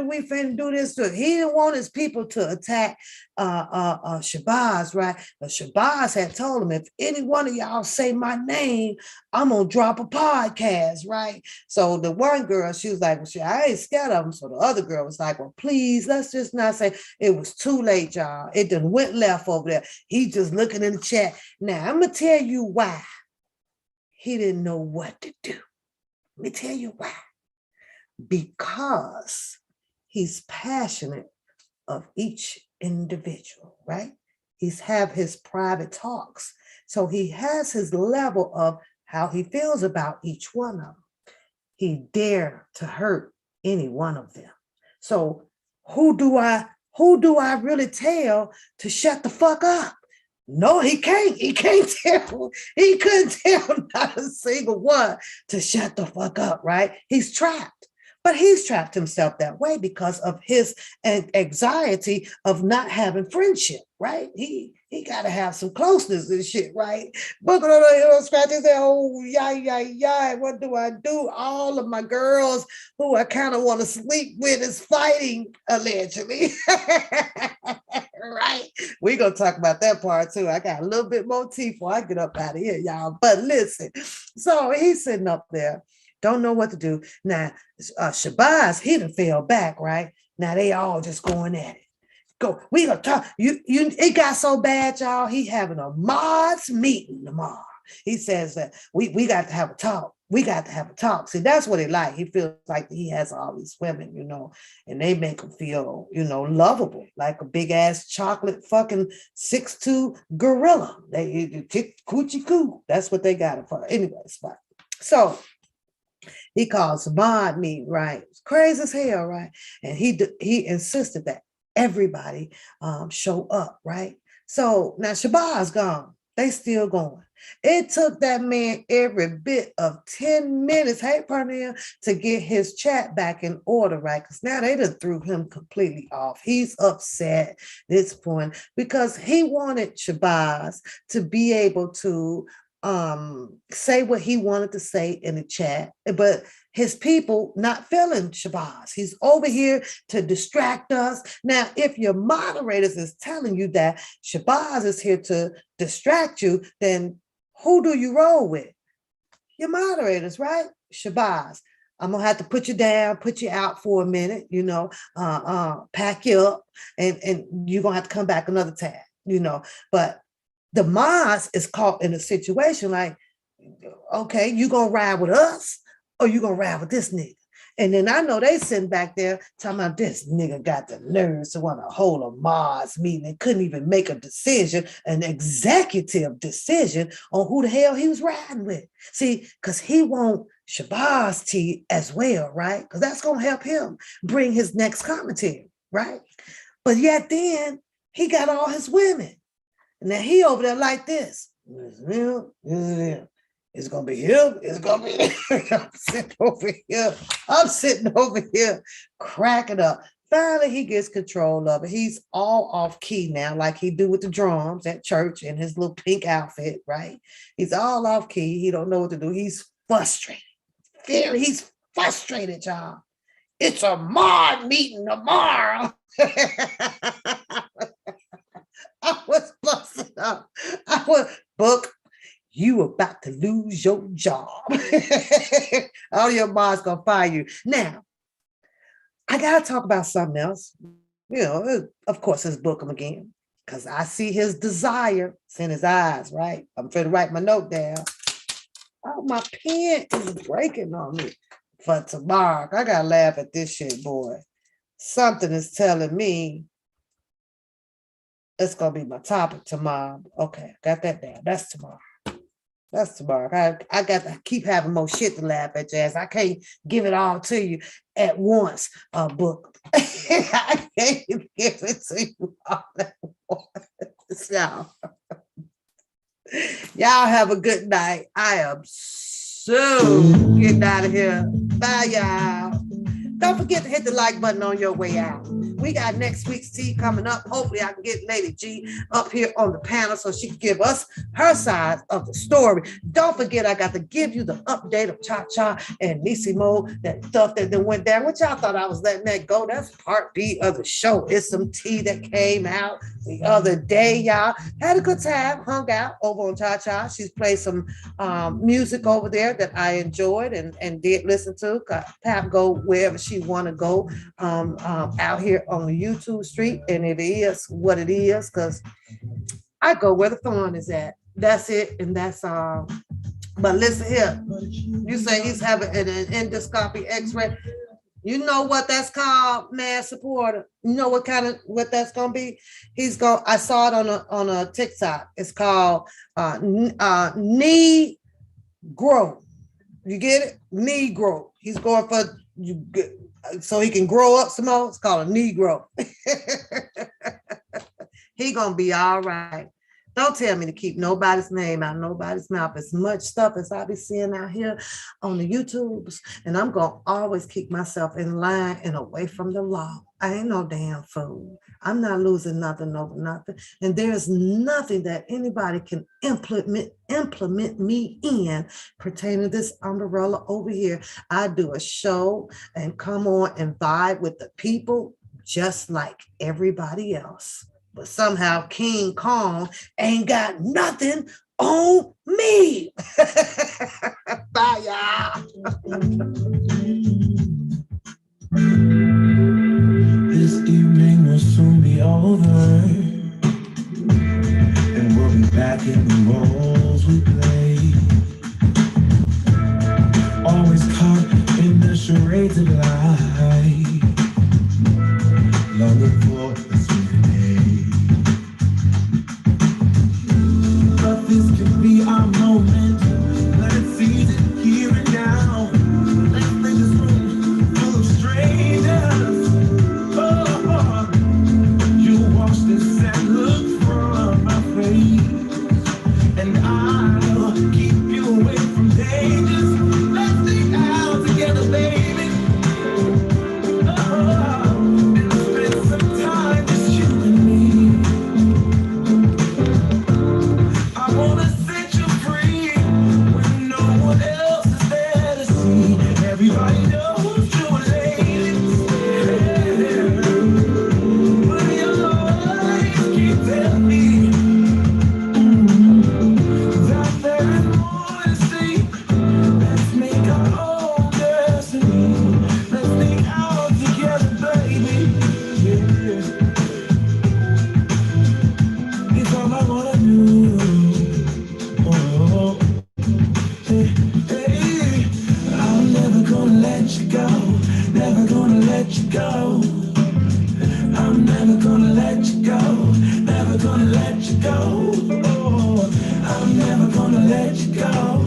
we finna do this? He didn't want his people to attack Shabazz, right? But Shabazz had told him, if any one of y'all say my name, I'm gonna drop a podcast, right? So the one girl, she was like, well, I ain't scared of him. So the other girl was like, well, please, let's just not say it was too late, y'all. It done went left over there. He just looking in the chat. Now, I'm gonna tell you why he didn't know what to do. Let me tell you why. Because he's passionate of each individual, right? He's have his private talks. So he has his level of how he feels about each one of them. He dare to hurt any one of them. So who do I really tell to shut the fuck up? No, he can't. He can't tell. He couldn't tell not a single one to shut the fuck up, right? He's trapped. But he's trapped himself that way because of his anxiety of not having friendship, right? He got to have some closeness and shit, right? But scratch his head, oh, yeah, what do I do? All of my girls who I kind of want to sleep with is fighting, allegedly. Right? We're going to talk about that part too. I got a little bit more tea before I get up out of here, y'all. But listen, so he's sitting up there, don't know what to do. Now, Shabazz, he done fell back, right? Now they all just going at it. Go, we gonna talk. It got so bad, y'all. He having a mods meeting tomorrow. He says that we got to have a talk. We got to have a talk. See, that's what he like. He feels like he has all these women, you know, and they make him feel, you know, lovable, like a big ass chocolate fucking 6'2" gorilla. They coochie coo. That's what they got it for. Anyways, but so he calls a mod meeting, right? It's crazy as hell, right? And he insisted that everybody show up, right? So now Shabazz gone. They still going. It took that man every bit of 10 minutes, hey, Pernell, to get his chat back in order, right? Because now they done threw him completely off. He's upset at this point because he wanted Shabazz to be able to say what he wanted to say in the chat, but his people not feeling Shabazz. He's over here to distract us. Now, if your moderators is telling you that Shabazz is here to distract you, then who do you roll with? Your moderators, right? Shabazz. I'm gonna have to put you down, put you out for a minute, you know, pack you up, and you're gonna have to come back another time, you know. But the mods is caught in a situation like, okay, you gonna ride with us or you gonna ride with this nigga? And then I know they sitting back there talking about this nigga got the nerve to want to hold a mods meeting and couldn't even make a decision, an executive decision on who the hell he was riding with. See, because he want Shabazz tea as well, right? Because that's gonna help him bring his next commentary, right? But yet then he got all his women. Now he over there like this. It's gonna be him. It's gonna be I'm sitting over here. I'm sitting over here cracking up. Finally, he gets control of it. He's all off key now, like he do with the drums at church in his little pink outfit, right? He's all off key. He don't know what to do. He's frustrated. He's frustrated, y'all. It's a MAR meeting tomorrow. I was busting up. I was book. You about to lose your job. All your boss gonna fire you. Now, I gotta talk about something else. You know, of course, it's Bookum again, because I see his desire. It's in his eyes, right? I'm trying to write my note down. Oh, my pen is breaking on me for tomorrow. I gotta laugh at this shit, boy. Something is telling me it's gonna be my topic tomorrow. Okay, got that down. That's tomorrow. That's tomorrow. I got to keep having more shit to laugh at, Jazz. I can't give it all to you at once, book. I can't give it to you all at once. Y'all have a good night. I am so getting out of here. Bye, y'all. Don't forget to hit the like button on your way out. We got next week's tea coming up. Hopefully I can get Lady G up here on the panel so she can give us her side of the story. Don't forget, I got to give you the update of Cha-Cha and Nissimo, that stuff that went down. What y'all thought I was letting that go? That's part B of the show. It's some tea that came out the other day, y'all. Had a good time, hung out over on Cha-Cha. She's played some music over there that I enjoyed and did listen to. Pap go wherever she want to go out here on the YouTube street, and it is what it is, because I go where the fun is at. That's it, and that's all. But listen here, you say he's having an endoscopy x-ray. You know what that's called, man, supporter? You know what that's gonna be? I saw it on a TikTok. It's called knee grow. You get it? Knee grow. He's going for so he can grow up some more. It's called a Negro. He gonna be all right. Don't tell me to keep nobody's name out of nobody's mouth. As much stuff as I be seeing out here on the YouTubes, and I'm gonna always keep myself in line and away from the law. I ain't no damn fool. I'm not losing nothing over nothing. And there's nothing that anybody can implement me in pertaining to this umbrella over here. I do a show and come on and vibe with the people just like everybody else. But somehow King Kong ain't got nothing on me. Bye, y'all. This evening will soon be over, and we'll be back in the roles we played. Always caught in the charades of life, longing for a sweet day. But this could be our moment. Let's seize it here and now. Let's make this room full of strangers. Oh, you watch this and look from my face, and I'll keep you away from dangers. Let's stay out together, baby. Oh, and spend some time just you and me. I wanna set you free when no one else is there to see. Everybody knows you're a lady. But your eyes keep telling me that there is more to see. Let's make our own destiny. Let's stay out together, baby. Yeah. It's all I wanna do. Oh, hey, hey. I'm never gonna let you go. Never gonna let you go. I'm never gonna let you go. Never gonna let you go. Oh, I'm never gonna let you go.